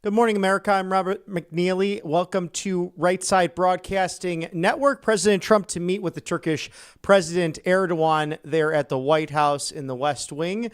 Good morning, America. I'm Robert McNeely. Welcome to Right Side Broadcasting Network. President Trump to meet with the Turkish President Erdogan there at the White House in the West Wing.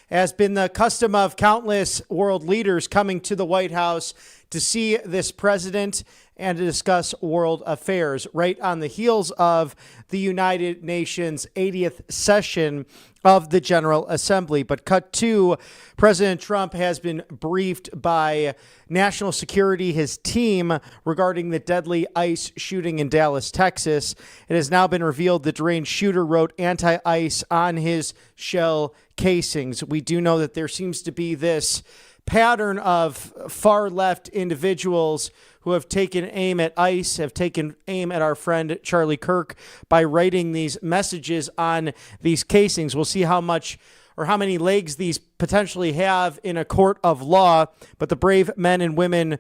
Has been the custom of countless world leaders coming to the White House to see this president and to discuss world affairs right on the heels of the United Nations 80th session of the General Assembly. But cut to, President Trump has been briefed by national security, his team, regarding the deadly ICE shooting in Dallas, Texas. It has now been revealed the deranged shooter wrote anti-ICE on his shell casings. We do know that there seems to be this pattern of far left individuals who have taken aim at ICE, have taken aim at our friend Charlie Kirk by writing these messages on these casings. We'll see how much or how many legs these potentially have in a court of law, but the brave men and women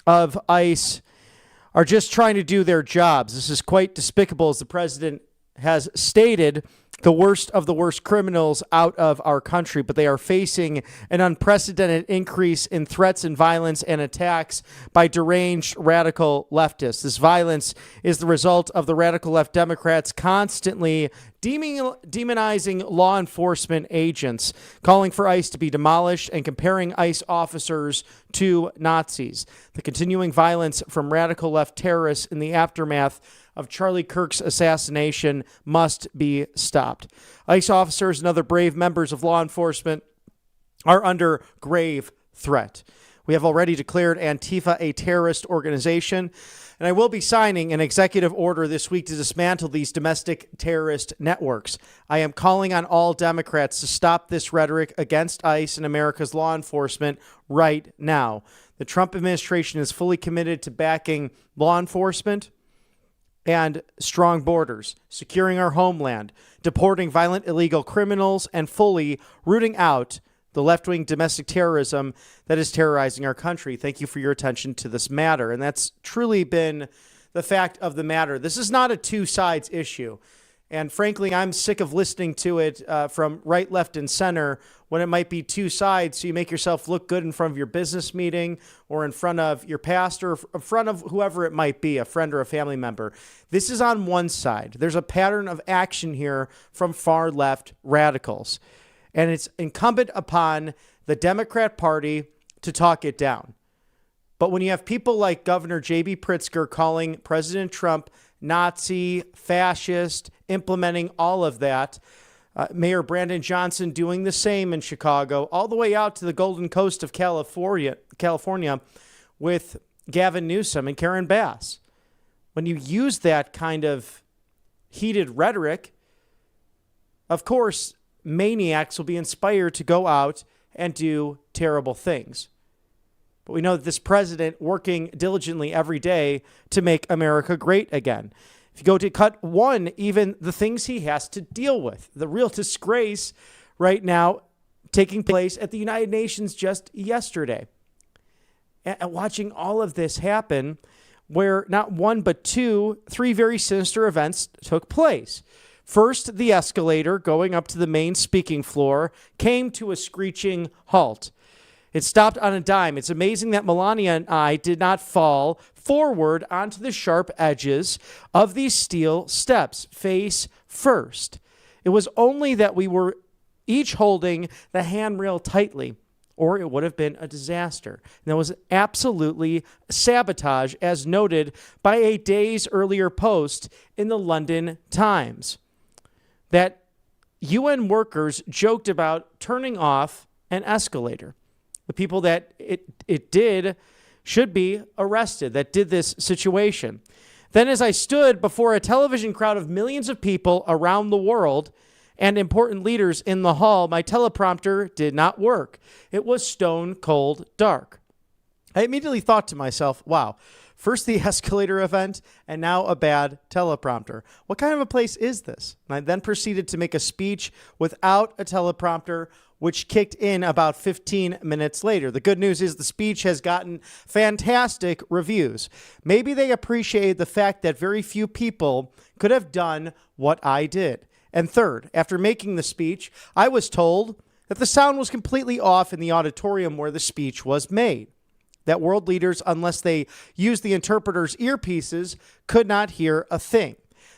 of ICE are just trying to do their jobs. This is quite despicable, as the president has stated, the worst of the worst criminals out of our country, but they are facing an unprecedented increase in threats and violence and attacks by deranged radical leftists. This violence is the result of the radical left Democrats constantly demonizing law enforcement agents, calling for ICE to be demolished and comparing ICE officers to Nazis. The continuing violence from radical left terrorists in the aftermath of Charlie Kirk's assassination must be stopped. ICE officers and other brave members of law enforcement are under grave threat. We have already declared Antifa a terrorist organization, and I will be signing an executive order this week to dismantle these domestic terrorist networks. I am calling on all Democrats to stop this rhetoric against ICE and America's law enforcement right now. The Trump administration is fully committed to backing law enforcement and strong borders, securing our homeland, deporting violent illegal criminals, and fully rooting out the left-wing domestic terrorism that is terrorizing our country. Thank you for your attention to this matter. And that's truly been the fact of the matter. This is not a two sides issue. And frankly, I'm sick of listening to it from right, left, and center when it might be two sides. So you make yourself look good in front of your business meeting or in front of your pastor, or in front of whoever it might be, a friend or a family member. This is on one side. There's a pattern of action here from far left radicals. And it's incumbent upon the Democrat Party to talk it down. But when you have people like Governor J.B. Pritzker calling President Trump Nazi, fascist, implementing all of that, Mayor Brandon Johnson doing the same in Chicago, all the way out to the Golden Coast of California with Gavin Newsom and Karen Bass. When you use that kind of heated rhetoric, of course, maniacs will be inspired to go out and do terrible things. But we know that this president working diligently every day to make America great again. If you go to cut one, even the things he has to deal with, the real disgrace right now taking place at the United Nations just yesterday. And watching all of this happen, where not one but three very sinister events took place. First, the escalator going up to the main speaking floor came to a screeching halt. It stopped on a dime. It's amazing that Melania and I did not fall forward onto the sharp edges of these steel steps, face first. It was only that we were each holding the handrail tightly, or it would have been a disaster. And that was absolutely sabotage, as noted by a days earlier post in the London Times, that UN workers joked about turning off an escalator. The people that it did should be arrested, that did this situation. Then as I stood before a television crowd of millions of people around the world and important leaders in the hall, my teleprompter did not work. It was stone cold dark. I immediately thought to myself, wow, first the escalator event and now a bad teleprompter. What kind of a place is this? And I then proceeded to make a speech without a teleprompter, which kicked in about 15 minutes later. The good news is the speech has gotten fantastic reviews. Maybe they appreciate the fact that very few people could have done what I did. And third, after making the speech, I was told that the sound was completely off in the auditorium where the speech was made. that world leaders, unless they used the interpreter's earpieces, could not hear a thing.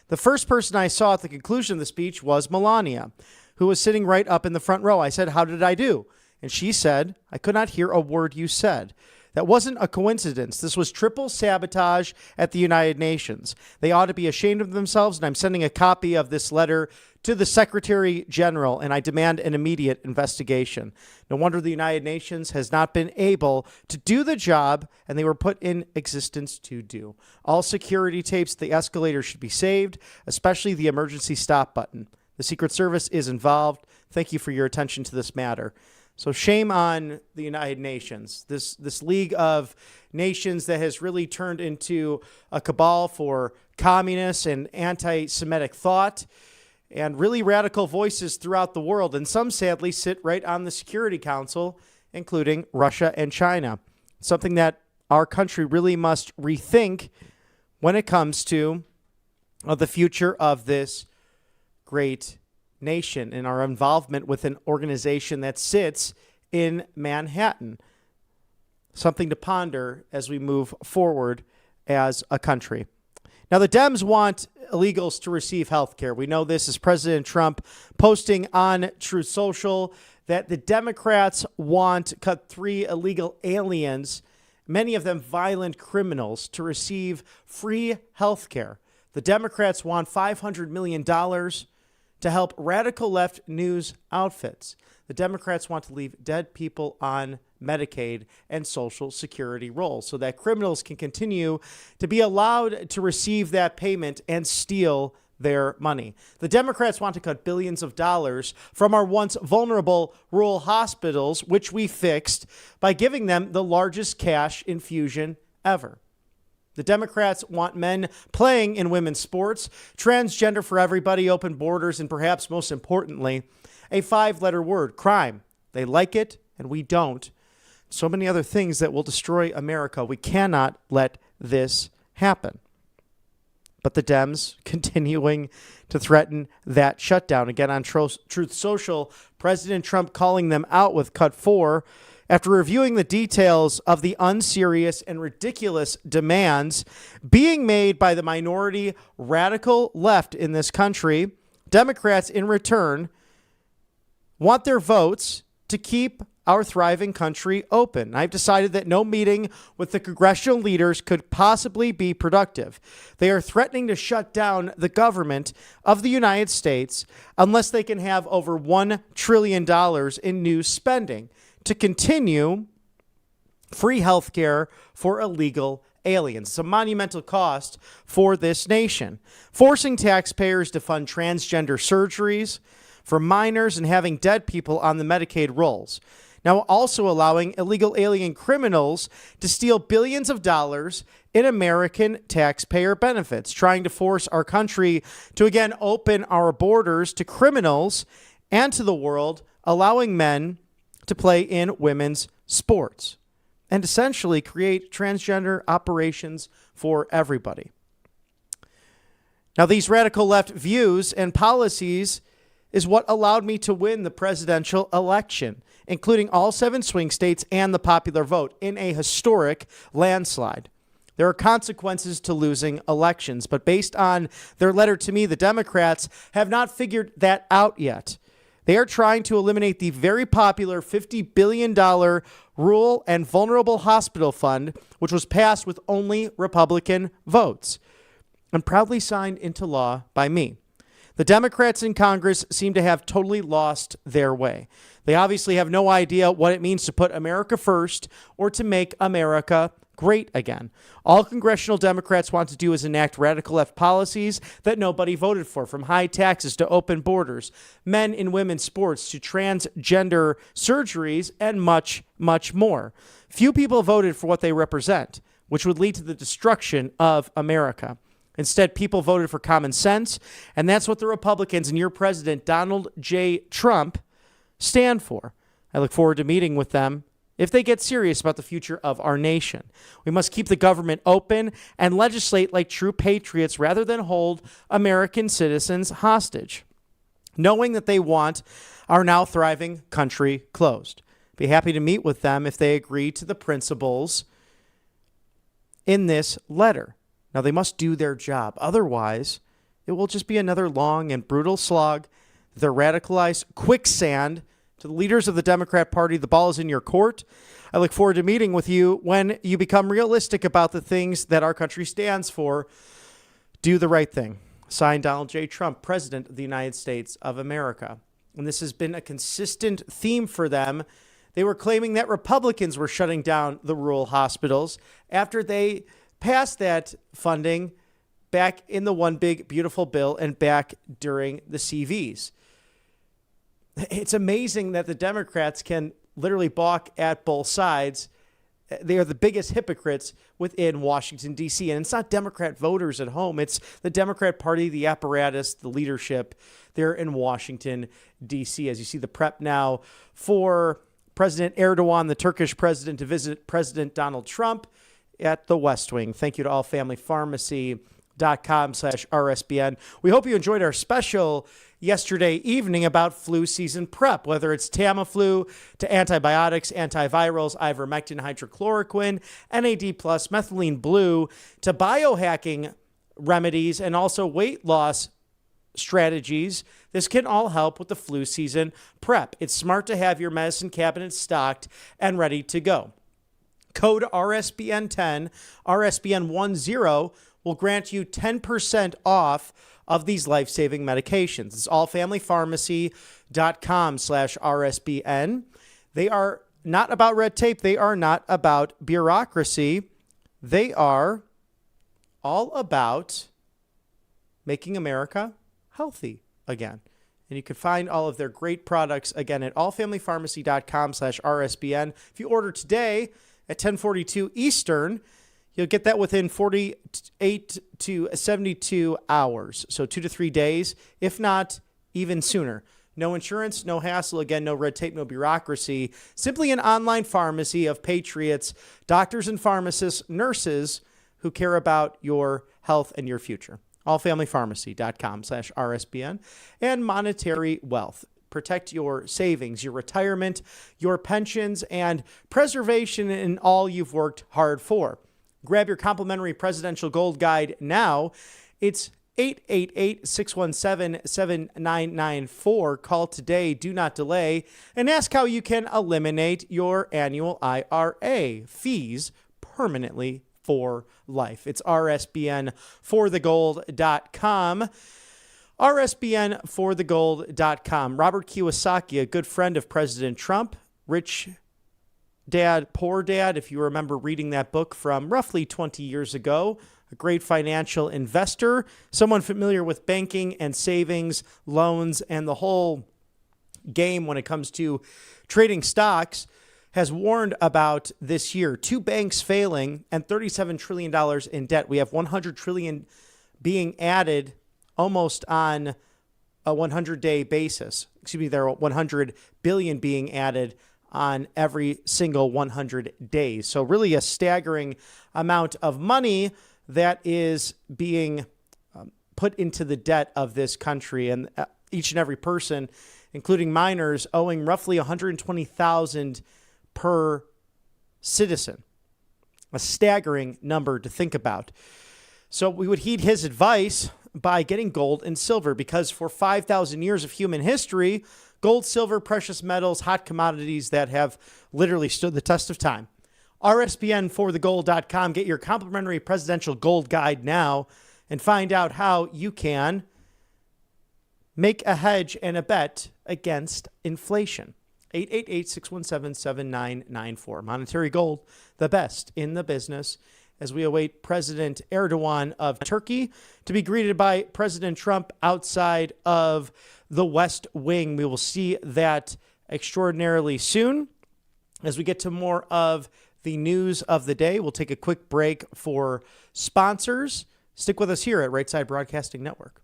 The first person I saw at the conclusion of the speech was Melania, who was sitting right up in the front row. I said, "How did I do?" And she said, "I could not hear a word you said." That wasn't a coincidence. This was triple sabotage at the United Nations. They ought to be ashamed of themselves, and I'm sending a copy of this letter to the Secretary General, and I demand an immediate investigation. No wonder the United Nations has not been able to do the job, and they were put in existence to do. All security tapes at the escalator should be saved, especially the emergency stop button. The Secret Service is involved. Thank you for your attention to this matter. So shame on the United Nations, this League of Nations that has really turned into a cabal for communists and anti-Semitic thought and really radical voices throughout the world. And some sadly sit right on the Security Council, including Russia and China. Something that our country really must rethink when it comes to the future of this great nation and our involvement with an organization that sits in Manhattan. Something to ponder as we move forward as a country. Now, the Dems want illegals to receive health care. We know this as President Trump posting on Truth Social that the Democrats want to cut 3 illegal aliens, many of them violent criminals, to receive free health care. The Democrats want $500 million to help radical left news outfits. The Democrats want to leave dead people on Medicaid and Social Security rolls so that criminals can continue to be allowed to receive that payment and steal their money. The Democrats want to cut billions of dollars from our once vulnerable rural hospitals, which we fixed by giving them the largest cash infusion ever. The Democrats want men playing in women's sports, transgender for everybody, open borders, and perhaps most importantly, a 5-letter word, crime. They like it, and we don't. So many other things that will destroy America. We cannot let this happen. But the Dems continuing to threaten that shutdown. Again, on Truth Social, President Trump calling them out with Cut 4. After reviewing the details of the unserious and ridiculous demands being made by the minority radical left in this country, Democrats in return want their votes to keep our thriving country open. I've decided that no meeting with the congressional leaders could possibly be productive. They are threatening to shut down the government of the United States unless they can have over $1 trillion in new spending to continue free health care for illegal aliens. It's a monumental cost for this nation. Forcing taxpayers to fund transgender surgeries for minors and having dead people on the Medicaid rolls. Now also allowing illegal alien criminals to steal billions of dollars in American taxpayer benefits, trying to force our country to again open our borders to criminals and to the world, allowing men to play in women's sports and essentially create transgender operations for everybody. Now, these radical left views and policies is what allowed me to win the presidential election, including all 7 swing states and the popular vote in a historic landslide. There are consequences to losing elections, but based on their letter to me, the Democrats have not figured that out yet. They are trying to eliminate the very popular $50 billion Rural and Vulnerable Hospital Fund, which was passed with only Republican votes and proudly signed into law by me. The Democrats in Congress seem to have totally lost their way. They obviously have no idea what it means to put America first or to make America great again. All congressional Democrats want to do is enact radical left policies that nobody voted for, from high taxes to open borders, men in women's sports to transgender surgeries, and much, much more. Few people voted for what they represent, which would lead to the destruction of America. Instead, people voted for common sense, and that's what the Republicans and your president, Donald J. Trump, stand for. I look forward to meeting with them if they get serious about the future of our nation. We must keep the government open and legislate like true patriots rather than hold American citizens hostage, knowing that they want our now thriving country closed. Be happy to meet with them if they agree to the principles in this letter. Now, they must do their job. Otherwise, it will just be another long and brutal slog. They're radicalized quicksand. To the leaders of the Democrat Party, the ball is in your court. I look forward to meeting with you when you become realistic about the things that our country stands for. Do the right thing. Signed, Donald J. Trump, President of the United States of America. And this has been a consistent theme for them. They were claiming that Republicans were shutting down the rural hospitals after they passed that funding back in the One Big Beautiful Bill and back during the CVs. It's amazing that the Democrats can literally balk at both sides. They are the biggest hypocrites within Washington, D.C. And it's not Democrat voters at home. It's the Democrat Party, the apparatus, the leadership there in Washington, D.C. As you see the prep now for President Erdogan, the Turkish president, to visit President Donald Trump at the West Wing. Thank you to allfamilypharmacy.com/RSBN. We hope you enjoyed our special yesterday evening about flu season prep, whether it's Tamiflu to antibiotics, antivirals, ivermectin, hydrochloroquine, NAD+, methylene blue, to biohacking remedies, and also weight loss strategies. This can all help with the flu season prep. It's smart to have your medicine cabinet stocked and ready to go. Code RSBN10, RSBN10 will grant you 10% off of these life-saving medications. It's allfamilypharmacy.com/RSBN. They are not about red tape. They are not about bureaucracy. They are all about making America healthy again. And you can find all of their great products, again, at allfamilypharmacy.com/RSBN. If you order today at 10:42 Eastern, you'll get that within 48 to 72 hours. So 2 to 3 days, if not even sooner. No insurance, no hassle. Again, no red tape, no bureaucracy. Simply an online pharmacy of patriots, doctors and pharmacists, nurses who care about your health and your future. allfamilypharmacy.com/RSBN. And Monetary Wealth. Protect your savings, your retirement, your pensions, and preservation in all you've worked hard for. Grab your complimentary presidential gold guide now. It's 888-617-7994. Call today. Do not delay. And ask how you can eliminate your annual IRA fees permanently for life. It's RSBNforthegold.com. RSBNforthegold.com. Robert Kiyosaki, a good friend of President Trump, Rich Dad, Poor Dad, if you remember reading that book from roughly 20 years ago, a great financial investor, someone familiar with banking and savings, loans, and the whole game when it comes to trading stocks, has warned about this year. 2 banks failing and $37 trillion in debt. We have $100 trillion being added almost on a 100-day basis. Excuse me, there are $100 billion being added on every single 100 days. So really a staggering amount of money that is being put into the debt of this country. And each and every person, including minors, owing roughly $120,000 per citizen. A staggering number to think about. So we would heed his advice by getting gold and silver, because for 5,000 years of human history, gold, silver, precious metals, hot commodities that have literally stood the test of time. RSBNforthegold.com. Get your complimentary presidential gold guide now and find out how you can make a hedge and a bet against inflation. 888-617-7994. Monetary Gold, the best in the business, as we await President Erdogan of Turkey to be greeted by President Trump outside of the West Wing. We will see that extraordinarily soon. As we get to more of the news of the day, we'll take a quick break for sponsors. Stick with us here at Right Side Broadcasting Network.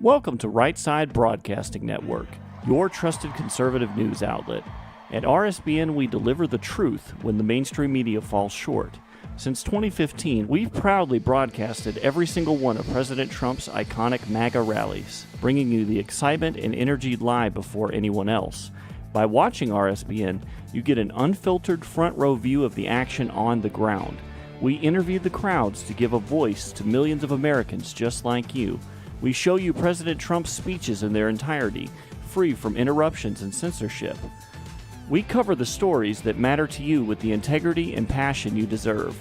Welcome to Right Side Broadcasting Network, your trusted conservative news outlet. At RSBN, we deliver the truth when the mainstream media falls short. Since 2015, we've proudly broadcasted every single one of President Trump's iconic MAGA rallies, bringing you the excitement and energy live before anyone else. By watching RSBN, you get an unfiltered front row view of the action on the ground. We interview the crowds to give a voice to millions of Americans just like you. We show you President Trump's speeches in their entirety, free from interruptions and censorship. We cover the stories that matter to you with the integrity and passion you deserve.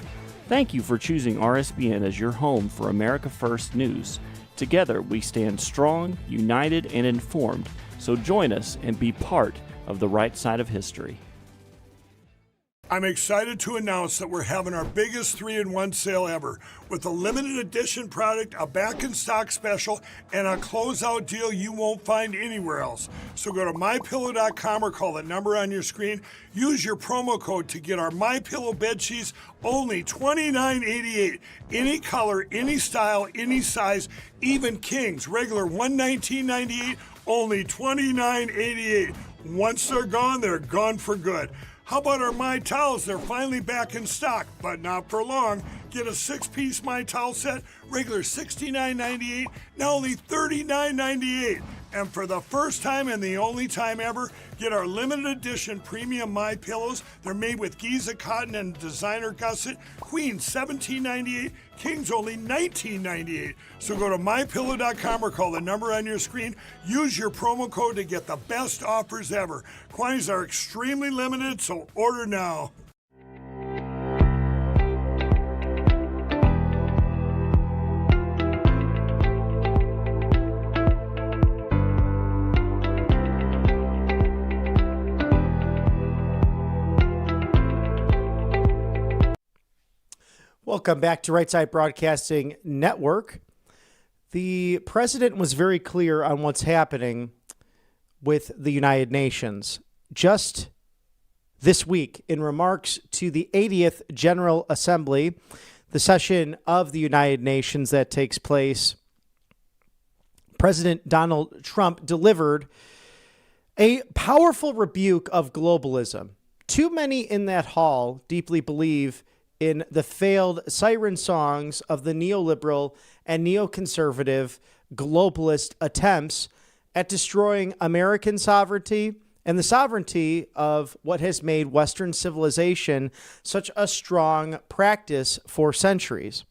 Thank you for choosing RSBN as your home for America First News. Together, we stand strong, united, and informed. So join us and be part of the right side of history. I'm excited to announce that we're having our biggest 3-in-1 sale ever with a limited edition product, a back-in-stock special, and a closeout deal you won't find anywhere else. So go to MyPillow.com or call the number on your screen. Use your promo code to get our MyPillow bed sheets, only $29.88. Any color, any style, any size, even kings, regular $119.98, only $29.88. Once they're gone for good. How about our My Towels? They're finally back in stock, but not for long. Get a 6-piece My Towel set, regular $69.98, now only $39.98. And for the first time and the only time ever, get our limited edition premium My Pillows. They're made with Giza cotton and designer gusset. Queen $17.98, Kings only $19.98. So go to mypillow.com or call the number on your screen. Use your promo code to get the best offers ever. Quantities are extremely limited, so order now. Welcome back to Right Side Broadcasting Network. The president was very clear on what's happening with the United Nations. Just this week, in remarks to the 80th General Assembly, the session of the United Nations that takes place, President Donald Trump delivered a powerful rebuke of globalism. Too many in that hall deeply believe in the failed siren songs of the neoliberal and neoconservative globalist attempts at destroying American sovereignty and the sovereignty of what has made Western civilization such a strong practice for centuries.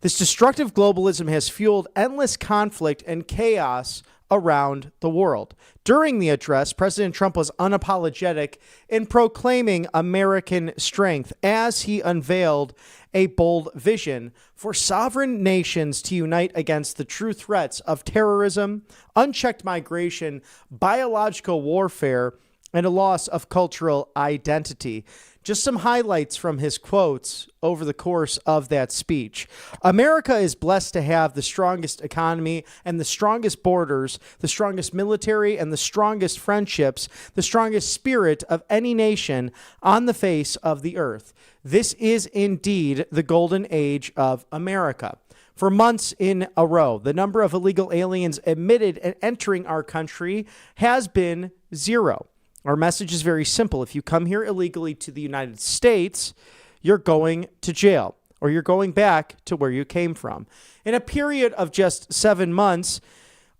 This destructive globalism has fueled endless conflict and chaos around the world. During the address, President Trump was unapologetic in proclaiming American strength as he unveiled a bold vision for sovereign nations to unite against the true threats of terrorism, unchecked migration, biological warfare, and a loss of cultural identity. Just some highlights from his quotes over the course of that speech. America is blessed to have the strongest economy and the strongest borders, the strongest military and the strongest friendships, the strongest spirit of any nation on the face of the earth. This is indeed the golden age of America. For months in a row, the number of illegal aliens admitted and entering our country has been zero. Our message is very simple. If you come here illegally to the United States, you're going to jail or you're going back to where you came from. In a period of just 7 months,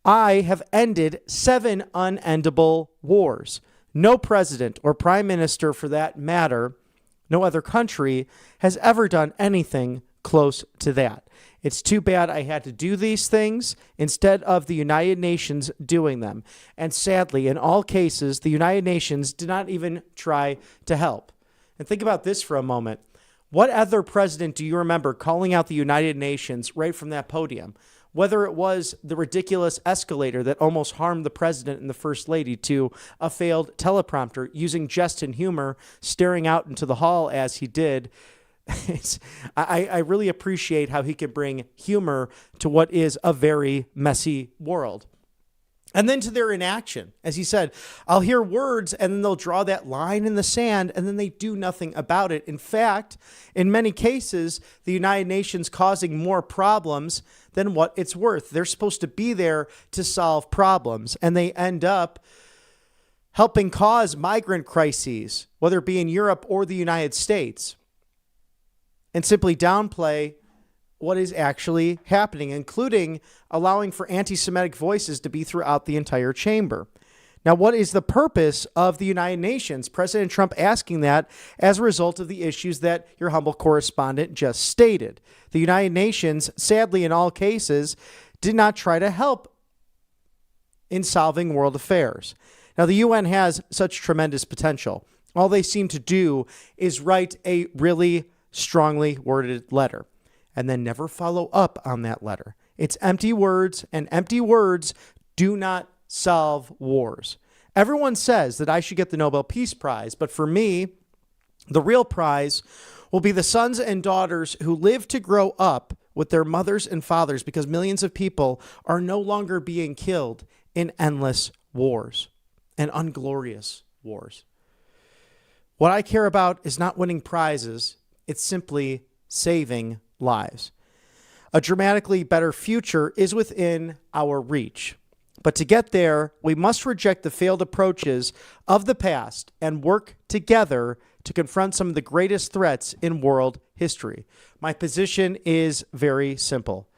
I have ended 7 unendable wars. No president or prime minister, for that matter, no other country has ever done anything close to that. It's too bad I had to do these things instead of the United Nations doing them. And sadly, in all cases, the United Nations did not even try to help. And think about this for a moment. What other president do you remember calling out the United Nations right from that podium? Whether it was the ridiculous escalator that almost harmed the president and the first lady, to a failed teleprompter using jest and humor, staring out into the hall as he did. I really appreciate how he can bring humor to what is a very messy world. And then to their inaction. As he said, I'll hear words and then they'll draw that line in the sand and then they do nothing about it. In fact, in many cases, the United Nations causing more problems than what it's worth. They're supposed to be there to solve problems, and they end up helping cause migrant crises, whether it be in Europe or the United States, and simply downplay what is actually happening, including allowing for anti-Semitic voices to be throughout the entire chamber. Now, what is the purpose of the United Nations? President Trump asking that as a result of the issues that your humble correspondent just stated. The United Nations, sadly, in all cases, did not try to help in solving world affairs. Now, the UN has such tremendous potential. All they seem to do is write a really strongly worded letter and then never follow up on that letter. It's empty words, and empty words do not solve wars. Everyone says that I should get the Nobel Peace Prize, but for me, the real prize will be the sons and daughters who live to grow up with their mothers and fathers, because millions of people are no longer being killed in endless wars and unglorious wars. What I care about is not winning prizes. It's simply saving lives. A dramatically better future is within our reach. But to get there, we must reject the failed approaches of the past and work together to confront some of the greatest threats in world history. My position is very simple.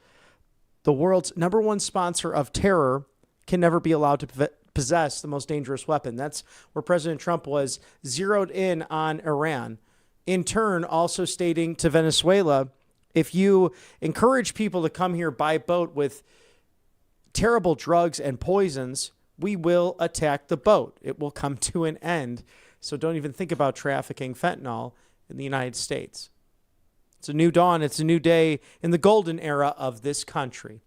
The world's number one sponsor of terror can never be allowed to possess the most dangerous weapon. That's where President Trump was zeroed in on Iran. In turn, also stating to Venezuela, if you encourage people to come here by boat with terrible drugs and poisons, we will attack the boat. It will come to an end. So don't even think about trafficking fentanyl in the United States. It's a new dawn. It's a new day in the golden era of this country.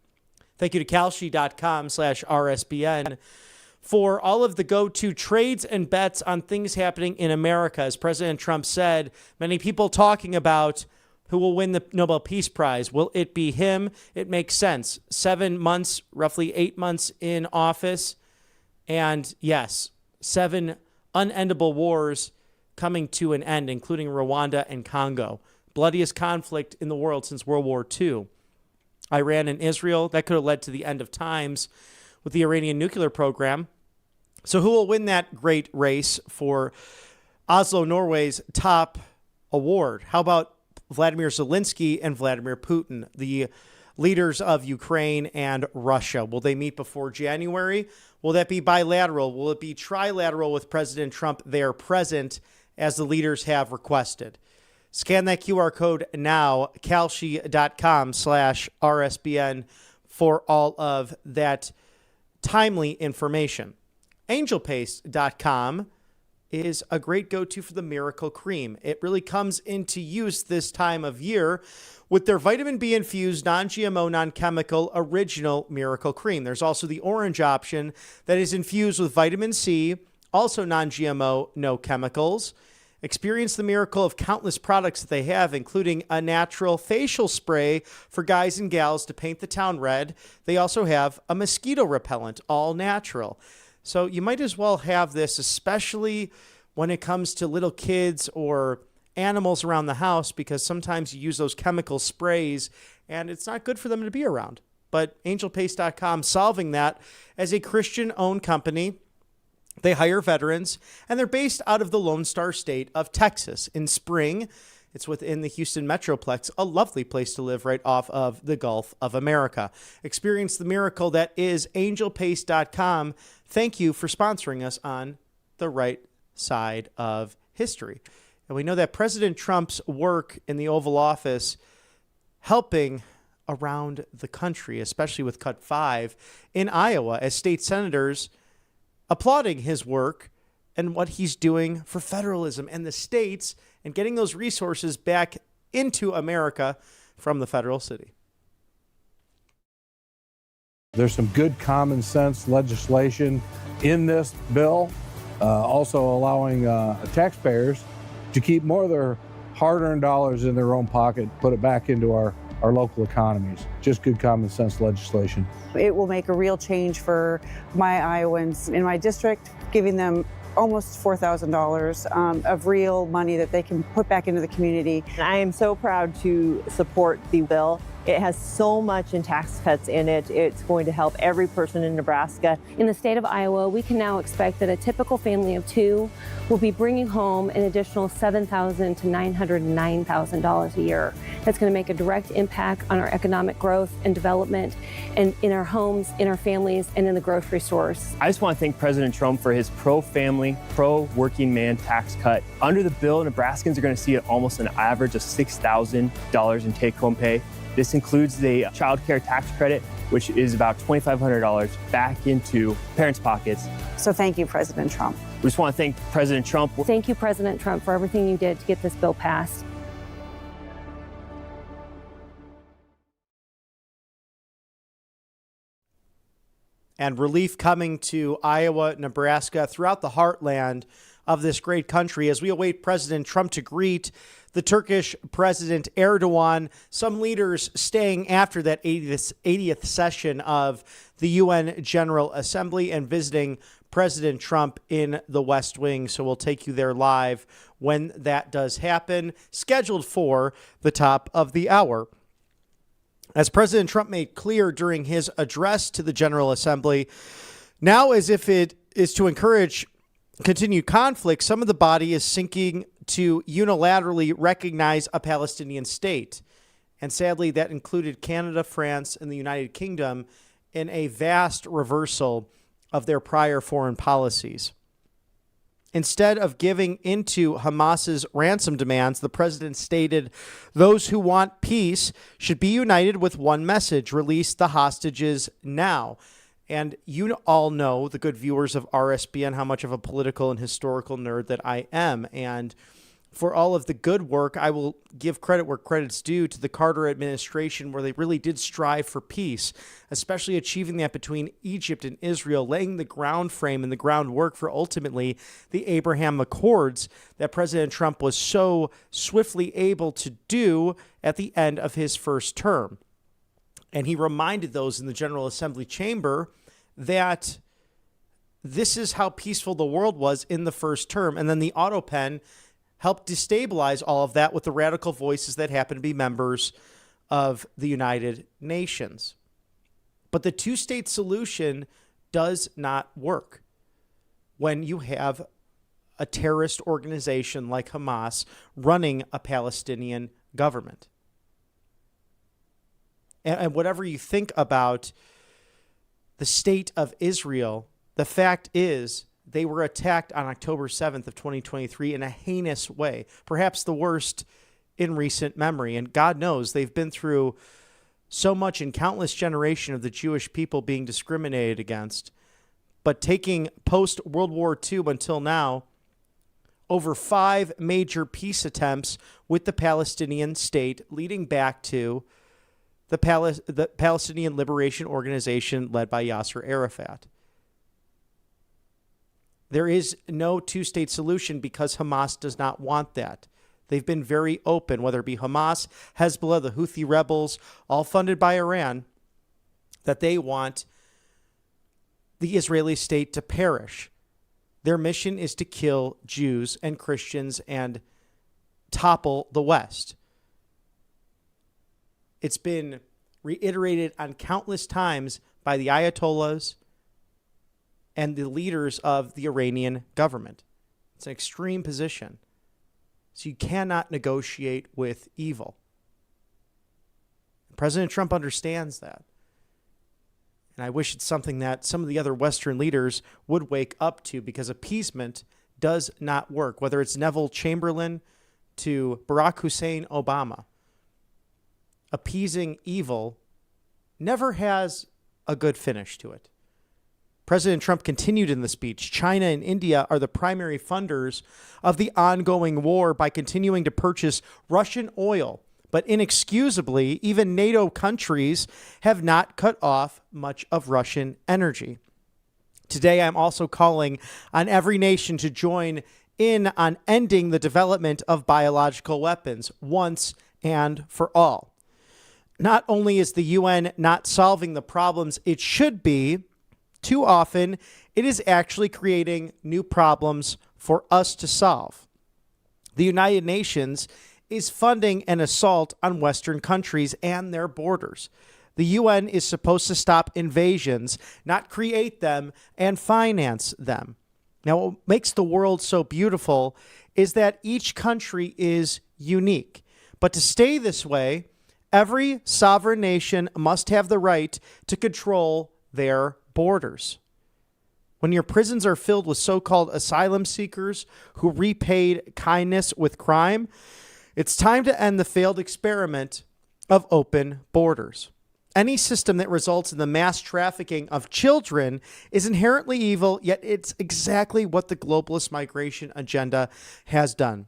Thank you to Kalshi.com/RSBN for all of the go-to trades and bets on things happening in America. As President Trump said, many people talking about who will win the Nobel Peace Prize. Will it be him? It makes sense. 7 months, roughly 8 months in office. And yes, 7 unendable wars coming to an end, including Rwanda and Congo. Bloodiest conflict in the world since World War II. Iran and Israel, that could have led to the end of times with the Iranian nuclear program. So who will win that great race for Oslo, Norway's top award? How about Vladimir Zelensky and Vladimir Putin, the leaders of Ukraine and Russia? Will they meet before January? Will that be bilateral? Will it be trilateral with President Trump there present as the leaders have requested? Scan that QR code now, Kalshi.com/RSBN for all of that timely information. AngelPaste.com is a great go-to for the miracle cream. It really comes into use this time of year with their vitamin B infused, non-GMO, non-chemical, original miracle cream. There's also the orange option that is infused with vitamin C, also non-GMO, no chemicals. Experience the miracle of countless products that they have, including a natural facial spray for guys and gals to paint the town red. They also have a mosquito repellent, all natural. So you might as well have this, especially when it comes to little kids or animals around the house, because sometimes you use those chemical sprays and it's not good for them to be around. But AngelPaste.com solving that as a Christian-owned company. They hire veterans, and they're based out of the Lone Star State of Texas. In spring, it's within the Houston Metroplex, a lovely place to live right off of the Gulf of America. Experience the miracle that is AngelPaste.com. Thank you for sponsoring us on the right side of history. And we know that President Trump's work in the Oval Office helping around the country, especially with Cut 5 in Iowa, as state senators applauding his work and what he's doing for federalism and the states and getting those resources back into America from the federal city. There's some good common sense legislation in this bill, also allowing taxpayers to keep more of their hard-earned dollars in their own pocket, put it back into our local economies. Just good common sense legislation. It will make a real change for my Iowans in my district, giving them almost $4,000 of real money that they can put back into the community. I am so proud to support the bill. It has so much in tax cuts in it. It's going to help every person in Nebraska. In the state of Iowa, we can now expect that a typical family of two will be bringing home an additional $7,000 to $909,000 a year. That's going to make a direct impact on our economic growth and development, and in our homes, in our families, and in the grocery stores. I just want to thank President Trump for his pro-family, pro-working man tax cut. Under the bill, Nebraskans are going to see almost an average of $6,000 in take-home pay. This includes the child care tax credit, which is about $2,500 back into parents' pockets. So thank you, President Trump. We just want to thank President Trump. Thank you, President Trump, for everything you did to get this bill passed. And relief coming to Iowa, Nebraska, throughout the heartland of this great country as we await President Trump to greet the Turkish President Erdogan. Some leaders staying after that 80th session of the UN General Assembly and visiting President Trump in the West Wing. So we'll take you there live when that does happen, scheduled for the top of the hour. As President Trump made clear during his address to the General Assembly, now as if it is to encourage continued conflict, some of the body is sinking to unilaterally recognize a Palestinian state. And sadly, that included Canada, France, and the United Kingdom in a vast reversal of their prior foreign policies. Instead of giving into Hamas's ransom demands, the president stated those who want peace should be united with one message: release the hostages now. And you all know, the good viewers of RSBN, how much of a political and historical nerd that I am. And for all of the good work, I will give credit where credit's due to the Carter administration, where they really did strive for peace, especially achieving that between Egypt and Israel, laying the ground frame and the groundwork for ultimately the Abraham Accords that President Trump was so swiftly able to do at the end of his first term. And he reminded those in the General Assembly chamber that this is how peaceful the world was in the first term. And then the auto pen helped destabilize all of that with the radical voices that happen to be members of the United Nations. But the two-state solution does not work when you have a terrorist organization like Hamas running a Palestinian government. And whatever you think about the state of Israel, the fact is they were attacked on October 7th of 2023 in a heinous way, perhaps the worst in recent memory. And God knows they've been through so much in countless generations of the Jewish people being discriminated against. But taking post-World War II until now, over 5 major peace attempts with the Palestinian state, leading back to the Palestinian Liberation Organization led by Yasser Arafat. There is no two-state solution because Hamas does not want that. They've been very open, whether it be Hamas, Hezbollah, the Houthi rebels, all funded by Iran, that they want the Israeli state to perish. Their mission is to kill Jews and Christians and topple the West. It's been reiterated on countless times by the Ayatollahs and the leaders of the Iranian government. It's an extreme position. So you cannot negotiate with evil. President Trump understands that. And I wish it's something that some of the other Western leaders would wake up to, because appeasement does not work, whether it's Neville Chamberlain to Barack Hussein Obama. Appeasing evil never has a good finish to it. President Trump continued in the speech. China and India are the primary funders of the ongoing war by continuing to purchase Russian oil. But inexcusably, even NATO countries have not cut off much of Russian energy. Today, I'm also calling on every nation to join in on ending the development of biological weapons once and for all. Not only is the UN not solving the problems it should be, too often it is actually creating new problems for us to solve. The United Nations is funding an assault on Western countries and their borders. The UN is supposed to stop invasions, not create them and finance them. Now, what makes the world so beautiful is that each country is unique. But to stay this way, every sovereign nation must have the right to control their borders. When your prisons are filled with so-called asylum seekers who repaid kindness with crime, it's time to end the failed experiment of open borders. Any system that results in the mass trafficking of children is inherently evil, yet it's exactly what the globalist migration agenda has done.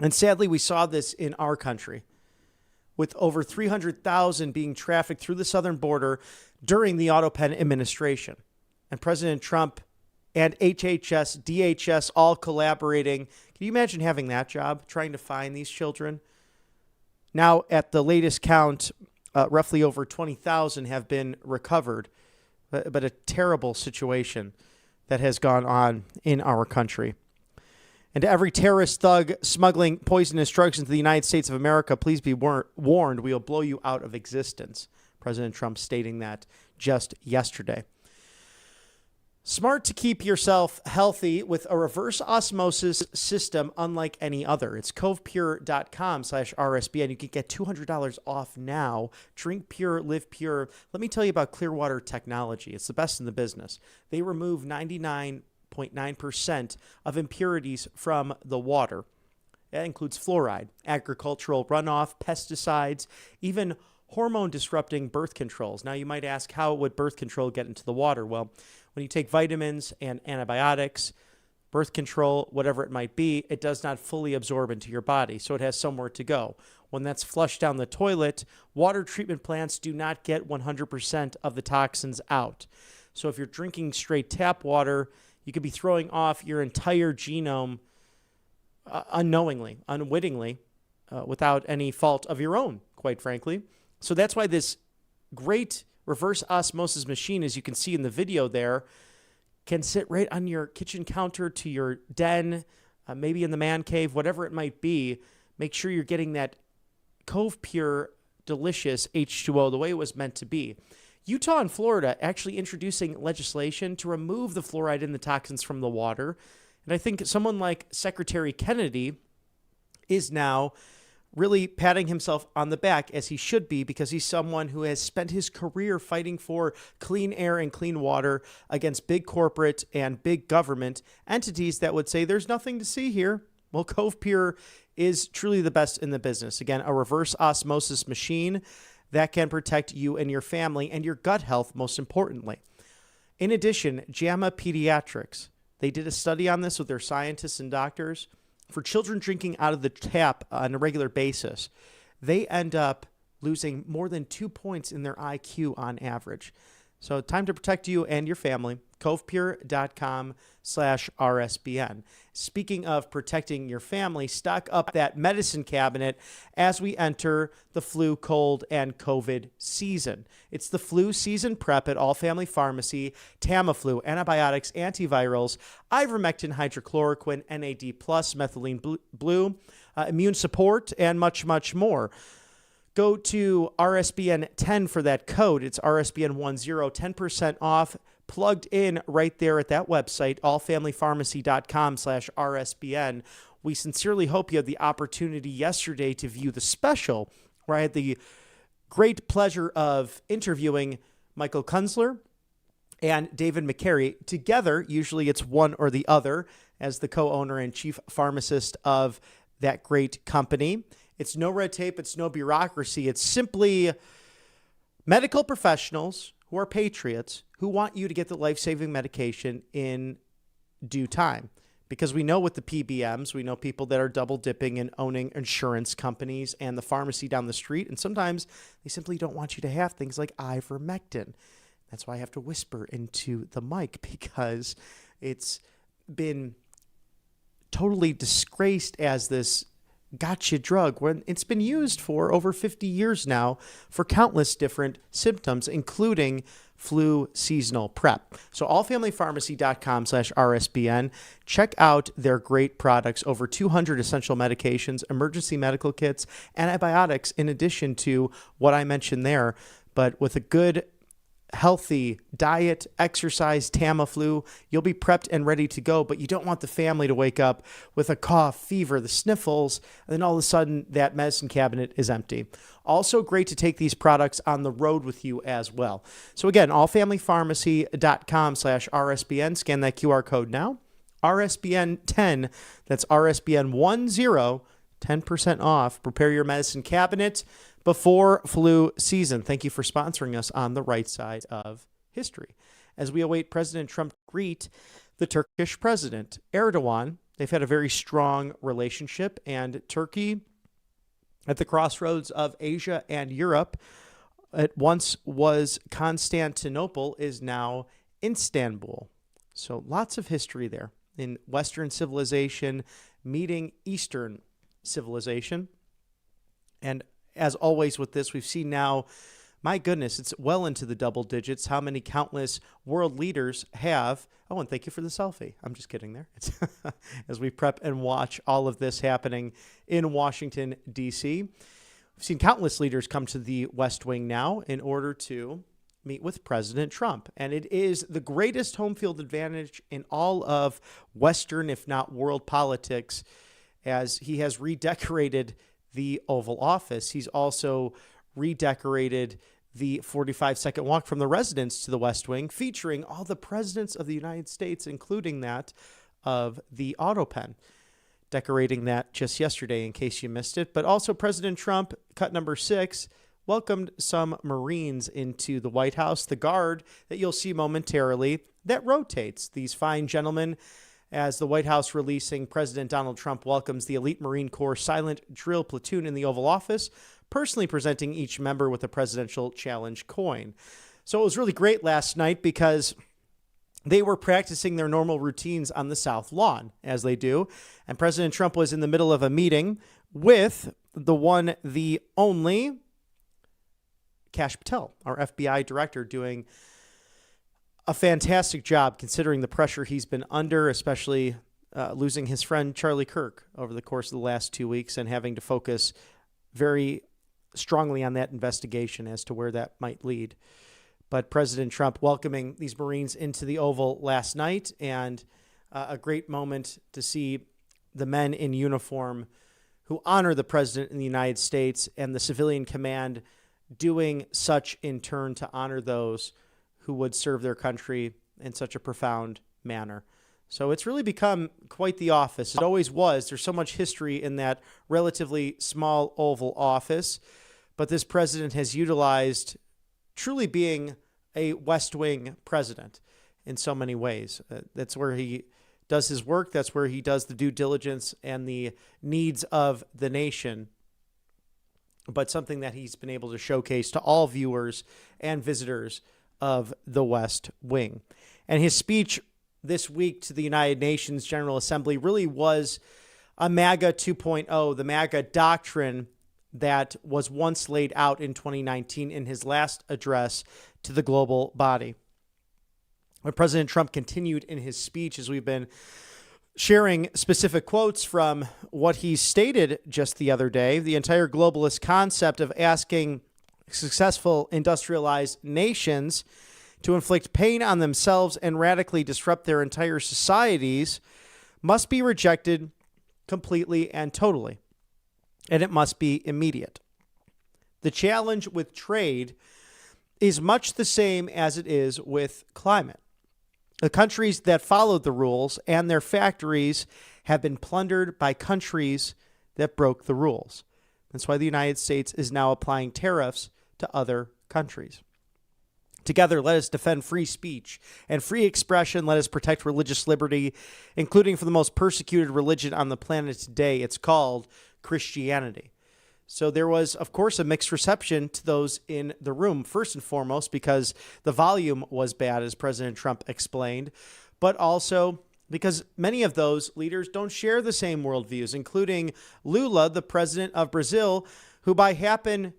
And sadly, we saw this in our country, with over 300,000 being trafficked through the southern border during the Auto Pen administration. And President Trump and HHS, DHS all collaborating. Can you imagine having that job, trying to find these children? Now, at the latest count, roughly over 20,000 have been recovered, but a terrible situation that has gone on in our country. And to every terrorist thug smuggling poisonous drugs into the United States of America, please be warned, we will blow you out of existence. President Trump stating that just yesterday. Smart to keep yourself healthy with a reverse osmosis system unlike any other. It's covepure.com/RSBN. You can get $200 off now. Drink pure, live pure. Let me tell you about Clearwater Technology. It's the best in the business. They remove 99.9% of impurities from the water. That includes fluoride, agricultural runoff, pesticides, even hormone-disrupting birth controls. Now, you might ask, how would birth control get into the water? Well, when you take vitamins and antibiotics, birth control, whatever it might be, it does not fully absorb into your body, so it has somewhere to go. When that's flushed down the toilet, water treatment plants do not get 100% of the toxins out. So if you're drinking straight tap water, you could be throwing off your entire genome unknowingly, unwittingly, without any fault of your own, quite frankly. So that's why this great reverse osmosis machine, as you can see in the video there, can sit right on your kitchen counter to your den, maybe in the man cave, whatever it might be. Make sure you're getting that Cove Pure delicious H2O the way it was meant to be. Utah and Florida actually introducing legislation to remove the fluoride and the toxins from the water. And I think someone like Secretary Kennedy is now really patting himself on the back, as he should be, because he's someone who has spent his career fighting for clean air and clean water against big corporate and big government entities that would say there's nothing to see here. Well, Cove Pure is truly the best in the business. Again, a reverse osmosis machine that can protect you and your family and your gut health, most importantly. In addition, JAMA Pediatrics, they did a study on this with their scientists and doctors. For children drinking out of the tap on a regular basis, they end up losing more than 2 points in their IQ on average. So time to protect you and your family. covepure.com/RSBN. Speaking of protecting your family, stock up that medicine cabinet as we enter the flu, cold, and COVID season. It's the flu season prep at All Family Pharmacy, Tamiflu, antibiotics, antivirals, ivermectin, hydrochloroquine, NAD+, methylene blue, immune support, and much, much more. Go to RSBN 10 for that code. It's RSBN10, 10% off, plugged in right there at that website, allfamilypharmacy.com/RSBN. We sincerely hope you had the opportunity yesterday to view the special, where I had the great pleasure of interviewing Michael Kunzler and David McCary together. Usually it's one or the other as the co-owner and chief pharmacist of that great company. It's no red tape. It's no bureaucracy. It's simply medical professionals who are patriots who want you to get the life-saving medication in due time. Because we know with the PBMs, we know people that are double dipping and owning insurance companies and the pharmacy down the street. And sometimes they simply don't want you to have things like ivermectin. That's why I have to whisper into the mic, because it's been totally disgraced as this gotcha drug when it's been used for over 50 years now for countless different symptoms, including flu seasonal prep. So allfamilypharmacy.com/RSBN. Check out their great products, over 200 essential medications, emergency medical kits, antibiotics, in addition to what I mentioned there. But with a good, healthy diet, exercise, Tamiflu, you'll be prepped and ready to go. But you don't want the family to wake up with a cough, fever, the sniffles, and then all of a sudden that medicine cabinet is empty. Also great to take these products on the road with you as well. So again, allfamilypharmacy.com/RSBN. Scan that QR code now. RSBN 10, that's RSBN 10, 10% off. Prepare your medicine cabinet before flu season. Thank you for sponsoring us on the right side of history. As we await President Trump to greet the Turkish President Erdogan, they've had a very strong relationship, and Turkey, at the crossroads of Asia and Europe, it once was Constantinople, is now Istanbul. So lots of history there in Western civilization meeting Eastern civilization. And as always with this, we've seen now, my goodness, it's well into the double digits how many countless world leaders have. Oh, and thank you for the selfie. I'm just kidding there. It's as we prep and watch all of this happening in Washington, D.C. We've seen countless leaders come to the West Wing now in order to meet with President Trump. And it is the greatest home field advantage in all of Western, if not world politics, as he has redecorated the Oval Office. He's also redecorated the 45-second walk from the residence to the West Wing, featuring all the presidents of the United States, including that of the Autopen. Decorating that just yesterday, in case you missed it. But also President Trump, cut number 6, welcomed some Marines into the White House. The guard that you'll see momentarily that rotates. These fine gentlemen, as the White House releasing President Donald Trump welcomes the elite Marine Corps silent drill platoon in the Oval Office, personally presenting each member with a presidential challenge coin. So it was really great last night because they were practicing their normal routines on the South Lawn, as they do. And President Trump was in the middle of a meeting with the one, the only Kash Patel, our FBI director, doing a fantastic job considering the pressure he's been under, especially losing his friend Charlie Kirk over the course of the last 2 weeks and having to focus very strongly on that investigation as to where that might lead. But President Trump welcoming these Marines into the Oval last night, and a great moment to see the men in uniform who honor the President in the United States and the civilian command doing such in turn to honor those who would serve their country in such a profound manner. So it's really become quite the office. It always was. There's so much history in that relatively small Oval Office, but this president has utilized truly being a West Wing president in so many ways. That's where he does his work. That's where he does the due diligence and the needs of the nation, but something that he's been able to showcase to all viewers and visitors of the West Wing. And his speech this week to the United Nations General Assembly really was a MAGA 2.0, the MAGA doctrine that was once laid out in 2019 in his last address to the global body. When President Trump continued in his speech, as we've been sharing specific quotes from what he stated just the other day, the entire globalist concept of asking successful industrialized nations to inflict pain on themselves and radically disrupt their entire societies must be rejected completely and totally. And it must be immediate. The challenge with trade is much the same as it is with climate. The countries that followed the rules and their factories have been plundered by countries that broke the rules. That's why the United States is now applying tariffs to other countries. Together, let us defend free speech and free expression. Let us protect religious liberty, including for the most persecuted religion on the planet today. It's called Christianity. So there was, of course, a mixed reception to those in the room, first and foremost, because the volume was bad, as President Trump explained, but also because many of those leaders don't share the same worldviews, including Lula, the president of Brazil, who by happen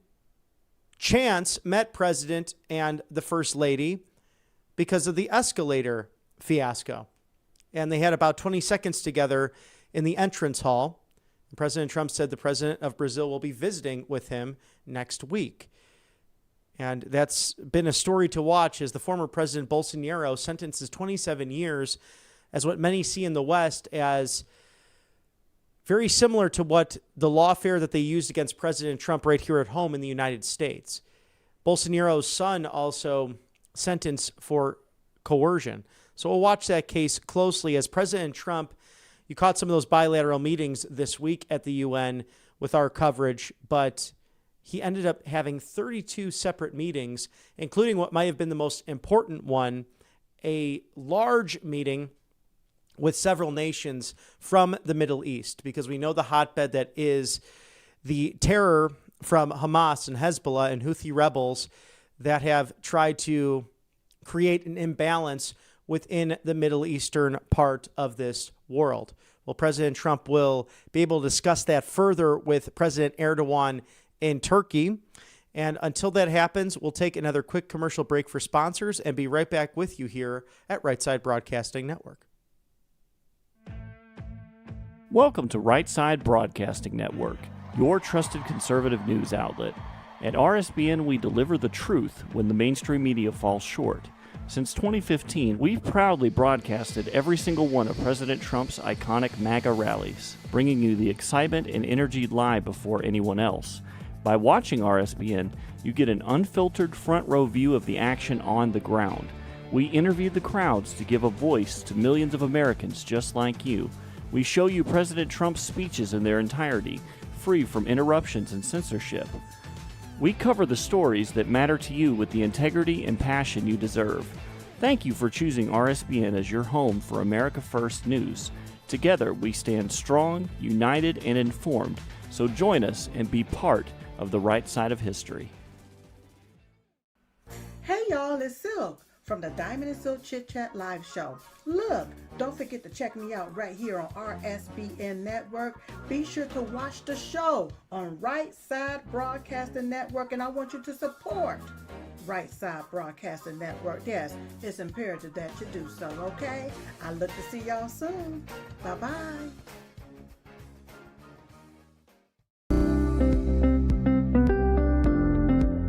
chance met President and the First Lady because of the escalator fiasco. And they had about 20 seconds together in the entrance hall. President Trump said the president of Brazil will be visiting with him next week. And that's been a story to watch as the former President Bolsonaro sentences 27 years as what many see in the West as very similar to what the lawfare that they used against President Trump right here at home in the United States. Bolsonaro's son also sentenced for coercion. So we'll watch that case closely as President Trump, you caught some of those bilateral meetings this week at the UN with our coverage, but he ended up having 32 separate meetings, including what might have been the most important one, a large meeting with several nations from the Middle East, because we know the hotbed that is the terror from Hamas and Hezbollah and Houthi rebels that have tried to create an imbalance within the Middle Eastern part of this world. Well, President Trump will be able to discuss that further with President Erdogan in Turkey. And until that happens, we'll take another quick commercial break for sponsors and be right back with you here at Right Side Broadcasting Network. Welcome to Right Side Broadcasting Network, your trusted conservative news outlet. At RSBN, we deliver the truth when the mainstream media falls short. Since 2015, we've proudly broadcasted every single one of President Trump's iconic MAGA rallies, bringing you the excitement and energy live before anyone else. By watching RSBN, you get an unfiltered front row view of the action on the ground. We interview the crowds to give a voice to millions of Americans just like you. We show you President Trump's speeches in their entirety, free from interruptions and censorship. We cover the stories that matter to you with the integrity and passion you deserve. Thank you for choosing RSBN as your home for America First news. Together, we stand strong, united, and informed. So join us and be part of the right side of history. Hey y'all, it's Silk from the Diamond and Silk Chit Chat live show. Look, don't forget to check me out right here on RSBN Network. Be sure to watch the show on Right Side Broadcasting Network, and I want you to support Right Side Broadcasting Network. Yes, it's imperative that you do so, okay? I look to see y'all soon. Bye-bye.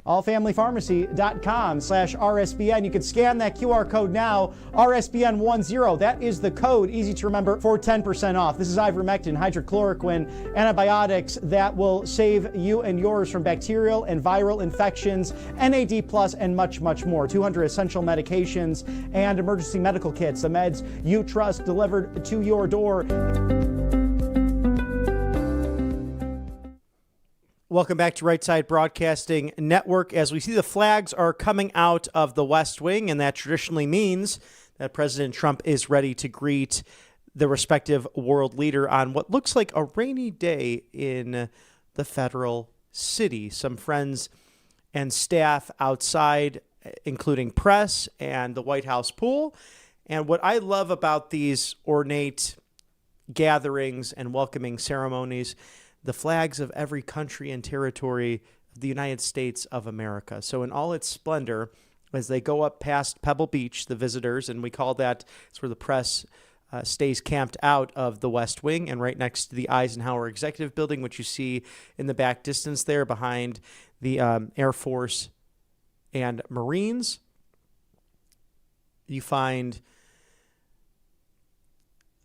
allfamilypharmacy.com/RSBN. You can scan that QR code now, RSBN10. That is the code, easy to remember, for 10% off. This is ivermectin, hydrochloroquine, antibiotics that will save you and yours from bacterial and viral infections, NAD+, and much, much more. 200 essential medications and emergency medical kits, the meds you trust delivered to your door. Welcome back to Right Side Broadcasting Network. As we see, the flags are coming out of the West Wing, and that traditionally means that President Trump is ready to greet the respective world leader on what looks like a rainy day in the federal city. Some friends and staff outside, including press and the White House pool. And what I love about these ornate gatherings and welcoming ceremonies, the flags of every country and territory of the United States of America. So in all its splendor, as they go up past Pebble Beach, the visitors, and we call that, it's where the press stays camped out of the West Wing, and right next to the Eisenhower Executive Building, which you see in the back distance there behind the Air Force and Marines, you find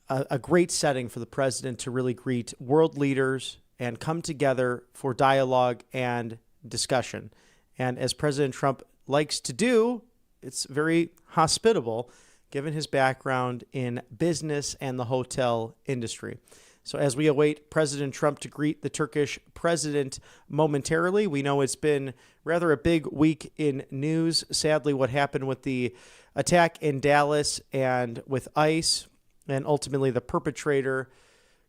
a great setting for the president to really greet world leaders and come together for dialogue and discussion. And as President Trump likes to do, it's very hospitable, given his background in business and the hotel industry. So as we await President Trump to greet the Turkish president momentarily, we know it's been rather a big week in news. Sadly, what happened with the attack in Dallas and with ICE, and ultimately the perpetrator,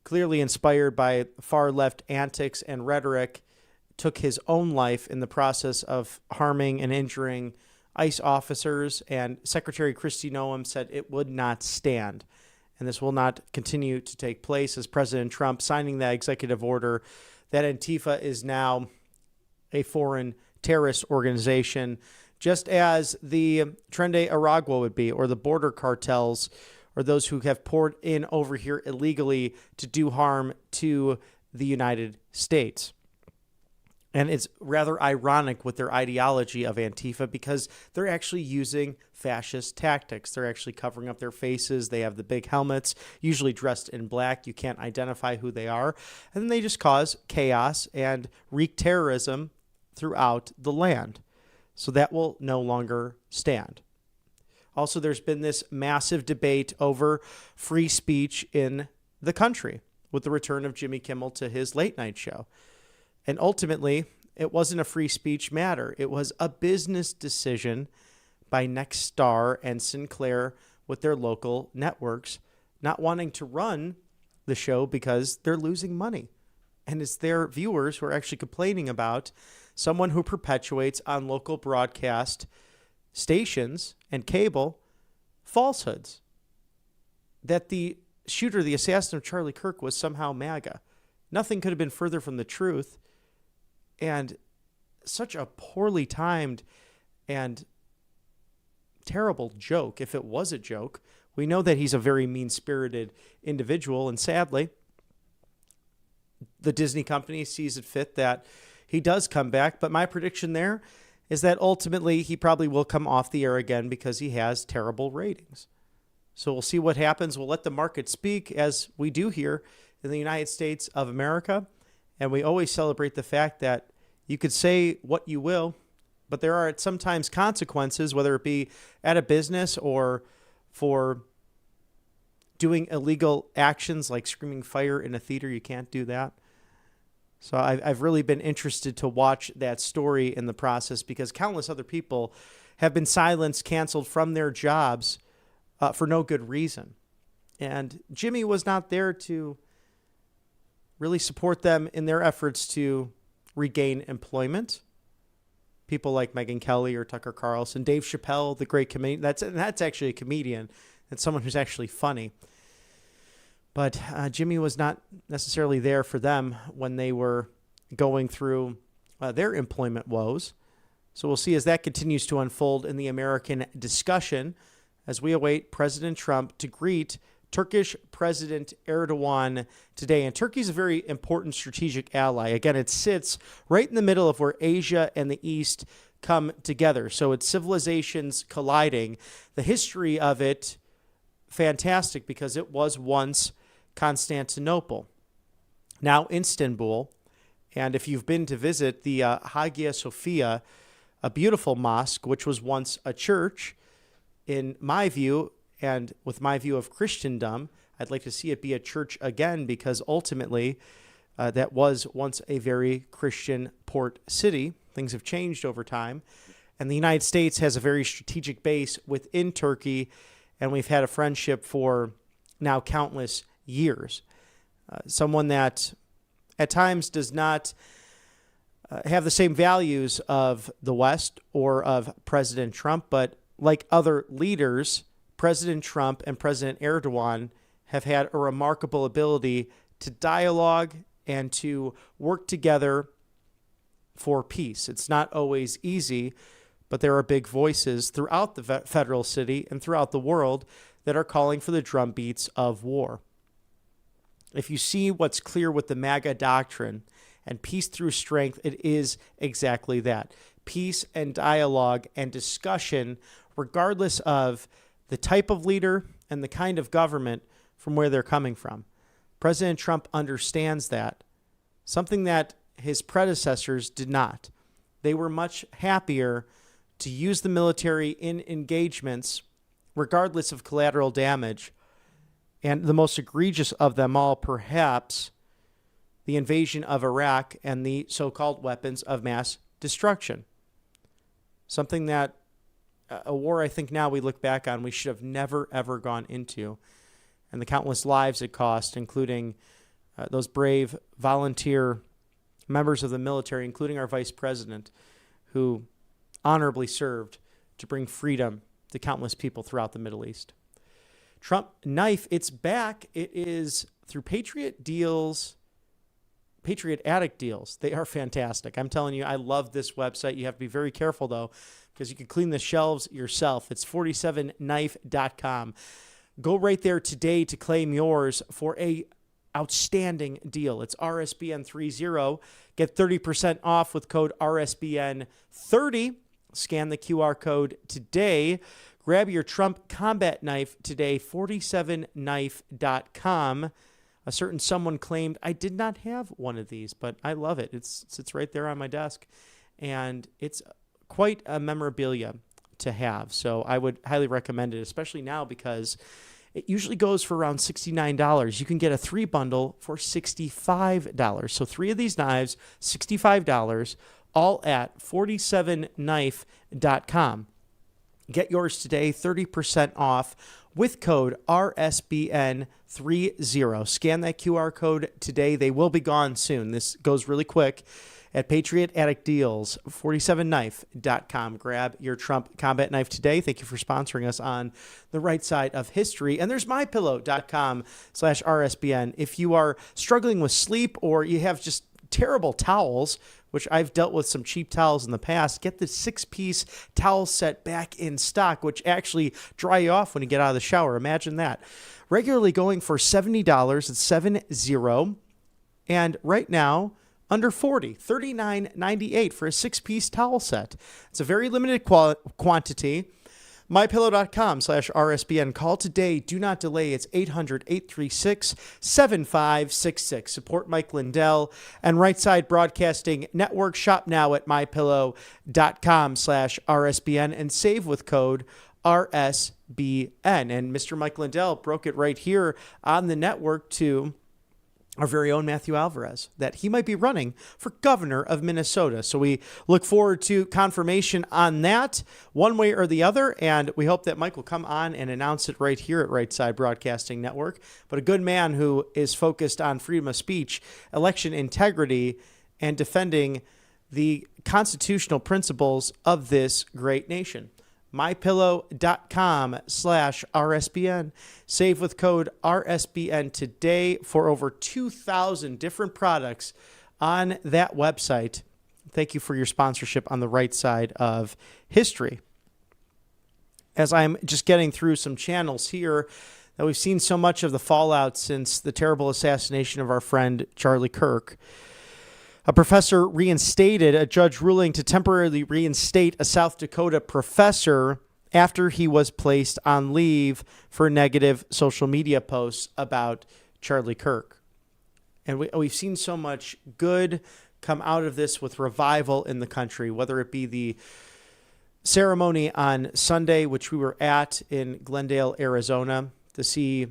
clearly inspired by far-left antics and rhetoric, took his own life in the process of harming and injuring ICE officers. And Secretary Kristi Noem said it would not stand. And this will not continue to take place as President Trump signing that executive order that Antifa is now a foreign terrorist organization, just as the Tren de Aragua would be, or the border cartels, or those who have poured in over here illegally to do harm to the United States. And it's rather ironic with their ideology of Antifa because they're actually using fascist tactics. They're actually covering up their faces. They have the big helmets, usually dressed in black. You can't identify who they are. And then they just cause chaos and wreak terrorism throughout the land. So that will no longer stand. Also, there's been this massive debate over free speech in the country with the return of Jimmy Kimmel to his late night show. And ultimately, it wasn't a free speech matter. It was a business decision by Nexstar and Sinclair with their local networks not wanting to run the show because they're losing money. And it's their viewers who are actually complaining about someone who perpetuates on local broadcast stations and cable falsehoods that the shooter, the assassin of Charlie Kirk, was somehow MAGA. Nothing could have been further from the truth. And such a poorly timed and terrible joke, if it was a joke. We know that he's a very mean-spirited individual, and sadly, the Disney company sees it fit that he does come back. But my prediction there is that ultimately he probably will come off the air again because he has terrible ratings. So we'll see what happens. We'll let the market speak, as we do here in the United States of America. And we always celebrate the fact that you could say what you will, but there are sometimes consequences, whether it be at a business or for doing illegal actions like screaming fire in a theater. You can't do that. So I've really been interested to watch that story in the process because countless other people have been silenced, canceled from their jobs for no good reason. And Jimmy was not there to really support them in their efforts to regain employment. People like Megyn Kelly or Tucker Carlson, Dave Chappelle, the great comedian. That's actually a comedian. It's someone who's actually funny. But Jimmy was not necessarily there for them when they were going through their employment woes. So we'll see as that continues to unfold in the American discussion as we await President Trump to greet Turkish President Erdogan today. And Turkey is a very important strategic ally. Again, it sits right in the middle of where Asia and the East come together. So it's civilizations colliding. The history of it, fantastic, because it was once Constantinople, now Istanbul. And if you've been to visit the Hagia Sophia, a beautiful mosque, which was once a church, in my view, and with my view of Christendom, I'd like to see it be a church again because ultimately that was once a very Christian port city. Things have changed over time. And the United States has a very strategic base within Turkey, and we've had a friendship for now countless years. Someone that at times does not have the same values of the West or of President Trump, but like other leaders, President Trump and President Erdogan have had a remarkable ability to dialogue and to work together for peace. It's not always easy, but there are big voices throughout the federal city and throughout the world that are calling for the drumbeats of war. If you see what's clear with the MAGA doctrine and peace through strength, it is exactly that. Peace and dialogue and discussion, regardless of the type of leader and the kind of government from where they're coming from. President Trump understands that, something that his predecessors did not. They were much happier to use the military in engagements, regardless of collateral damage. And the most egregious of them all, perhaps, the invasion of Iraq and the so-called weapons of mass destruction. Something that a war I think now we look back on we should have never, ever gone into. And the countless lives it cost, including those brave volunteer members of the military, including our vice president, who honorably served to bring freedom to countless people throughout the Middle East. Trump knife, it's back. It is through Patriot Addict deals. They are fantastic. I'm telling you, I love this website. You have to be very careful, though, because you can clean the shelves yourself. It's 47knife.com. Go right there today to claim yours for a outstanding deal. It's RSBN 30. Get 30% off with code RSBN 30. Scan the QR code today. Grab your Trump combat knife today, 47knife.com. A certain someone claimed, I did not have one of these, but I love it. It sits right there on my desk, and it's quite a memorabilia to have. So I would highly recommend it, especially now because it usually goes for around $69. You can get a 3 bundle for $65. So 3 of these knives, $65, all at 47knife.com. Get yours today, 30% off with code RSBN30. Scan that QR code today. They will be gone soon. This goes really quick at Patriot Addict Deals, 47knife.com. Grab your Trump combat knife today. Thank you for sponsoring us on the right side of history. And there's mypillow.com/RSBN. If you are struggling with sleep or you have just terrible towels, which I've dealt with some cheap towels in the past, get the 6-piece towel set back in stock, which actually dry you off when you get out of the shower. Imagine that. Regularly going for $70, it's 70, and right now, under $40, $39.98 for a 6-piece towel set. It's a very limited quantity. MyPillow.com/RSBN. Call today. Do not delay. It's 800-836-7566. Support Mike Lindell and Right Side Broadcasting Network. Shop now at MyPillow.com/RSBN and save with code RSBN. And Mr. Mike Lindell broke it right here on the network to our very own Matthew Alvarez, that he might be running for governor of Minnesota. So we look forward to confirmation on that one way or the other, and we hope that Mike will come on and announce it right here at Right Side Broadcasting Network. But a good man who is focused on freedom of speech, election integrity, and defending the constitutional principles of this great nation. MyPillow.com/RSBN. Save with code RSBN today for over 2,000 different products on that website. Thank you for your sponsorship on the right side of history. As I'm just getting through some channels here, that we've seen so much of the fallout since the terrible assassination of our friend Charlie Kirk. A professor reinstated, a judge ruling to temporarily reinstate a South Dakota professor after he was placed on leave for negative social media posts about Charlie Kirk. And we've seen so much good come out of this with revival in the country, whether it be the ceremony on Sunday, which we were at in Glendale, Arizona, to see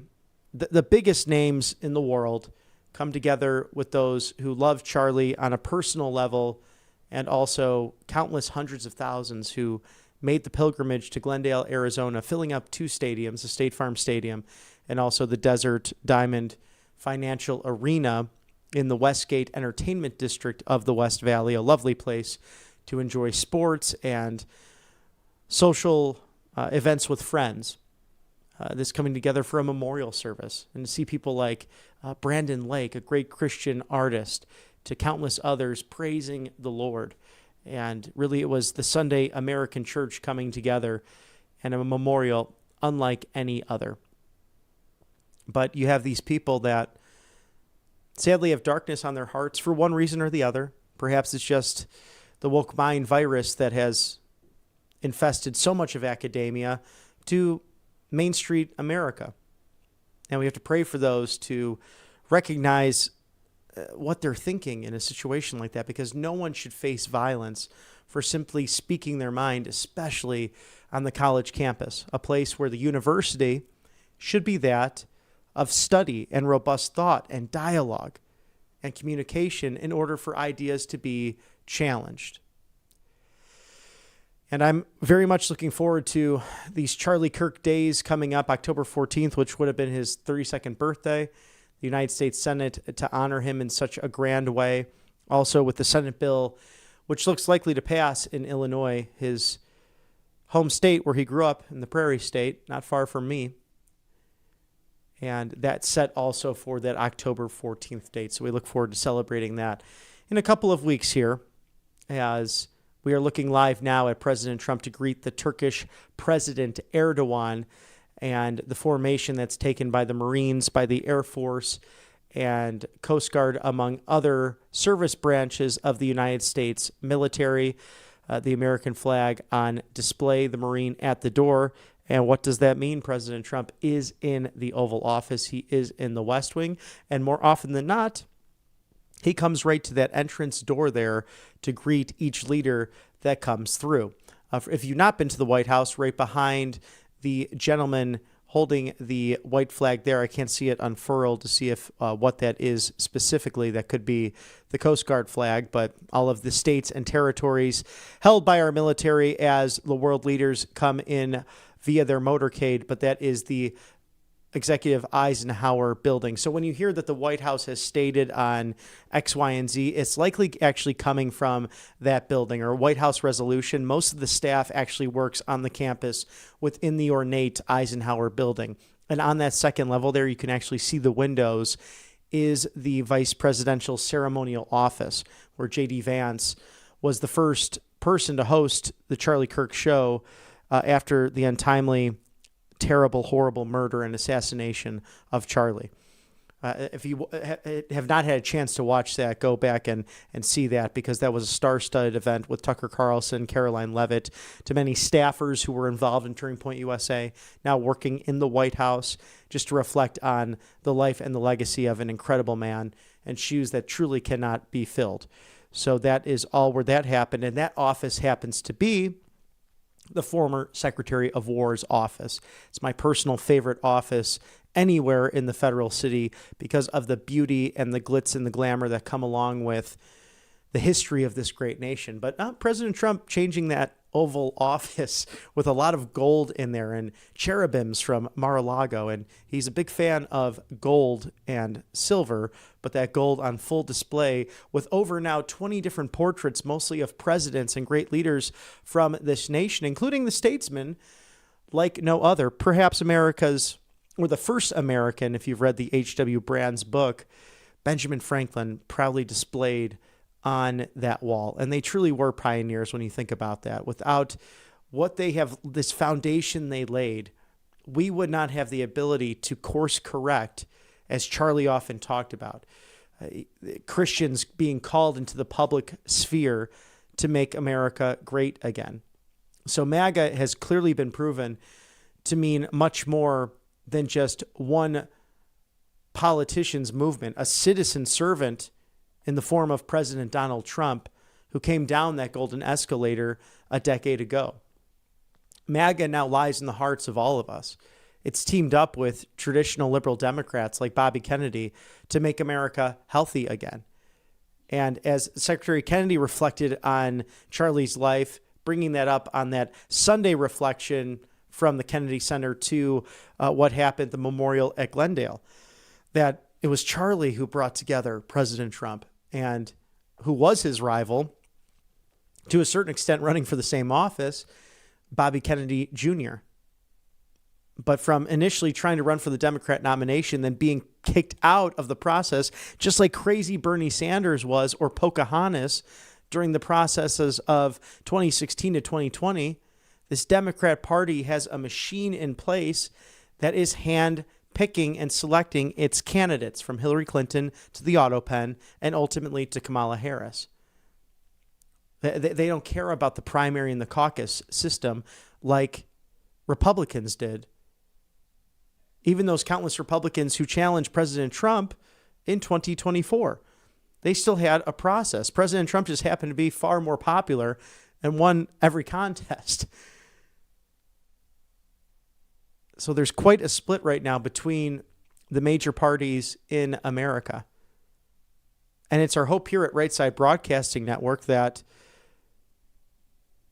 the biggest names in the world come together with those who love Charlie on a personal level, and also countless hundreds of thousands who made the pilgrimage to Glendale, Arizona, filling up 2 stadiums, the State Farm Stadium and also the Desert Diamond Financial Arena in the Westgate Entertainment District of the West Valley, a lovely place to enjoy sports and social events with friends. This coming together for a memorial service, and to see people like Brandon Lake, a great Christian artist, to countless others praising the Lord. And really it was the Sunday American Church coming together and a memorial unlike any other. But you have these people that sadly have darkness on their hearts for one reason or the other. Perhaps it's just the woke mind virus that has infested so much of academia to Main Street America. And we have to pray for those to recognize what they're thinking in a situation like that, because no one should face violence for simply speaking their mind, especially on the college campus, a place where the university should be that of study and robust thought and dialogue and communication in order for ideas to be challenged. And I'm very much looking forward to these Charlie Kirk days coming up, October 14th, which would have been his 32nd birthday. The United States Senate to honor him in such a grand way. Also with the Senate bill, which looks likely to pass in Illinois, his home state where he grew up in the Prairie State, not far from me. And that's set also for that October 14th date. So we look forward to celebrating that in a couple of weeks here, as we are looking live now at President Trump to greet the Turkish President Erdogan and the formation that's taken by the Marines, by the Air Force, and Coast Guard, among other service branches of the United States military. The American flag on display, the Marine at the door. And what does that mean? President Trump is in the Oval Office. He is in the West Wing. And more often than not, he comes right to that entrance door there to greet each leader that comes through. If you've not been to the White House, right behind the gentleman holding the white flag there, I can't see it unfurled to see if what that is specifically. That could be the Coast Guard flag, but all of the states and territories held by our military as the world leaders come in via their motorcade, but that is the Executive Eisenhower building. So when you hear that the White House has stated on X, Y, and Z, it's likely actually coming from that building or a White House resolution. Most of the staff actually works on the campus within the ornate Eisenhower building. And on that second level there, you can actually see the windows, is the Vice Presidential Ceremonial Office, where J.D. Vance was the first person to host the Charlie Kirk show after the untimely, terrible, horrible murder and assassination of Charlie. If you have not had a chance to watch that, go back and see that, because that was a star-studded event with Tucker Carlson, Caroline Leavitt, to many staffers who were involved in Turning Point USA, now working in the White House, just to reflect on the life and the legacy of an incredible man, and shoes that truly cannot be filled. So that is all where that happened, and that office happens to be the former Secretary of War's office. It's my personal favorite office anywhere in the federal city because of the beauty and the glitz and the glamour that come along with the history of this great nation. But President Trump changing that Oval Office with a lot of gold in there and cherubims from Mar-a-Lago. And he's a big fan of gold and silver, but that gold on full display with over now 20 different portraits, mostly of presidents and great leaders from this nation, including the statesman like no other, perhaps America's, or the first American, if you've read the H.W. Brand's book, Benjamin Franklin, proudly displayed on that wall. And they truly were pioneers when you think about that. Without what they have, this foundation they laid, we would not have the ability to course correct, as Charlie often talked about, Christians being called into the public sphere to make America great again. So MAGA has clearly been proven to mean much more than just one politician's movement, a citizen servant in the form of President Donald Trump, who came down that golden escalator a decade ago. MAGA now lies in the hearts of all of us. It's teamed up with traditional liberal Democrats like Bobby Kennedy to make America healthy again. And as Secretary Kennedy reflected on Charlie's life, bringing that up on that Sunday reflection from the Kennedy Center to what happened at the memorial at Glendale, that it was Charlie who brought together President Trump, and who was his rival, to a certain extent running for the same office, Bobby Kennedy Jr. But from initially trying to run for the Democrat nomination, then being kicked out of the process, just like crazy Bernie Sanders was, or Pocahontas, during the processes of 2016 to 2020, this Democrat Party has a machine in place that is hand-picking and selecting its candidates, from Hillary Clinton to the auto pen and ultimately to Kamala Harris. They don't care about the primary and the caucus system like Republicans did. Even those countless Republicans who challenged President Trump in 2024, they still had a process. President Trump just happened to be far more popular and won every contest. So there's quite a split right now between the major parties in America. And it's our hope here at Right Side Broadcasting Network that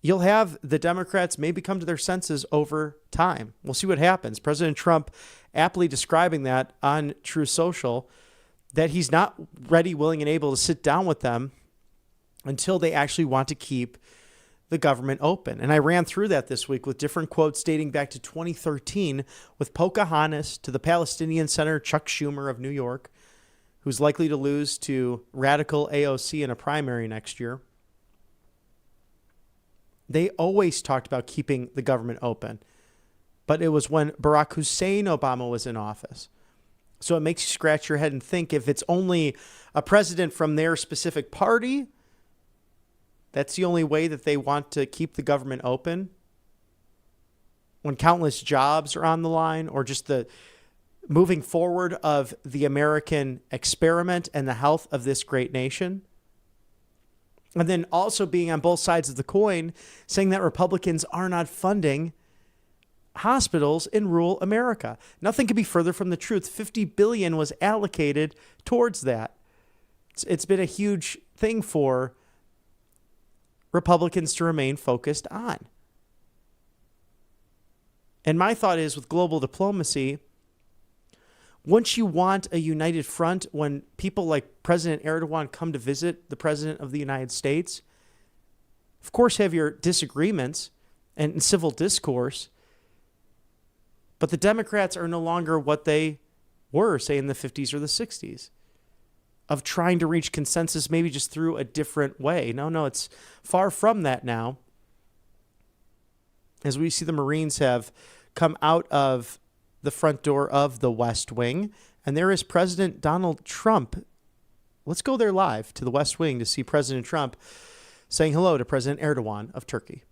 you'll have the Democrats maybe come to their senses over time. We'll see what happens. President Trump aptly describing that on True Social, that he's not ready, willing, and able to sit down with them until they actually want to keep the government open. And I ran through that this week with different quotes dating back to 2013 with Pocahontas to the Palestinian Senator Chuck Schumer of New York, who's likely to lose to radical AOC in a primary next year. They always talked about keeping the government open, but it was when Barack Hussein Obama was in office. So it makes you scratch your head and think, if it's only a president from their specific party, that's the only way that they want to keep the government open, when countless jobs are on the line, or just the moving forward of the American experiment and the health of this great nation. And then also being on both sides of the coin, saying that Republicans are not funding hospitals in rural America. Nothing could be further from the truth. $50 billion was allocated towards that. It's been a huge thing for Republicans to remain focused on. And my thought is, with global diplomacy, once you want a united front, when people like President Erdogan come to visit the President of the United States, of course have your disagreements and civil discourse, but the Democrats are no longer what they were, say, in the 50s or the 60s, of trying to reach consensus maybe just through a different way. No, it's far from that now. As we see, the Marines have come out of the front door of the West Wing, and there is President Donald Trump. Let's go there live to the West Wing to see President Trump saying hello to President Erdogan of Turkey.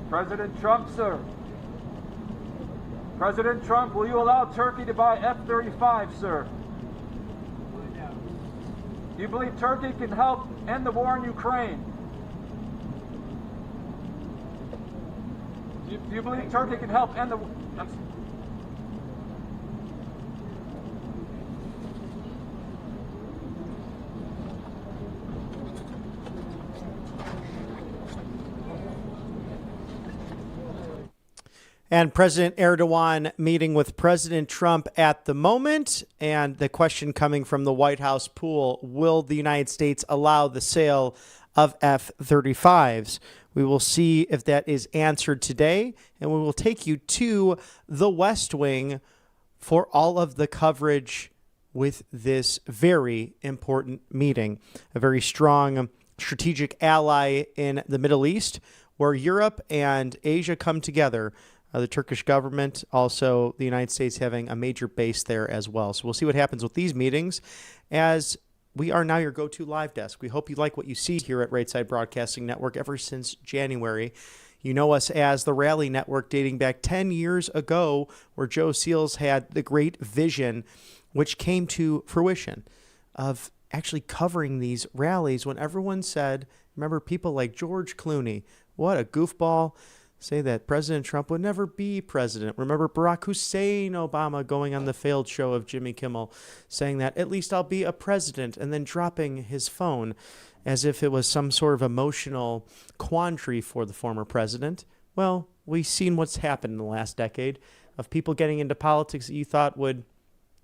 President Trump, sir. President Trump, will you allow Turkey to buy F-35, sir? Do you believe Turkey can help end the war in Ukraine? Do you believe Turkey can help end the war? And President Erdogan meeting with President Trump at the moment. And the question coming from the White House pool, will the United States allow the sale of F-35s? We will see if that is answered today, and we will take you to the West Wing for all of the coverage with this very important meeting. A very strong strategic ally in the Middle East, where Europe and Asia come together. The Turkish government, also the United States having a major base there as well. So we'll see what happens with these meetings, as we are now your go-to live desk. We hope you like what you see here at Right Side Broadcasting Network ever since January. You know us as the Rally Network dating back 10 years ago, where Joe Seals had the great vision, which came to fruition, of actually covering these rallies when everyone said, remember people like George Clooney, what a goofball, say that President Trump would never be president. Remember Barack Hussein Obama going on the failed show of Jimmy Kimmel, saying that at least I'll be a president, and then dropping his phone as if it was some sort of emotional quandary for the former president. Well, we've seen what's happened in the last decade of people getting into politics that you thought would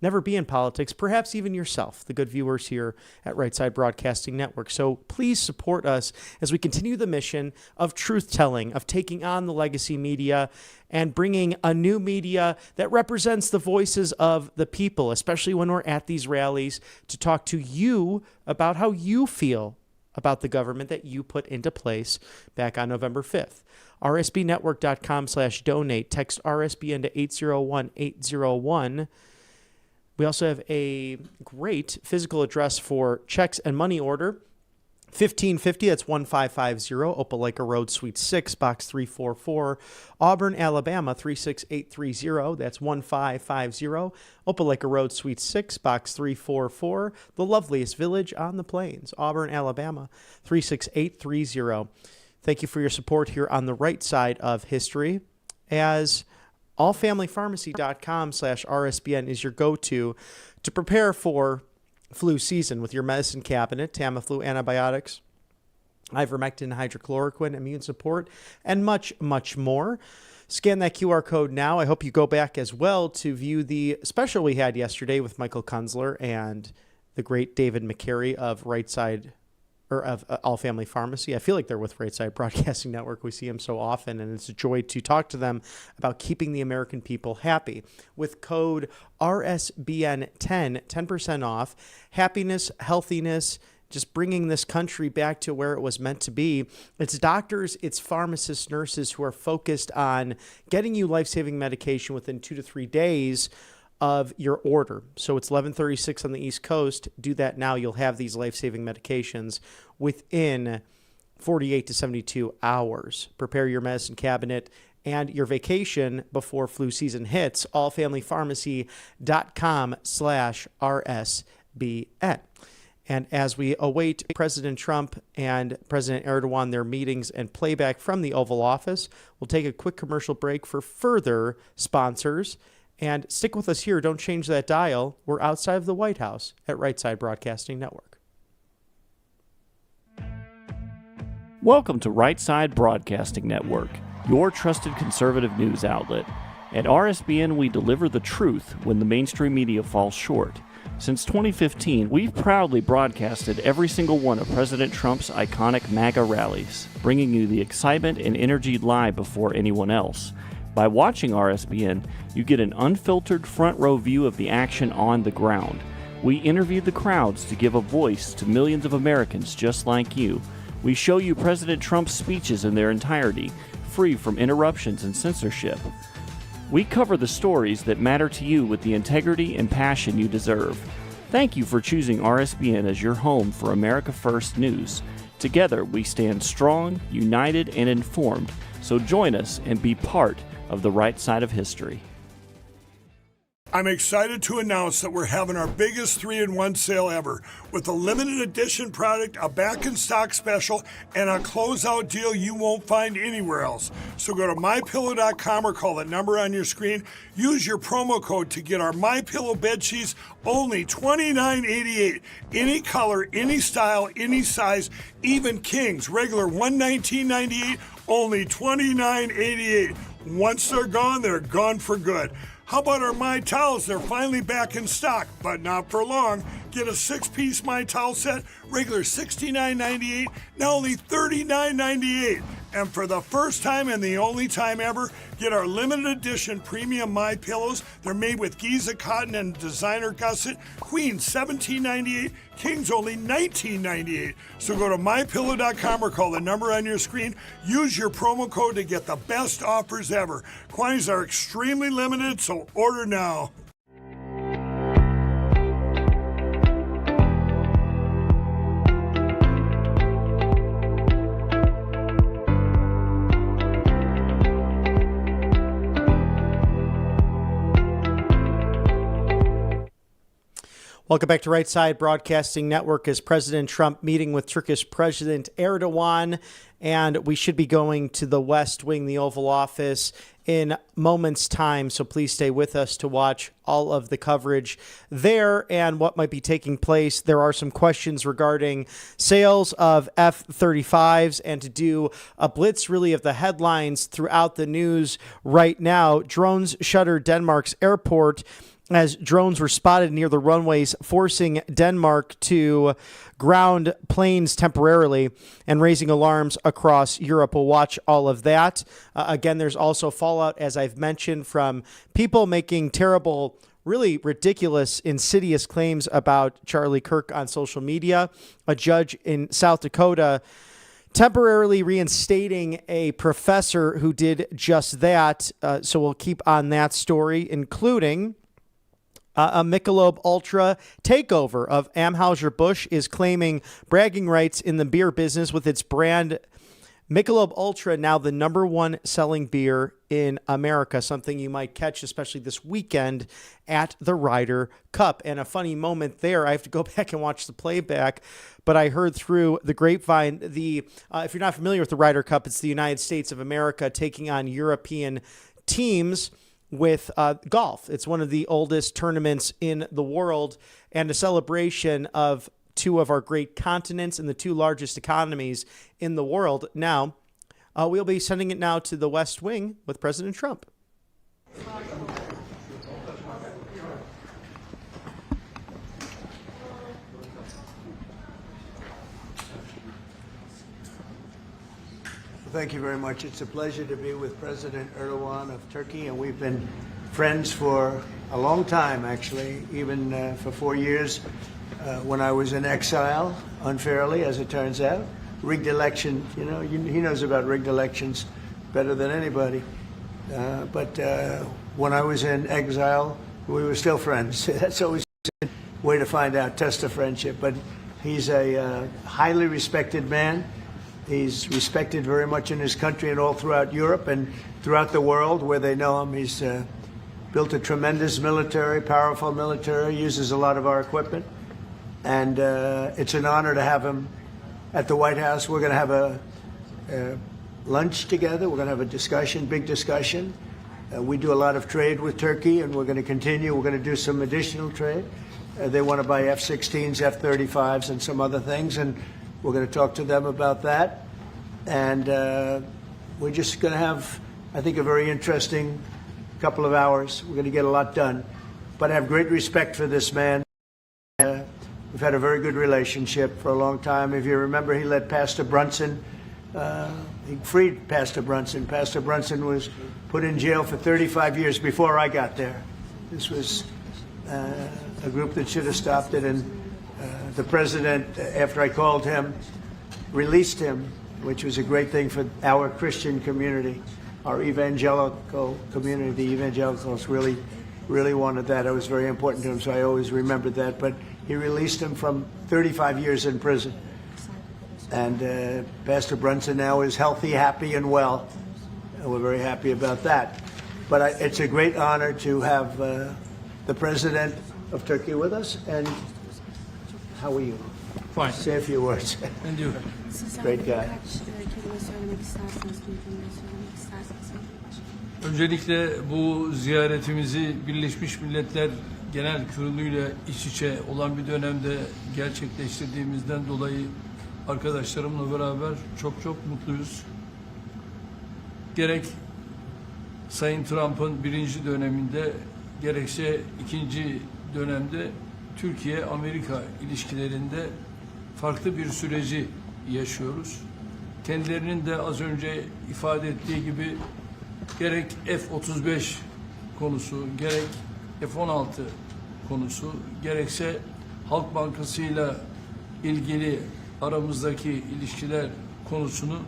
never be in politics, perhaps even yourself, the good viewers here at Right Side Broadcasting Network. So please support us as we continue the mission of truth-telling, of taking on the legacy media and bringing a new media that represents the voices of the people, especially when we're at these rallies, to talk to you about how you feel about the government that you put into place back on November 5th. rsbnetwork.com/donate. Text RSBN to 801-801. We also have a great physical address for checks and money order. 1550, that's 1550, Opelika Road, Suite 6, Box 344, Auburn, Alabama, 36830. That's 1550, Opelika Road, Suite 6, Box 344, the loveliest village on the plains, Auburn, Alabama, 36830. Thank you for your support here on the right side of history, as allfamilypharmacy.com/RSBN is your go-to to prepare for flu season with your medicine cabinet, Tamiflu antibiotics, ivermectin, hydrochloroquine, immune support, and much, much more. Scan that QR code now. I hope you go back as well to view the special we had yesterday with Michael Kunzler and the great David McCary of Right Side, or of All Family Pharmacy. I feel like they're with Right Side Broadcasting Network. We see them so often, and it's a joy to talk to them about keeping the American people happy. With code RSBN10, 10% off. Happiness, healthiness, just bringing this country back to where it was meant to be. It's doctors, it's pharmacists, nurses who are focused on getting you life-saving medication within 2 to 3 days of your order. So it's 11:36 on the East Coast. Do that now. You'll have these life-saving medications within 48 to 72 hours. Prepare your medicine cabinet and your vacation before flu season hits. allfamilypharmacy.com/RSBN. And as we await President Trump and President Erdogan, their meetings and playback from the Oval Office, we'll take a quick commercial break for further sponsors. And stick with us here. Don't change that dial. We're outside of the White House at Right Side Broadcasting Network. Welcome to Right Side Broadcasting Network, your trusted conservative news outlet. At RSBN, we deliver the truth when the mainstream media falls short. Since 2015, we've proudly broadcasted every single one of President Trump's iconic MAGA rallies, bringing you the excitement and energy live before anyone else. By watching RSBN, you get an unfiltered front row view of the action on the ground. We interview the crowds to give a voice to millions of Americans just like you. We show you President Trump's speeches in their entirety, free from interruptions and censorship. We cover the stories that matter to you with the integrity and passion you deserve. Thank you for choosing RSBN as your home for America First news. Together, we stand strong, united, and informed. So join us and be part of the right side of history. I'm excited to announce that we're having our biggest 3-in-1 sale ever with a limited edition product, a back-in-stock special, and a closeout deal you won't find anywhere else. So go to MyPillow.com or call the number on your screen. Use your promo code to get our MyPillow bed sheets, only $29.88. Any color, any style, any size, even kings. Regular $119.98, only $29.88. Once they're gone for good. How about our My Towels? They're finally back in stock, but not for long. Get a 6-piece My Towel set, regular $69.98, now only $39.98. And for the first time and the only time ever, get our limited edition premium My Pillows. They're made with Giza cotton and designer gusset. Queen $17.98, Kings only $19.98. So go to mypillow.com or call the number on your screen. Use your promo code to get the best offers ever. Quantities are extremely limited, so order now. Welcome back to Right Side Broadcasting Network. As President Trump meeting with Turkish President Erdogan, and we should be going to the West Wing, the Oval Office, in moments' time. So please stay with us to watch all of the coverage there and what might be taking place. There are some questions regarding sales of F-35s, and to do a blitz really of the headlines throughout the news right now. Drones shutter Denmark's airport as drones were spotted near the runways, forcing Denmark to ground planes temporarily and raising alarms across Europe. We'll watch all of that. Again, there's also fallout, as I've mentioned, from people making terrible, really ridiculous, insidious claims about Charlie Kirk on social media. A judge in South Dakota temporarily reinstating a professor who did just that. So we'll keep on that story, including a Michelob Ultra takeover of Anheuser-Busch is claiming bragging rights in the beer business with its brand Michelob Ultra, now the #1 selling beer in America, something you might catch, especially this weekend, at the Ryder Cup. And a funny moment there, I have to go back and watch the playback, but I heard through the grapevine, if you're not familiar with the Ryder Cup, it's the United States of America taking on European teams with golf. It's one of the oldest tournaments in the world, and a celebration of two of our great continents and the two largest economies in the world. Now, we'll be sending it now to the West Wing with President Trump. Thank you very much. It's a pleasure to be with President Erdogan of Turkey, and we've been friends for a long time, actually, even for 4 years when I was in exile, unfairly, as it turns out. Rigged election, he knows about rigged elections better than anybody. But when I was in exile, we were still friends. That's always a way to find out, test of friendship. But he's a highly respected man. He's respected very much in his country and all throughout Europe and throughout the world where they know him. He's built a tremendous military, powerful military, uses a lot of our equipment. And it's an honor to have him at the White House. We're going to have a lunch together. We're going to have a discussion, big discussion. We do a lot of trade with Turkey, and we're going to continue. We're going to do some additional trade. They want to buy F-16s, F-35s, and some other things. And we're going to talk to them about that, and we're just going to have, I think, a very interesting couple of hours. We're going to get a lot done, but I have great respect for this man. We've had a very good relationship for a long time. If you remember, he led Pastor Brunson. He freed Pastor Brunson. Pastor Brunson was put in jail for 35 years before I got there. This was a group that should have stopped it, and the president, after I called him, released him, which was a great thing for our Christian community, our evangelical community. The evangelicals really wanted that. It was very important to him, so I always remembered that. But he released him from 35 years in prison. And Pastor Brunson now is healthy, happy, and well. And we're very happy about that. But it's a great honor to have the president of Turkey with us. And how are you? Fine. Say a few words. And you? Great guy. Öncelikle bu ziyaretimizi Birleşmiş Milletler Genel Kurulu'yla iç içe olan bir dönemde gerçekleştirdiğimizden dolayı arkadaşlarımla beraber çok mutluyuz. Gerek Sayın Trump'ın birinci döneminde gerekse ikinci dönemde Türkiye-Amerika ilişkilerinde farklı bir süreci yaşıyoruz. kendilerinin de az önce ifade ettiği gibi gerek F-35 konusu, gerek F-16 konusu, gerekse Halk Bankası'yla ilgili aramızdaki ilişkiler konusunu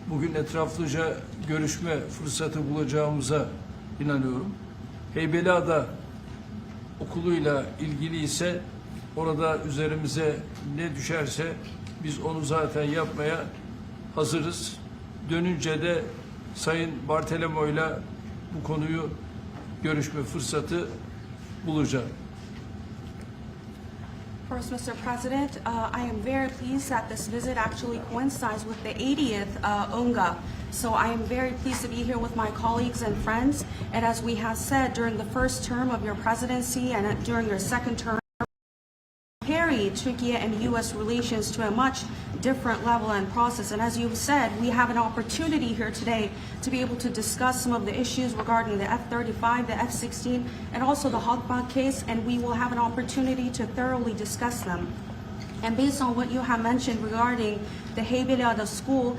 bugün etraflıca görüşme fırsatı bulacağımıza inanıyorum. Heybeliada okuluyla ilgili ise orada üzerimize ne düşerse biz onu zaten yapmaya hazırız. Dönünce de Sayın Bartolomeo'yla bu konuyu görüşme fırsatı bulacağım. First, Mr. President, I am very pleased that this visit actually coincides with the 80th UNGA. So I am very pleased to be here with my colleagues and friends. And as we have said, during the first term of your presidency and during your second term, carry Turkey and U.S. relations to a much different level and process. And as you've said, we have an opportunity here today to be able to discuss some of the issues regarding the F-35, the F-16, and also the Halkbank case, and we will have an opportunity to thoroughly discuss them. And based on what you have mentioned regarding the Heybeliada school,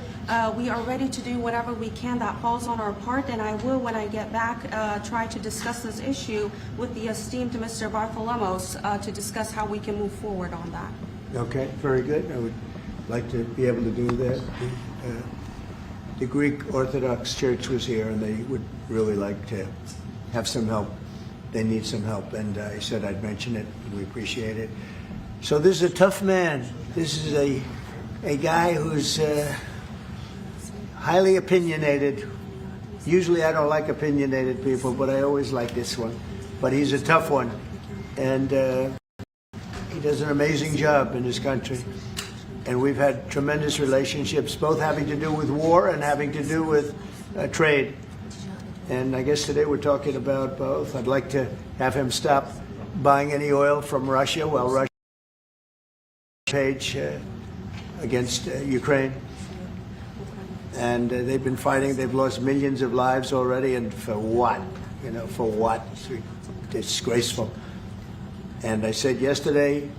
we are ready to do whatever we can that falls on our part, and I will, when I get back, try to discuss this issue with the esteemed Mr. Bartholomos to discuss how we can move forward on that. Okay, very good. I would like to be able to do that. The Greek Orthodox Church was here, and they would really like to have some help. They need some help, and I said I'd mention it, and we appreciate it. So this is a tough man. This is a guy who's highly opinionated. Usually I don't like opinionated people, but I always like this one. But he's a tough one, and he does an amazing job in his country. And we've had tremendous relationships, both having to do with war and having to do with trade. And I guess today we're talking about both. I'd like to have him stop buying any oil from Russia while Russia page against Ukraine. And they've been fighting. They've lost millions of lives already. And for what? You know, for what? It's disgraceful. And I said yesterday,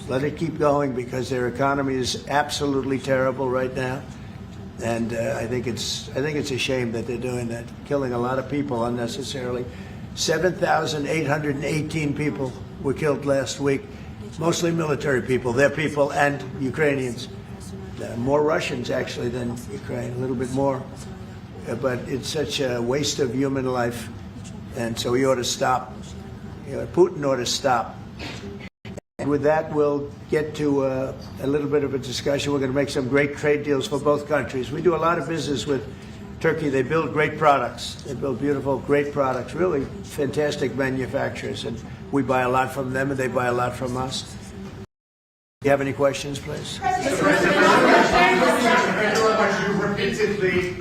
let it keep going because their economy is absolutely terrible right now. And I think it's a shame that they're doing that, killing a lot of people unnecessarily. 7,818 people were killed last week, mostly military people, their people, and Ukrainians. More Russians, actually, than Ukraine, a little bit more. But it's such a waste of human life, and so he ought to stop. You know, Putin ought to stop. And with that, we'll get to a little bit of a discussion. We're going to make some great trade deals for both countries. We do a lot of business with Turkey. They build great products. They build beautiful, great products, really fantastic manufacturers. And we buy a lot from them, and they buy a lot from us. Do you have any questions, please? You repeatedly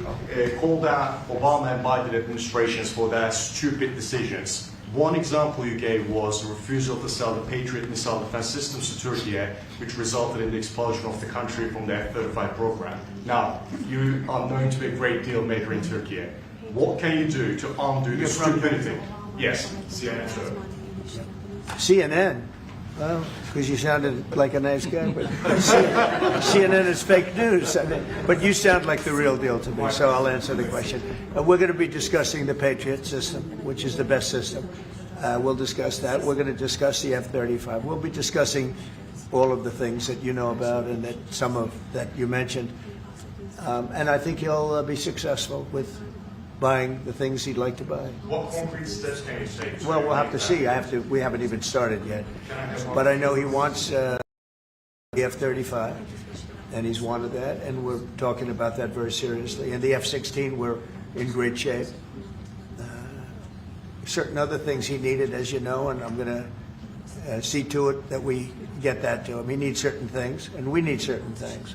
called out Obama and Biden administrations for their stupid decisions. One example you gave was the refusal to sell the Patriot missile defense systems to Turkey, which resulted in the expulsion of the country from the F-35 program. Now, you are known to be a great deal maker in Turkey. What can you do to undo this stupidity? Yes, CNN. CNN? Well, because you sounded like a nice guy, but CNN is fake news. I mean, but you sound like the real deal to me, so I'll answer the question. We're going to be discussing the Patriot system, which is the best system. We'll discuss that. We're going to discuss the F-35. We'll be discussing all of the things that you know about and that some of that you mentioned. And I think he'll be successful with buying the things he'd like to buy. What concrete steps can you take? Well, we'll have to see. We haven't even started yet. But I know he wants the F-35, and he's wanted that, and we're talking about that very seriously. And the F-16, we're in great shape. Certain other things he needed, as you know, and I'm going to see to it that we get that to him. He needs certain things, and we need certain things.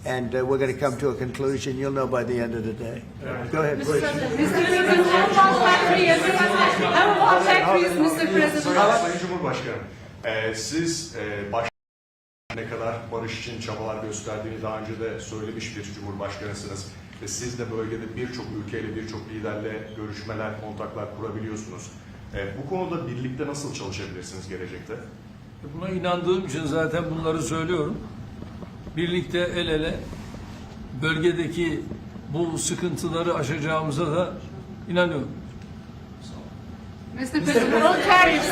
And we're going to come to a conclusion. You'll know by the end of the day. Go ahead, please. Sayın Cumhurbaşkanı, siz ne kadar barış için çabalar gösterdiğini daha önce de söylemiş bir cumhurbaşkanısınız. Ve siz de bölgede birçok ülkeyle, birçok liderle görüşmeler, kontaklar kurabiliyorsunuz. Bu konuda birlikte nasıl çalışabilirsiniz gelecekte? Buna inandığım için zaten bunları söylüyorum. Birlikte el ele bölgedeki bu sıkıntıları aşacağımıza da inanıyorum. Mr. President, tariffs.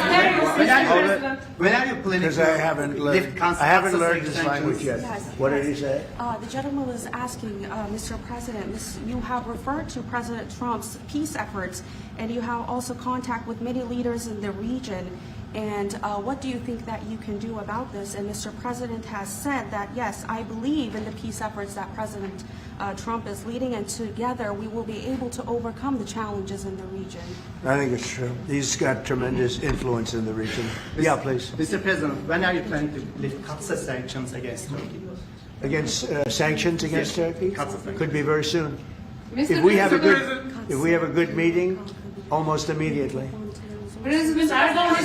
When are you planning to I haven't learned this language yet. What did he say? The gentleman was asking, Mr. President, you have referred to President Trump's peace efforts, and you have also contact with many leaders in the region. And what do you think that you can do about this? And Mr. President has said that, yes, I believe in the peace efforts that President Trump is leading, and together we will be able to overcome the challenges in the region. I think it's true. He's got tremendous influence in the region. Yeah, please. Mr. President, when are you planning to lift CAATSA sanctions against Turkey? Against sanctions against Turkey? Could be very soon. Mr. If we have a good meeting, almost immediately. President Erdogan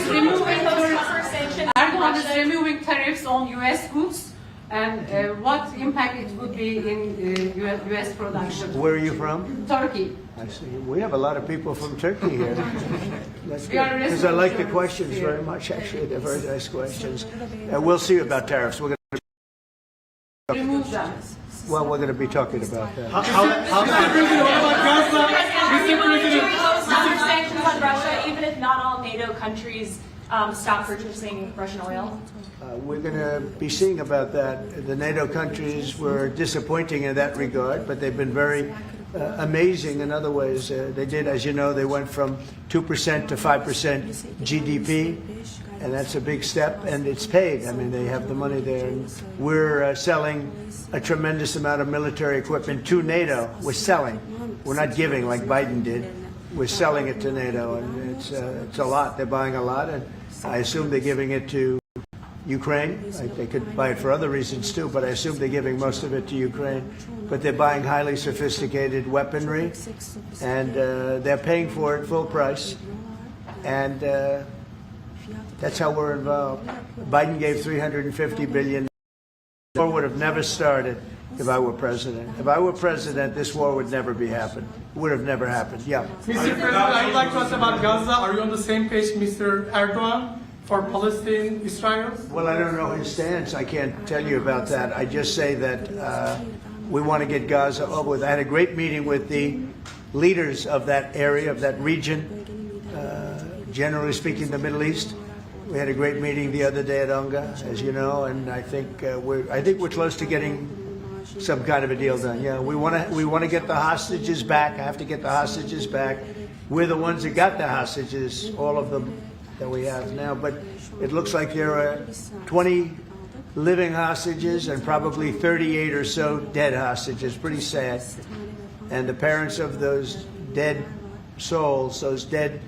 is removing tariffs on U.S. goods, and what impact it would be in U.S. production? Where are you from? Turkey. I see. We have a lot of people from Turkey here. That's We are good. Because I like the questions very much, actually. They're very nice questions. We'll see about tariffs. We're going to Remove them. Well, we're going to be talking about that. Sanctions on Russia, even if not all NATO countries stop purchasing Russian oil? We're going to be seeing about that. The NATO countries were disappointing in that regard, but they've been very amazing in other ways. They did, as you know, they went from 2% to 5% GDP, and that's a big step, and it's paid. I mean, they have the money there. And we're selling a tremendous amount of military equipment to NATO. We're selling. We're not giving like Biden did. We're selling it to NATO, and it's a lot. They're buying a lot, and I assume they're giving it to Ukraine. They could buy it for other reasons too, but I assume they're giving most of it to Ukraine. But they're buying highly sophisticated weaponry, and they're paying for it full price. And that's how we're involved. Biden gave $350 billion. The war would have never started if I were president. If I were president, this war would never be happened. It would have never happened. Yeah. Mr. President, I would like to ask about Gaza. Are you on the same page, Mr. Erdogan, for Palestine, Israel? Well, I don't know his stance. I can't tell you about that. I just say that we want to get Gaza over with. I had a great meeting with the leaders of that area, of that region, generally speaking, the Middle East. We had a great meeting the other day at UNGA, as you know, and I think we're close to getting some kind of a deal done. Yeah, we want to get the hostages back. I have to get the hostages back. We're the ones that got the hostages, all of them that we have now. But it looks like there are 20 living hostages and probably 38 or so dead hostages. Pretty sad. And the parents of those dead souls, those dead,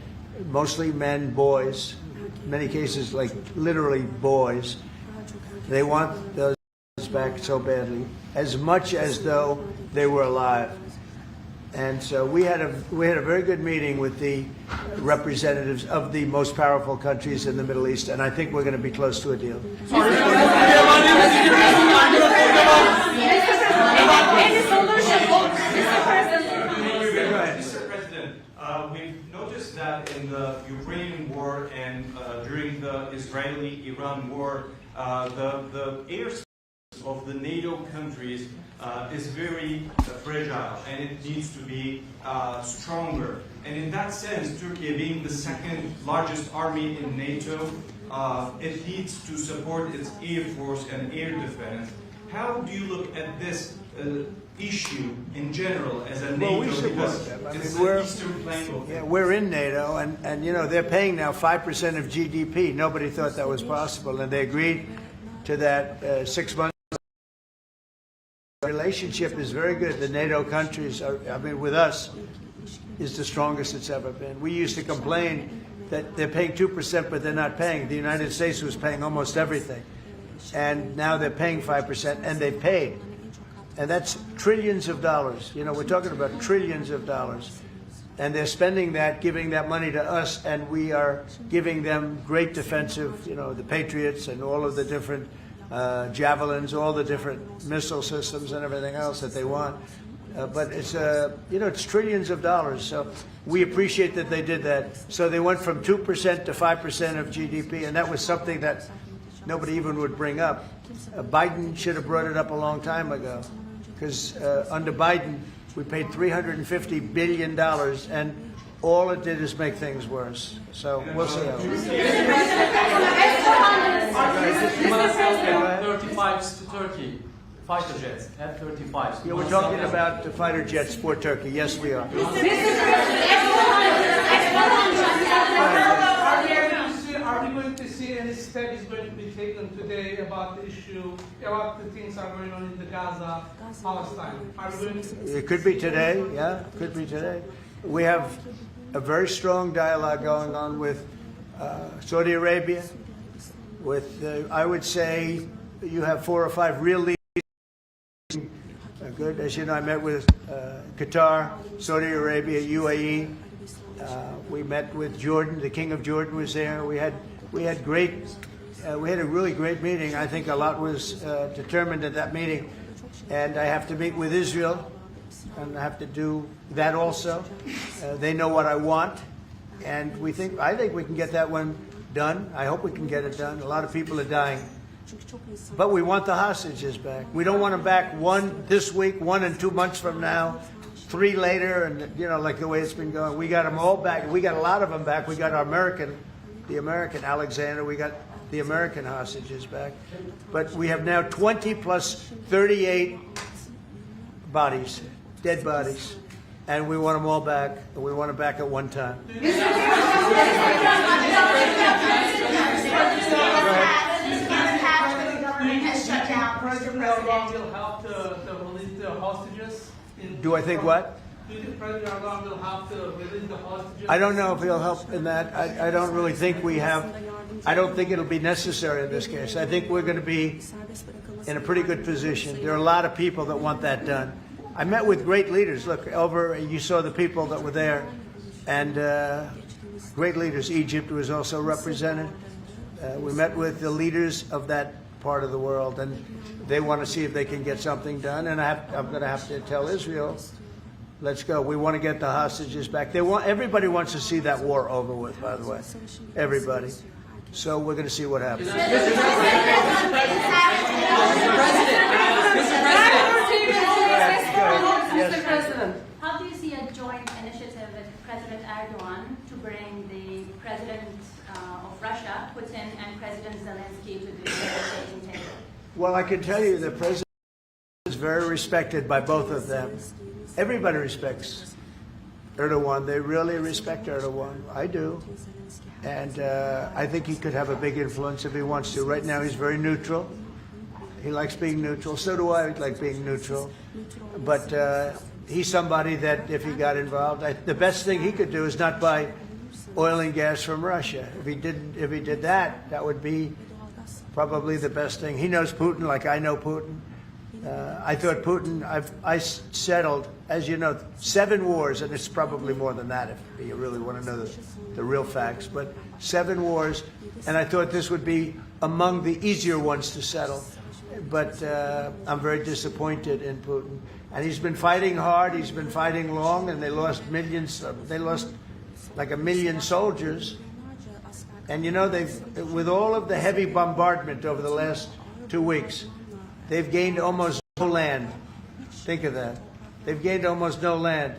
mostly men, boys, in many cases like literally boys, they want those back so badly, as much as though they were alive. And so we had a very good meeting with the representatives of the most powerful countries in the Middle East, and I think we're going to be close to a deal. Mr. President, we've noticed that in the Ukrainian war and during the Israeli-Iran war, the airspace of the NATO countries is very fragile, and it needs to be stronger. And in that sense, Turkey being the second largest army in NATO, it needs to support its air force and air defense. How do you look at this issue in general as a NATO? Well, we support them. I mean, we're in NATO, and you know, they're paying now 5% of GDP. Nobody thought that was possible, and they agreed to that 6 months. The relationship is very good. The NATO countries are, I mean, with us, is the strongest it's ever been. We used to complain that they're paying 2%, but they're not paying. The United States was paying almost everything. And now they're paying 5%, and they paid. And that's trillions of dollars. You know, we're talking about trillions of dollars. And they're spending that, giving that money to us, and we are giving them great defensive, you know, the Patriots and all of the different javelins, all the different missile systems and everything else that they want. But it's, you know, it's trillions of dollars. So we appreciate that they did that. So they went from 2% to 5% of GDP, and that was something that nobody even would bring up. Biden should have brought it up a long time ago. because under Biden, we paid $350 billion, and all it did is make things worse. So we'll see how it goes. F-35s to Turkey. Fighter jets, F-35s. Yeah, we're talking about the fighter jets for Turkey. Yes, we are. Are we going to see any steps going to be taken today about the issue, about the things that are going on in the Gaza, Palestine? Are we going to... It could be today, yeah, it could be today. We have a very strong dialogue going on with Saudi Arabia, with, I would say, you have 4 or 5 real leaders. Good. As you know, I met with Qatar, Saudi Arabia, UAE. We met with Jordan. The King of Jordan was there. We had a really great meeting. I think a lot was determined at that meeting, and I have to meet with Israel, and I have to do that also. They know what I want, and I think we can get that one done. I hope we can get it done. A lot of people are dying. But we want the hostages back. We don't want them back, 1 this week, 1 in 2 months from now, 3 later, and like the way it's been going. We got them all back. We got a lot of them back. We got the American Alexander. We got the American hostages back. But we have now 20 plus 38 bodies, dead bodies, and we want them all back. And we want them back at one time. President Erdogan will help to release the hostages? Do I think what? Do you think President Erdogan will help to release the hostages? I don't know if he'll help in that. I don't really think we have. I don't think it'll be necessary in this case. I think we're going to be in a pretty good position. There are a lot of people that want that done. I met with great leaders. Look, you saw the people that were there, and great leaders. Egypt was also represented. We met with the leaders of that part of the world, and they want to see if they can get something done. And I'm going to have to tell Israel, let's go. We want to get the hostages back. Everybody wants to see that war over with, by the way. Everybody. So we're going to see what happens. Mr. President, how do you see a joint initiative with President Erdogan to bring the President of Russia, Putin, and President Zelensky to the negotiating table? Well, I can tell you the President is very respected by both of them. Everybody respects Erdogan. They really respect Erdogan. I do. And I think he could have a big influence if he wants to. Right now, he's very neutral. He likes being neutral. So do I like being neutral. But he's somebody that, if he got involved, the best thing he could do is not buy oil and gas from Russia. If he did that, that would be probably the best thing. He knows Putin like I know Putin. I thought Putin, I settled, as you know, 7 wars, and it's probably more than that if you really want to know the real facts, but 7 wars, and I thought this would be among the easier ones to settle. But I'm very disappointed in Putin. And he's been fighting hard, he's been fighting long, and they lost millions, they lost like 1 million soldiers. And you know, with all of the heavy bombardment over the last 2 weeks, they've gained almost no land. Think of that. They've gained almost no land.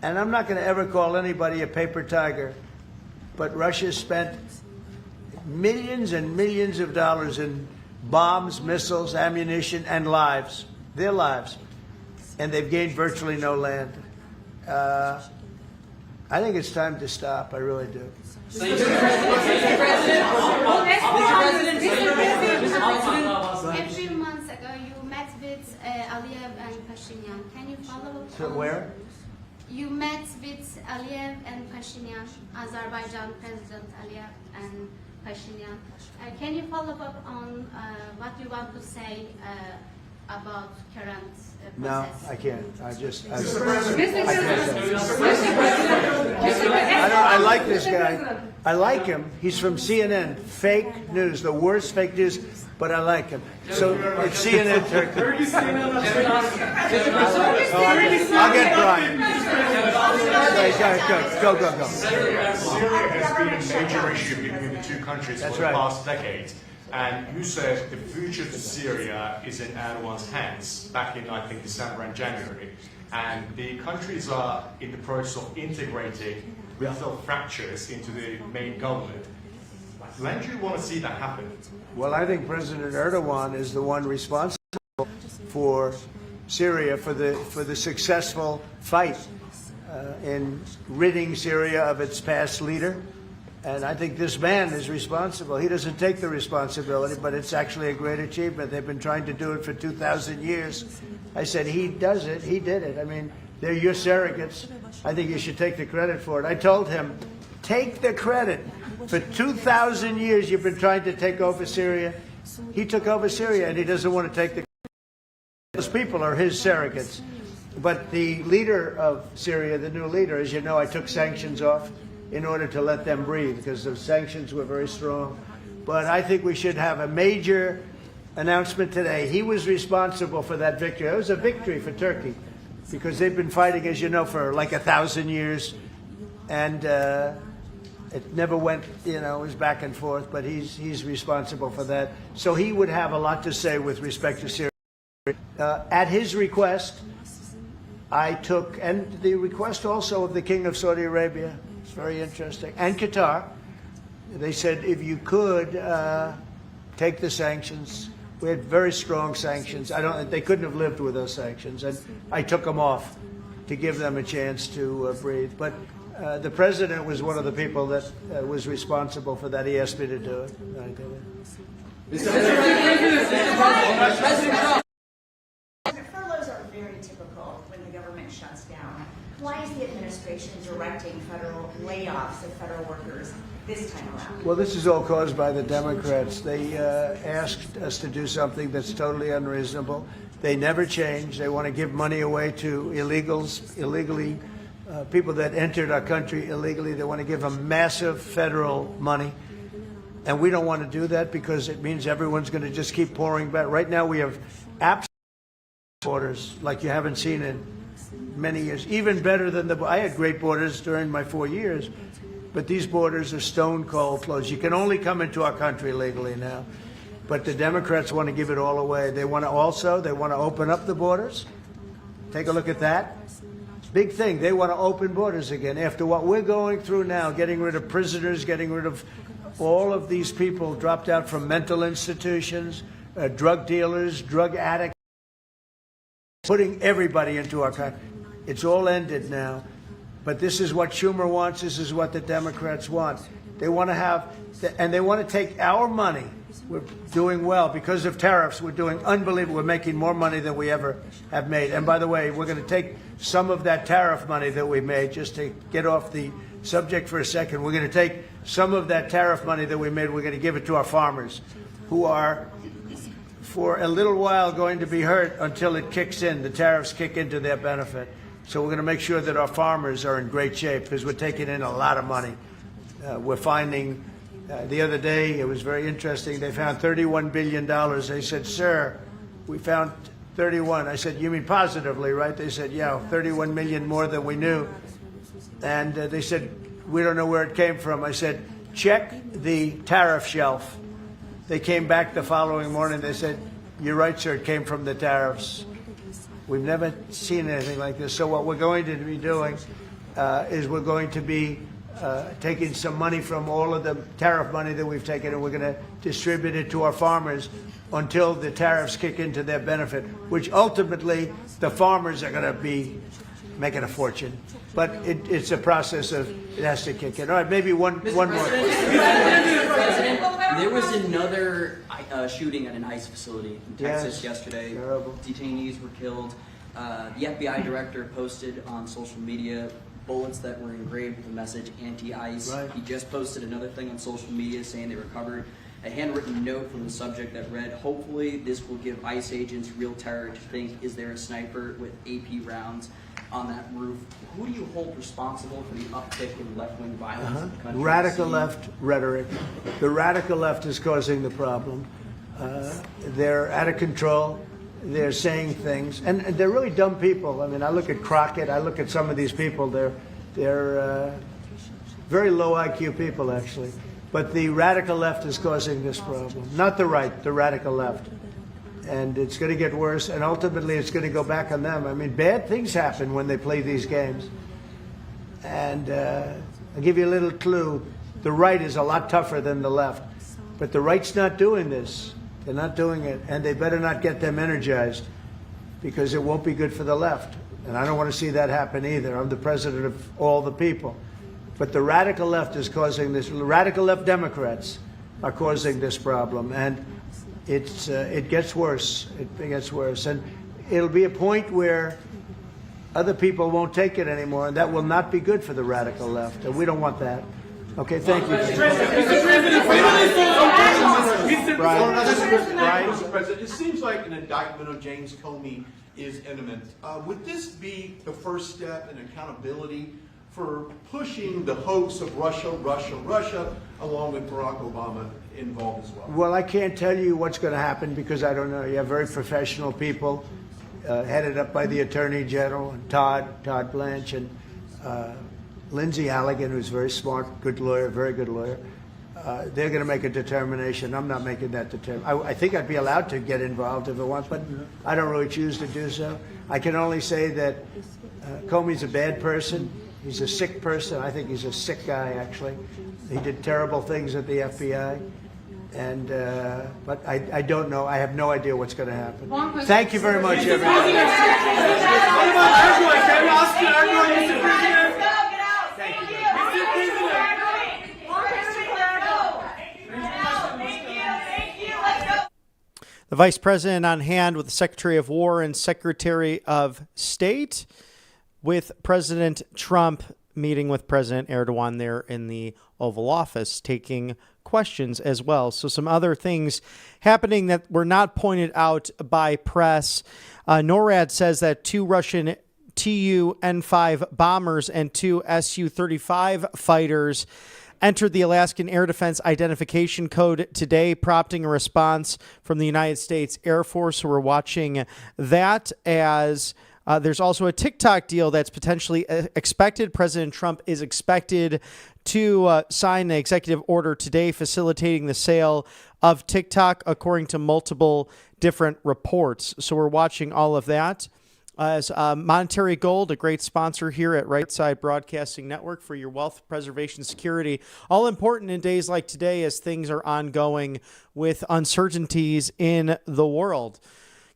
And I'm not going to ever call anybody a paper tiger, but Russia spent millions and millions of dollars in bombs, missiles, ammunition, and lives, their lives. And they've gained virtually no land. I think it's time to stop. I really do. Mr. President, a few months ago, you met with Aliyev and Pashinyan. Can you follow up? So where? You met with Aliyev and Pashinyan, Azerbaijan President Aliyev and Pashinyan. Can you follow up on what you want to say about current process? No, I can't. I like this guy. I like him. He's from CNN. Fake news, the worst fake news, but I like him. So it's CNN Turkey. I'll get Brian. Go. Syria has been a major issue between the two countries for the past decade. And you said the future to Syria is in Erdogan's hands back in, I think, December and January. And the countries are in the process of integrating bilateral fractures into the main government. When do you want to see that happen? Well, I think President Erdogan is the one responsible for Syria, for the successful fight in ridding Syria of its past leader. And I think this man is responsible. He doesn't take the responsibility, but it's actually a great achievement. They've been trying to do it for 2,000 years. I said, he does it. He did it. I mean, they're your surrogates. I think you should take the credit for it. I told him, take the credit. For 2,000 years, you've been trying to take over Syria. He took over Syria, and he doesn't want to take the credit. Those people are his surrogates. But the leader of Syria, the new leader, as you know, I took sanctions off in order to let them breathe because the sanctions were very strong. But I think we should have a major announcement today. He was responsible for that victory. It was a victory for Turkey because they've been fighting, as you know, for like 1,000 years. And it never went, it was back and forth, but he's responsible for that. So he would have a lot to say with respect to Syria. At his request, I took, and the request also of the King of Saudi Arabia, it's very interesting, and Qatar, they said if you could take the sanctions. We had very strong sanctions. They couldn't have lived with those sanctions, and I took them off to give them a chance to breathe. But the president was one of the people that was responsible for that. He asked me to do it. I did it. Furloughs are very typical when the government shuts down. Why is the administration directing federal layoffs of federal workers this time around? Well, this is all caused by the Democrats. They asked us to do something that's totally unreasonable. They never change. They want to give money away to illegally, people that entered our country illegally. They want to give them massive federal money. And we don't want to do that because it means everyone's going to just keep pouring back. Right now we have absolute borders like you haven't seen in many years. Even better than I had great borders during my 4 years, but these borders are stone cold closed. You can only come into our country legally now. But the Democrats want to give it all away. They want to open up the borders. Take a look at that. Big thing. They want to open borders again. After what we're going through now, getting rid of prisoners, getting rid of all of these people dropped out from mental institutions, drug dealers, drug addicts, putting everybody into our country. It's all ended now. But this is what Schumer wants. This is what the Democrats want. They want to have, and they want to take our money. We're doing well because of tariffs. We're doing unbelievable. We're making more money than we ever have made. And by the way, we're going to take some of that tariff money that we made, just to get off the subject for a second. We're going to take some of that tariff money that we made. We're going to give it to our farmers, who are, for a little while, going to be hurt until it kicks in. The tariffs kick into their benefit. So we're going to make sure that our farmers are in great shape because we're taking in a lot of money. We're finding, the other day, it was very interesting, they found $31 billion. They said, sir, we found 31. I said, you mean positively, right? They said, yeah, 31 million more than we knew. And they said, we don't know where it came from. I said, check the tariff shelf. They came back the following morning. They said, you're right, sir, it came from the tariffs. We've never seen anything like this. So what we're going to be doing is we're going to be taking some money from all of the tariff money that we've taken, and we're going to distribute it to our farmers until the tariffs kick into their benefit, which ultimately the farmers are going to be making a fortune. But it's a process of, it has to kick in. All right, maybe one more. President, there was another shooting at an ICE facility in Texas yesterday. Terrible. Detainees were killed. The FBI director posted on social media bullets that were engraved with the message anti-ICE. Right. He just posted another thing on social media saying they recovered a handwritten note from the subject that read, hopefully this will give ICE agents real terror to think, is there a sniper with AP rounds on that roof? Who do you hold responsible for the uptick in left-wing violence in the country? Radical left rhetoric. The radical left is causing the problem. They're out of control. They're saying things, and they're really dumb people. I mean, I look at Crockett. I look at some of these people. They're very low IQ people, actually. But the radical left is causing this problem. Not the right, the radical left. And it's going to get worse, and ultimately it's going to go back on them. I mean, bad things happen when they play these games. And I'll give you a little clue. The right is a lot tougher than the left. But the right's not doing this. They're not doing it. And they better not get them energized, because it won't be good for the left. And I don't want to see that happen either. I'm the president of all the people. But the radical left is causing this. Radical left Democrats are causing this problem. And it gets worse. It gets worse. And it'll be a point where other people won't take it anymore, and that will not be good for the radical left. And we don't want that. Okay, thank you. Mr. President, it seems like an indictment of James Comey is imminent. Would this be the first step in accountability for pushing the hoax of Russia, along with Barack Obama involved as well? Well, I can't tell you what's going to happen because I don't know. You have very professional people headed up by the Attorney General and Todd Blanche and Lindsay Halligan, who's very smart, good lawyer, very good lawyer. They're going to make a determination. I'm not making that determination. I think I'd be allowed to get involved if I want, but I don't really choose to do so. I can only say that Comey's a bad person. He's a sick person. I think he's a sick guy, actually. He did terrible things at the FBI. And but I don't know. I have no idea what's going to happen. Thank you very much, everybody. The Vice President on hand with the Secretary of War and Secretary of State, with President Trump meeting with President Erdogan there in the Oval Office, taking questions as well. So some other things happening that were not pointed out by press. NORAD says that 2 Russian Tu-N5 bombers and 2 Su-35 fighters entered the Alaskan Air Defense Identification Code today, prompting a response from the United States Air Force. So we're watching that. As there's also a TikTok deal that's potentially expected. President Trump is expected to sign an executive order today facilitating the sale of TikTok, according to multiple different reports. So we're watching all of that. As Monetary Gold, a great sponsor here at Right Side Broadcasting Network for your wealth preservation security. All important in days like today as things are ongoing with uncertainties in the world.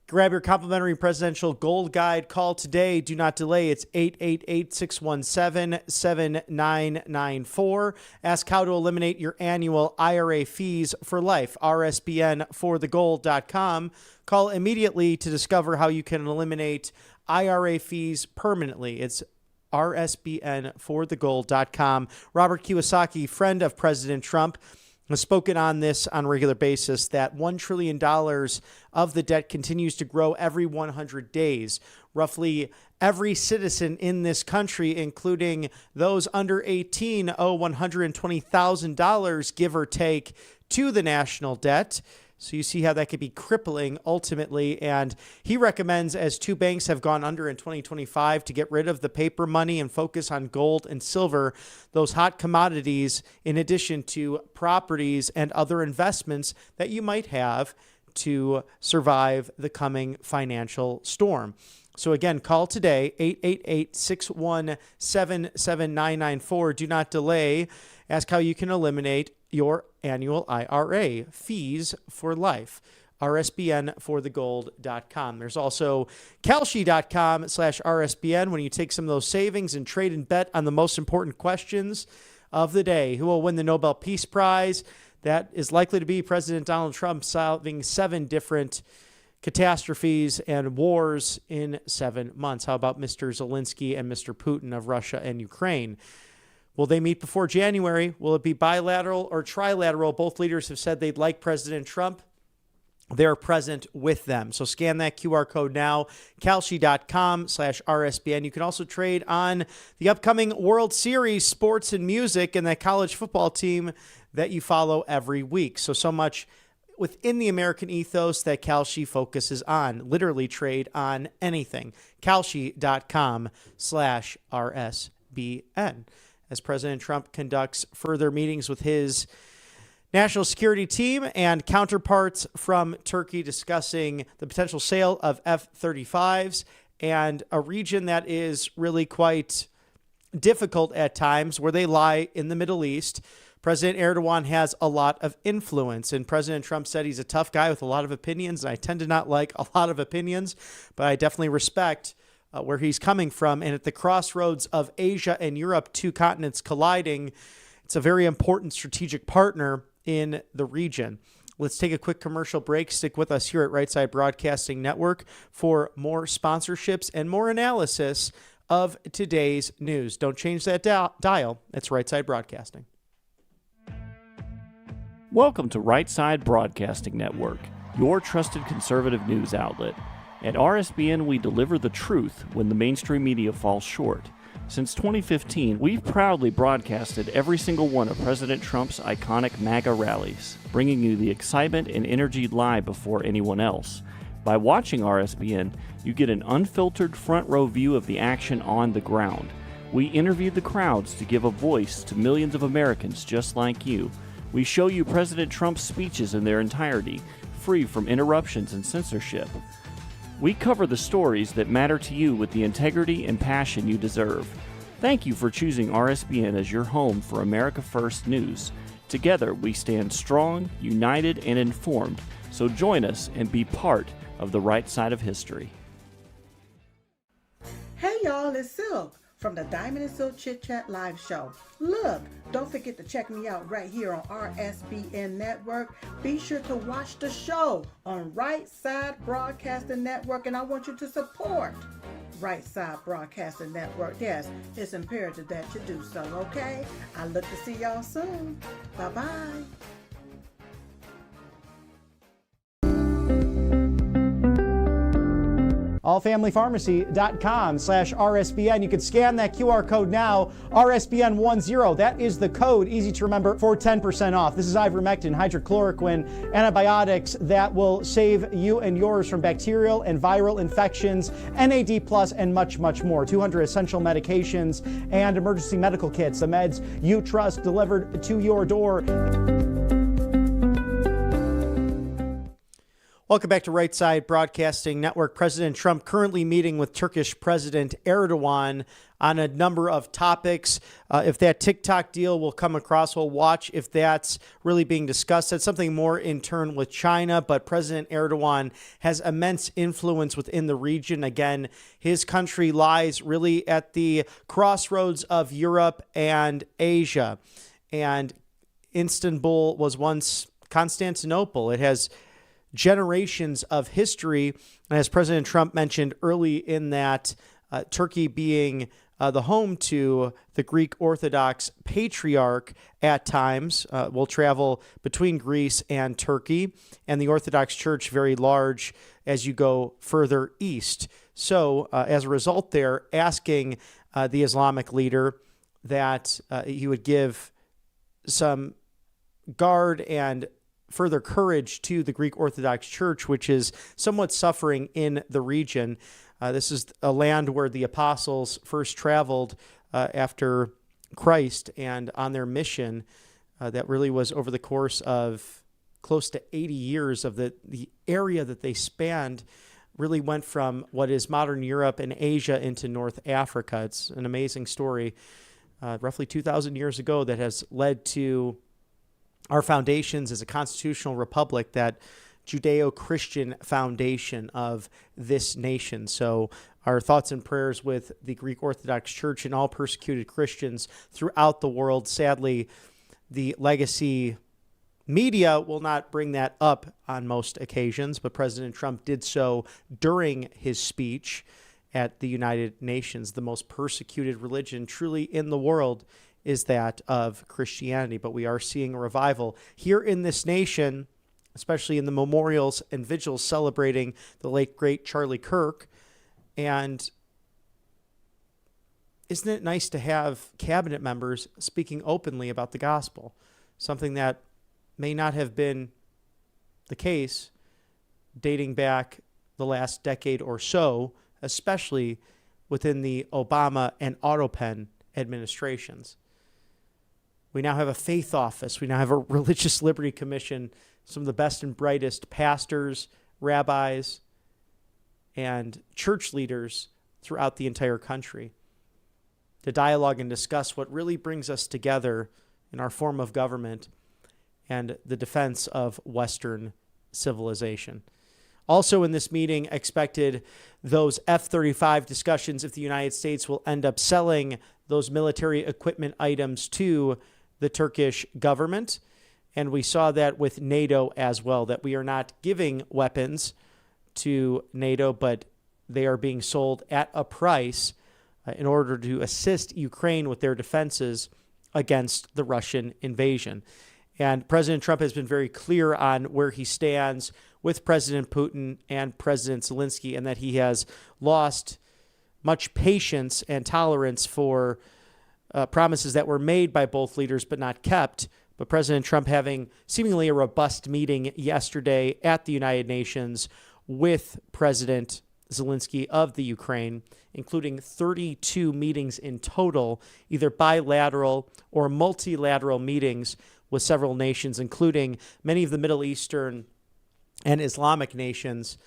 Grab your complimentary presidential gold guide. Call today. Do not delay. It's 888-617-7994. Ask how to eliminate your annual IRA fees for life. RSBN4thegold.com. Call immediately to discover how you can eliminate IRA fees permanently. It's RSBN4thegold.com. Robert Kiyosaki, friend of President Trump, has spoken on this on a regular basis, that $1 trillion of the debt continues to grow every 100 days. Roughly every citizen in this country, including those under 18, owe $120,000, give or take, to the national debt. So you see how that could be crippling ultimately. And he recommends, as 2 banks have gone under in 2025, to get rid of the paper money and focus on gold and silver, those hot commodities, in addition to properties and other investments that you might have to survive the coming financial storm. So again, call today, 888-617-7994. Do not delay. Ask how you can eliminate your annual IRA fees for life. RSBN4thegold.com. There's also Kalshi.com/RSBN when you take some of those savings and trade and bet on the most important questions of the day. Who will win the Nobel Peace Prize? That is likely to be President Donald Trump, solving 7 different catastrophes and wars in 7 months. How about Mr. Zelensky and Mr. Putin of Russia and Ukraine? Will they meet before January? Will it be bilateral or trilateral? Both leaders have said they'd like President Trump. They're present with them. So scan that QR code now, Kalshi.com/RSBN. You can also trade on the upcoming World Series, sports and music, and that college football team that you follow every week. So much within the American ethos that Kalshi focuses on. Literally trade on anything. Kalshi.com/RSBN. As President Trump conducts further meetings with his national security team and counterparts from Turkey discussing the potential sale of F-35s and a region that is really quite difficult at times where they lie in the Middle East. President Erdogan has a lot of influence, and President Trump said he's a tough guy with a lot of opinions, and I tend to not like a lot of opinions, but I definitely respect where he's coming from. And at the crossroads of Asia and Europe, two continents colliding, it's a very important strategic partner in the region. Let's take a quick commercial break. Stick with us here at Right Side Broadcasting Network for more sponsorships and more analysis of today's news. Don't change that dial. It's Right Side Broadcasting. Welcome to Right Side Broadcasting Network, your trusted conservative news outlet. At RSBN, we deliver the truth when the mainstream media falls short. Since 2015, we've proudly broadcasted every single one of President Trump's iconic MAGA rallies, bringing you the excitement and energy live before anyone else. By watching RSBN, you get an unfiltered front row view of the action on the ground. We interview the crowds to give a voice to millions of Americans just like you. We show you President Trump's speeches in their entirety, free from interruptions and censorship. We cover the stories that matter to you with the integrity and passion you deserve. Thank you for choosing RSBN as your home for America First News. Together, we stand strong, united, and informed. So join us and be part of the right side of history. Hey y'all, it's Silk from the Diamond and Silk Chit Chat live show. Look, don't forget to check me out right here on RSBN Network. Be sure to watch the show on Right Side Broadcasting Network, and I want you to support Right Side Broadcasting Network. Yes, it's imperative that you do so, okay? I look to see y'all soon. Bye-bye. allfamilypharmacy.com/RSBN. You can scan that QR code now, RSBN10. That is the code, easy to remember, for 10% off. This is ivermectin, hydrochloroquine, antibiotics that will save you and yours from bacterial and viral infections, NAD+, and much, much more. 200 essential medications and emergency medical kits, the meds you trust delivered to your door. Welcome back to Right Side Broadcasting Network. President Trump currently meeting with Turkish President Erdogan on a number of topics. If that TikTok deal will come across, we'll watch if that's really being discussed. That's something more in turn with China, but President Erdogan has immense influence within the region. Again, his country lies really at the crossroads of Europe and Asia. And Istanbul was once Constantinople. It has generations of history. And as President Trump mentioned early in that, Turkey being the home to the Greek Orthodox Patriarch at times, will travel between Greece and Turkey, and the Orthodox Church very large as you go further east. So as a result, they're asking the Islamic leader that he would give some guard and further courage to the Greek Orthodox Church, which is somewhat suffering in the region. This is a land where the apostles first traveled after Christ, and on their mission that really was over the course of close to 80 years of the area that they spanned, really went from what is modern Europe and Asia into North Africa. It's an amazing story, roughly 2,000 years ago, that has led to our foundations as a constitutional republic, that Judeo-Christian foundation of this nation. So our thoughts and prayers with the Greek Orthodox Church and all persecuted Christians throughout the world. Sadly, the legacy media will not bring that up on most occasions, but President Trump did so during his speech at the United Nations. The most persecuted religion truly in the world is that of Christianity. But we are seeing a revival here in this nation, especially in the memorials and vigils celebrating the late, great Charlie Kirk. And isn't it nice to have cabinet members speaking openly about the gospel, something that may not have been the case dating back the last decade or so, especially within the Obama and Autopen administrations. We now have a faith office. We now have a religious liberty commission, some of the best and brightest pastors, rabbis, and church leaders throughout the entire country to dialogue and discuss what really brings us together in our form of government and the defense of Western civilization. Also in this meeting, expected those F-35 discussions if the United States will end up selling those military equipment items to the Turkish government. And we saw that with NATO as well, that we are not giving weapons to NATO, but they are being sold at a price in order to assist Ukraine with their defenses against the Russian invasion. And President Trump has been very clear on where he stands with President Putin and President Zelensky, and that he has lost much patience and tolerance for promises that were made by both leaders but not kept. But President Trump having seemingly a robust meeting yesterday at the United Nations with President Zelensky of the Ukraine, including 32 meetings in total, either bilateral or multilateral meetings with several nations, including many of the Middle Eastern and Islamic nations,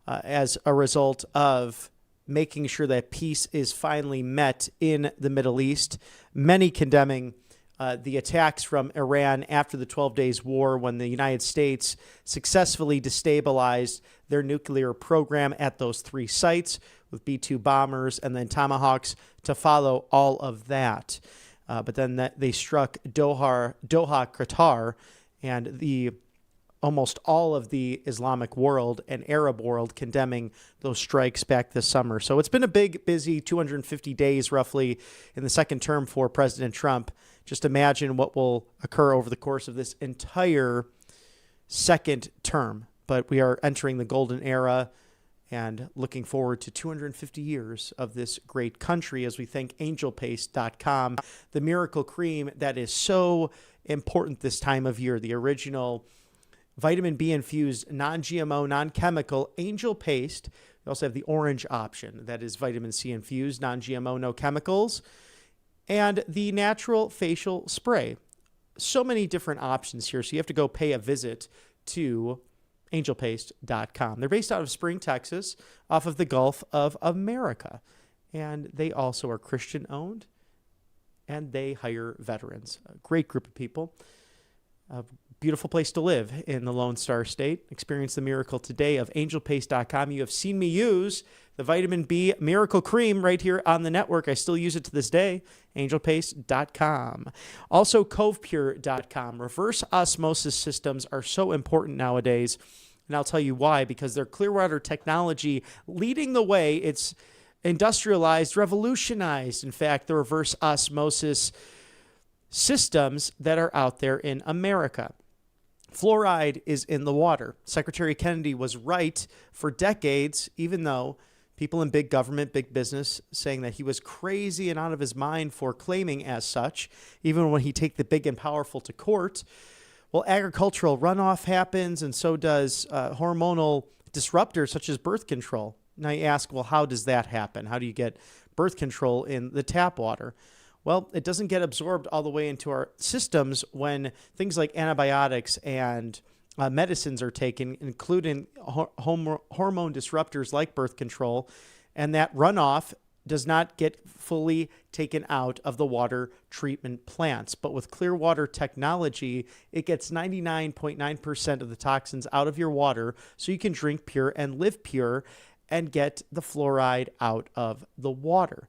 as a result of making sure that peace is finally met in the Middle East. Many condemning the attacks from Iran after the 12 Days War, when the United States successfully destabilized their nuclear program at those 3 sites with B-2 bombers and then Tomahawks to follow all of that. But then they struck Doha, Qatar, and almost all of the Islamic world and Arab world condemning those strikes back this summer. So it's been a big, busy 250 days roughly in the second term for President Trump. Just imagine what will occur over the course of this entire second term. But we are entering the golden era and looking forward to 250 years of this great country as we thank angelpaste.com, the miracle cream that is so important this time of year, the original vitamin B infused, non-GMO, non-chemical Angel Paste. We also have the orange option that is vitamin C infused, non-GMO, no chemicals, and the natural facial spray. So many different options here. So you have to go pay a visit to angelpaste.com. They're based out of Spring, Texas, off of the Gulf of America. And they also are Christian owned, and they hire veterans. A great group of people. A beautiful place to live in the Lone Star State. Experience the miracle today of angelpaste.com. You have seen me use the vitamin B miracle cream right here on the network. I still use it to this day. Angelpaste.com. Also, covepure.com. Reverse osmosis systems are so important nowadays, and I'll tell you why. Because they're Clearwater technology leading the way. It's industrialized, revolutionized, in fact, the reverse osmosis systems that are out there in America. Fluoride is in the water. Secretary Kennedy was right for decades, even though people in big government, big business, saying that he was crazy and out of his mind for claiming as such, even when he take the big and powerful to court. Well, agricultural runoff happens, and so does hormonal disruptors such as birth control. Now you ask, well, how does that happen? How do you get birth control in the tap water? Well, it doesn't get absorbed all the way into our systems when things like antibiotics and medicines are taken, including hormone disruptors like birth control, and that runoff does not get fully taken out of the water treatment plants. But with Clearwater technology, it gets 99.9% of the toxins out of your water so you can drink pure and live pure and get the fluoride out of the water.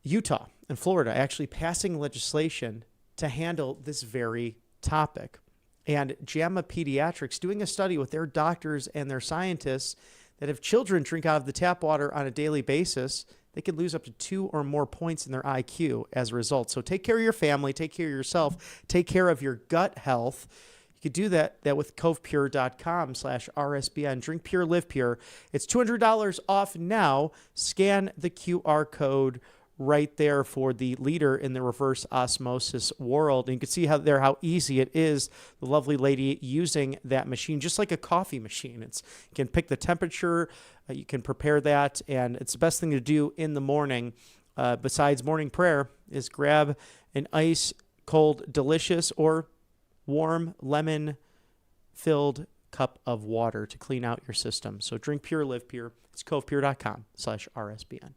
Utah and Florida actually passing legislation to handle this very topic. And JAMA Pediatrics doing a study with their doctors and their scientists that if children drink out of the tap water on a daily basis, they could lose up to 2 or more points in their IQ as a result. So take care of your family, take care of yourself, take care of your gut health. You could do that with covepure.com/RSBN. Drink pure, live pure. It's $200 off now. Scan the QR code right there for the leader in the reverse osmosis world. And you can see how easy it is. The lovely lady using that machine, just like a coffee machine. You can pick the temperature, you can prepare that, and it's the best thing to do in the morning besides morning prayer, is grab an ice cold, delicious, or warm lemon-filled cup of water to clean out your system. So drink pure, live pure. It's covepure.com/RSBN.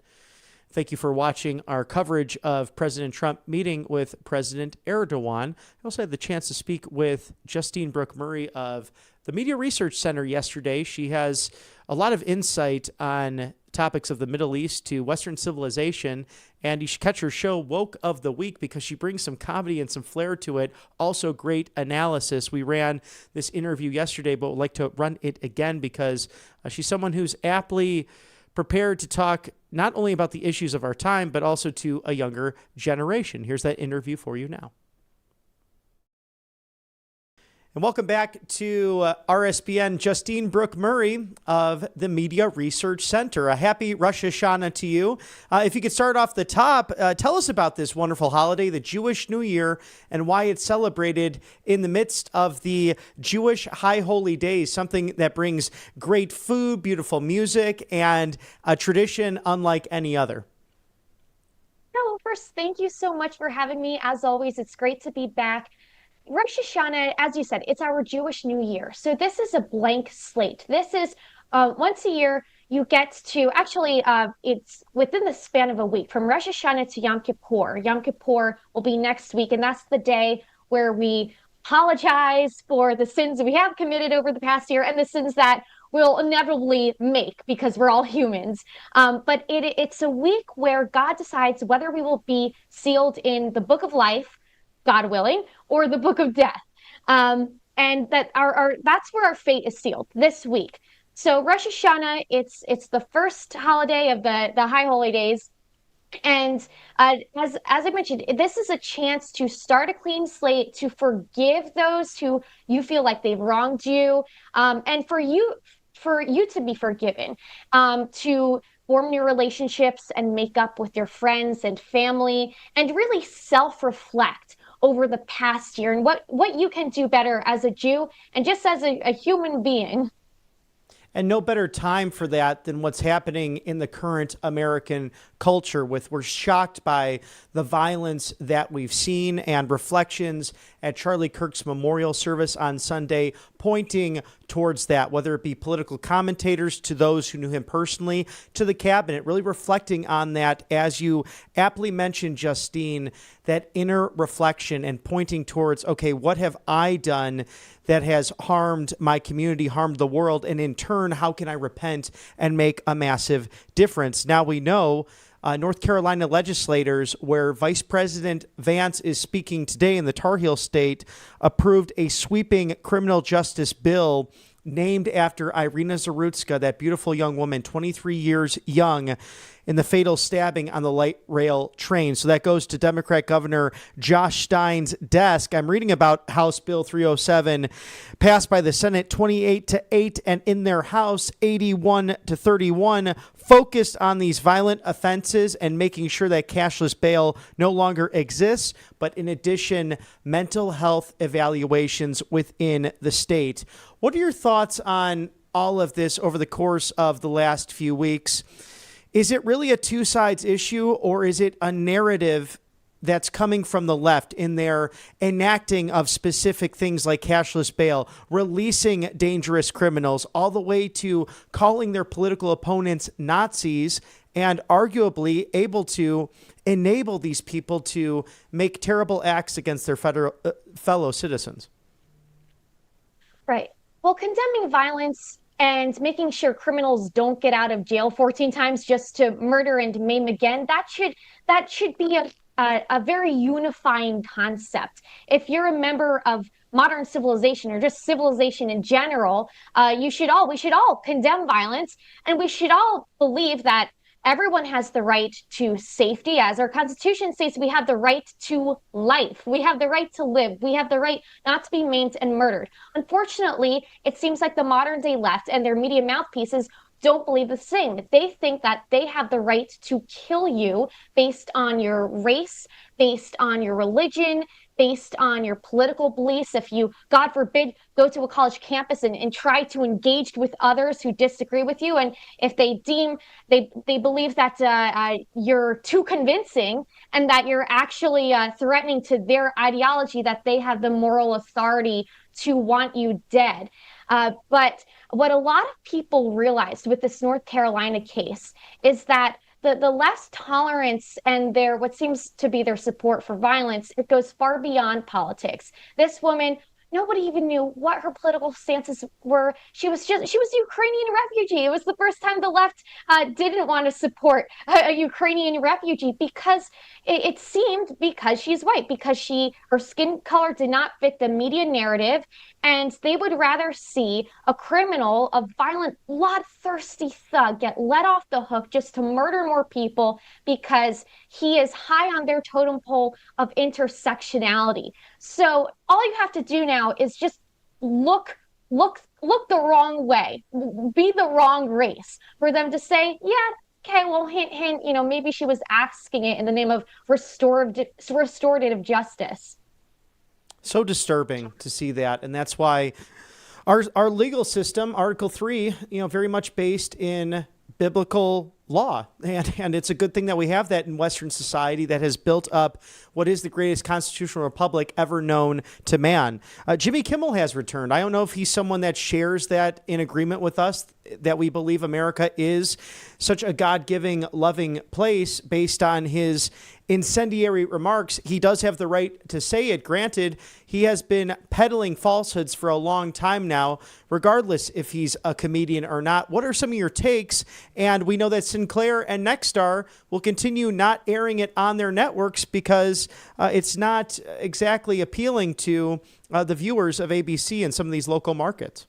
Thank you for watching our coverage of President Trump meeting with President Erdogan. I also had the chance to speak with Justine Murray of the Media Research Center yesterday. She has a lot of insight on topics of the Middle East to Western civilization, and you should catch her show Woke of the Week because she brings some comedy and some flair to it. Also great analysis. We ran this interview yesterday, but would like to run it again because she's someone who's aptly prepared to talk not only about the issues of our time, but also to a younger generation. Here's that interview for you now. And welcome back to RSBN, Justine Murray of the Media Research Center. A happy Rosh Hashanah to you. If you could start off the top, tell us about this wonderful holiday, the Jewish New Year, and why it's celebrated in the midst of the Jewish High Holy Days, something that brings great food, beautiful music, and a tradition unlike any other. No, first, thank you so much for having me. As always, it's great to be back. Rosh Hashanah, as you said, it's our Jewish New Year. So this is a blank slate. This is once a year you get to, actually, it's within the span of a week, from Rosh Hashanah to Yom Kippur. Yom Kippur will be next week, and that's the day where we apologize for the sins we have committed over the past year and the sins that we'll inevitably make because we're all humans. But it's a week where God decides whether we will be sealed in the book of life, God willing, or the book of death. And that that's where our fate is sealed this week. So Rosh Hashanah, it's the first holiday of the High Holy Days. And as I mentioned, this is a chance to start a clean slate, to forgive those who you feel like they've wronged you, and for you to be forgiven, to form new relationships and make up with your friends and family, and really self-reflect over the past year and what you can do better as a Jew and just as a human being. And no better time for that than what's happening in the current American culture. We're shocked by the violence that we've seen, and reflections at Charlie Kirk's memorial service on Sunday pointing towards that, whether it be political commentators to those who knew him personally, to the cabinet, really reflecting on that, as you aptly mentioned, Justine, that inner reflection and pointing towards, okay, what have I done that has harmed my community, harmed the world, and in turn, how can I repent and make a massive difference? Now we know North Carolina legislators, where Vice President Vance is speaking today in the Tar Heel state, approved a sweeping criminal justice bill named after Irina Zarutska, that beautiful young woman, 23 years young, in the fatal stabbing on the light rail train. So that goes to Democrat Governor Josh Stein's desk. I'm reading about House Bill 307, passed by the Senate 28-8, and in their House 81-31, focused on these violent offenses and making sure that cashless bail no longer exists, but in addition, mental health evaluations within the state. What are your thoughts on all of this over the course of the last few weeks? Is it really a two sides issue, or is it a narrative that's coming from the left in their enacting of specific things like cashless bail, releasing dangerous criminals, all the way to calling their political opponents Nazis, and arguably able to enable these people to make terrible acts against their fellow citizens? Right. Well, condemning violence and making sure criminals don't get out of jail 14 times just to murder and maim again, that should be a very unifying concept. If you're a member of modern civilization or just civilization in general, we should all condemn violence, and we should all believe that everyone has the right to safety. As our Constitution states, we have the right to life. We have the right to live. We have the right not to be maimed and murdered. Unfortunately, it seems like the modern day left and their media mouthpieces don't believe the same. They think that they have the right to kill you based on your race, based on your religion, based on your political beliefs. If you, God forbid, go to a college campus and try to engage with others who disagree with you, and if they believe that you're too convincing and that you're actually threatening to their ideology, that they have the moral authority to want you dead. But what a lot of people realized with this North Carolina case is that the left's tolerance and what seems to be their support for violence, it goes far beyond politics. This woman, nobody even knew what her political stances were. She was a Ukrainian refugee. It was the first time the left didn't want to support a Ukrainian refugee, because it seemed because she's white, because her skin color did not fit the media narrative, and they would rather see a criminal, a violent, bloodthirsty thug get let off the hook just to murder more people because he is high on their totem pole of intersectionality. So all you have to do now is just look the wrong way, be the wrong race, for them to say, yeah, okay, well, hint, hint, maybe she was asking it in the name of restorative justice. So disturbing to see that. And that's why our legal system, Article 3, very much based in biblical law. And it's a good thing that we have that in Western society that has built up what is the greatest constitutional republic ever known to man. Jimmy Kimmel has returned. I don't know if he's someone that shares that in agreement with us, that we believe America is such a God-giving, loving place based on his incendiary remarks. He does have the right to say it. Granted, he has been peddling falsehoods for a long time now, regardless if he's a comedian or not. What are some of your takes? And we know that Sinclair and Nexstar will continue not airing it on their networks because it's not exactly appealing to the viewers of ABC in some of these local markets.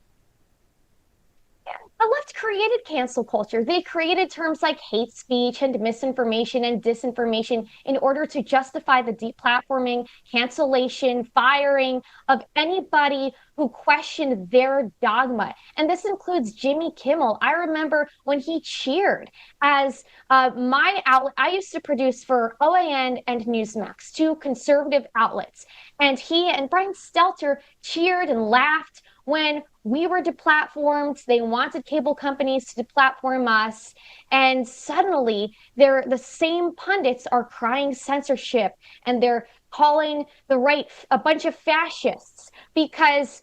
The left created cancel culture. They created terms like hate speech and misinformation and disinformation in order to justify the deplatforming, cancellation, firing of anybody who questioned their dogma. And this includes Jimmy Kimmel. I remember when he cheered as my outlet. I used to produce for OAN and Newsmax, two conservative outlets. And he and Brian Stelter cheered and laughed when we were deplatformed. They wanted cable companies to deplatform us. And suddenly the same pundits are crying censorship, and they're calling the right a bunch of fascists because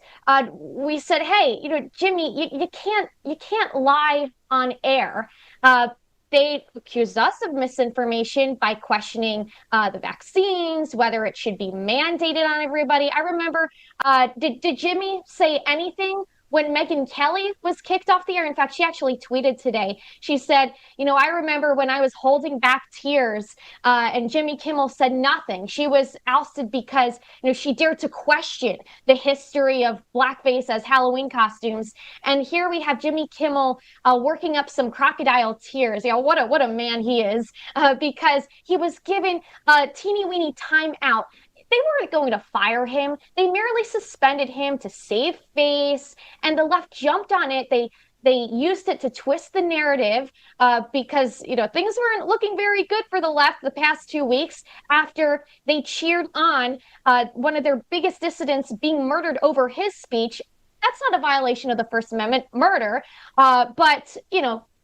we said, hey, Jimmy, you can't lie on air. They accused us of misinformation by questioning the vaccines, whether it should be mandated on everybody. I remember, did Jimmy say anything when Megyn Kelly was kicked off the air? In fact, she actually tweeted today. She said, I remember when I was holding back tears and Jimmy Kimmel said nothing. She was ousted because, she dared to question the history of blackface as Halloween costumes. And here we have Jimmy Kimmel working up some crocodile tears. What a man he is, because he was given a teeny weeny time out. They weren't going to fire him. They merely suspended him to save face, and the left jumped on it. They used it to twist the narrative because things weren't looking very good for the left the past 2 weeks after they cheered on one of their biggest dissidents being murdered over his speech. That's not a violation of the First Amendment, murder, but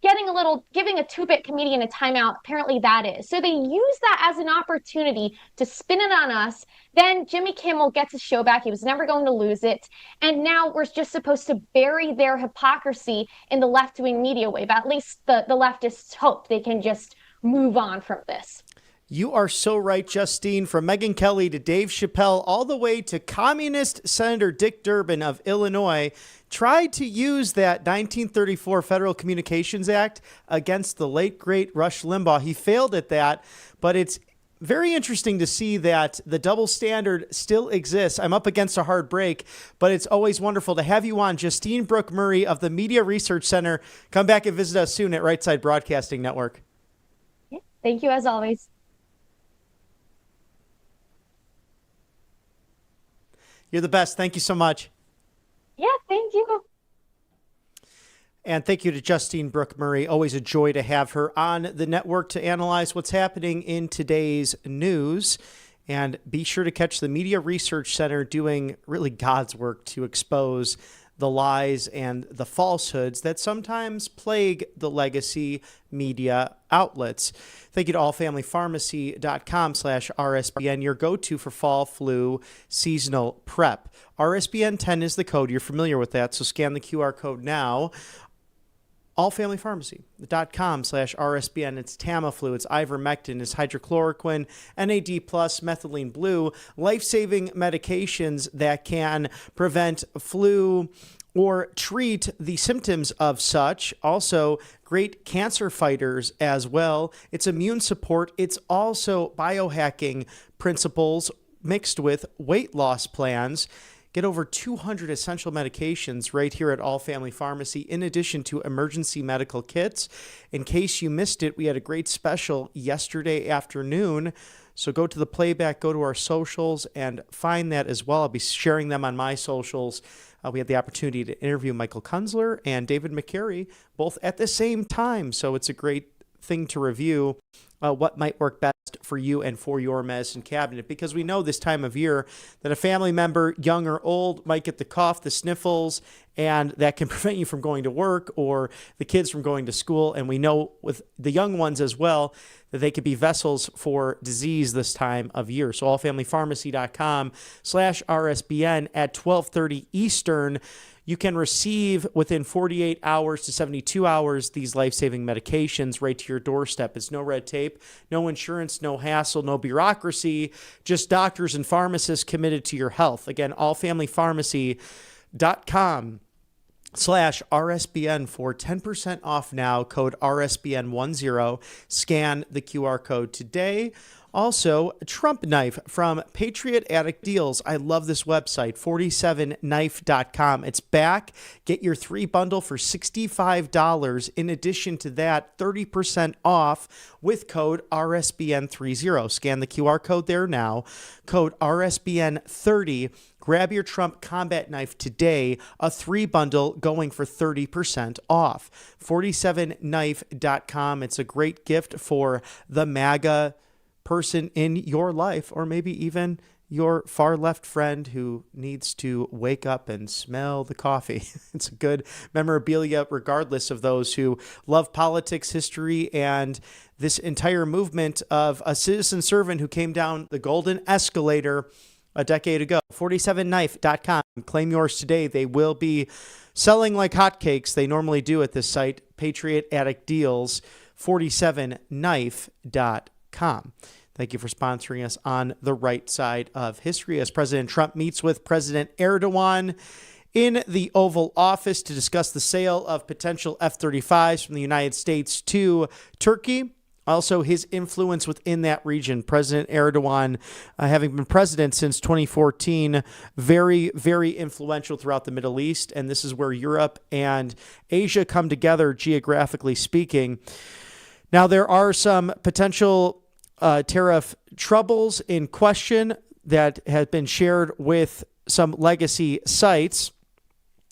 giving a two-bit comedian a timeout, apparently that is. So they use that as an opportunity to spin it on us. Then Jimmy Kimmel gets his show back. He was never going to lose it. And now we're just supposed to bury their hypocrisy in the left-wing media wave. At least the leftists hope they can just move on from this. You are so right, Justine. From Megyn Kelly to Dave Chappelle, all the way to Communist Senator Dick Durbin of Illinois, tried to use that 1934 Federal Communications Act against the late, great Rush Limbaugh. He failed at that, but it's very interesting to see that the double standard still exists. I'm up against a hard break, but it's always wonderful to have you on. Justine Brooke Murray of the Media Research Center. Come back and visit us soon at Right Side Broadcasting Network. Thank you, as always. You're the best. Thank you so much. Yeah, thank you. And thank you to Justine Brooke Murray. Always a joy to have her on the network to analyze what's happening in today's news. And be sure to catch the Media Research Center doing really God's work to expose the lies and the falsehoods that sometimes plague the legacy media outlets. Thank you to allfamilypharmacy.com/RSBN, your go-to for fall flu seasonal prep. RSBN 10 is the code. You're familiar with that, so scan the QR code now. allfamilypharmacy.com/RSBN. It's Tamiflu, it's ivermectin, it's hydrochloroquine, NAD+, methylene blue, life-saving medications that can prevent flu or treat the symptoms of such. Also, great cancer fighters as well. It's immune support. It's also biohacking principles mixed with weight loss plans. Get over 200 essential medications right here at All Family Pharmacy, in addition to emergency medical kits. In case you missed it, we had a great special yesterday afternoon. So go to the playback, go to our socials, and find that as well. I'll be sharing them on my socials. We had the opportunity to interview Michael Kunzler and David McCary, both at the same time. So it's a great thing to review what might work best for you and for your medicine cabinet, because we know this time of year that a family member, young or old, might get the cough, the sniffles, and that can prevent you from going to work or the kids from going to school. And we know with the young ones as well that they could be vessels for disease this time of year. So allfamilypharmacy.com/RSBN at 12:30 Eastern. You can receive within 48 hours to 72 hours these life-saving medications right to your doorstep. It's no red tape, no insurance, no hassle, no bureaucracy, just doctors and pharmacists committed to your health. Again, allfamilypharmacy.com/RSBN for 10% off now, code RSBN10. Scan the QR code today. Also, Trump Knife from Patriot Addict Deals. I love this website, 47knife.com. It's back. Get your 3 bundle for $65. In addition to that, 30% off with code RSBN30. Scan the QR code there now, code RSBN30. Grab your Trump combat knife today, a 3 bundle going for 30% off. 47knife.com. It's a great gift for the MAGA person in your life, or maybe even your far left friend who needs to wake up and smell the coffee. It's a good memorabilia regardless of those who love politics, history, and this entire movement of a citizen servant who came down the golden escalator a decade ago. 47knife.com. Claim yours today. They will be selling like hotcakes. They normally do at this site, Patriot Addict Deals, 47knife.com. Thank you for sponsoring us on the right side of history as President Trump meets with President Erdogan in the Oval Office to discuss the sale of potential F-35s from the United States to Turkey. Also, his influence within that region. President Erdogan, having been president since 2014, very, very influential throughout the Middle East. And this is where Europe and Asia come together, geographically speaking. Now, there are some potential tariff troubles in question that have been shared with some legacy sites,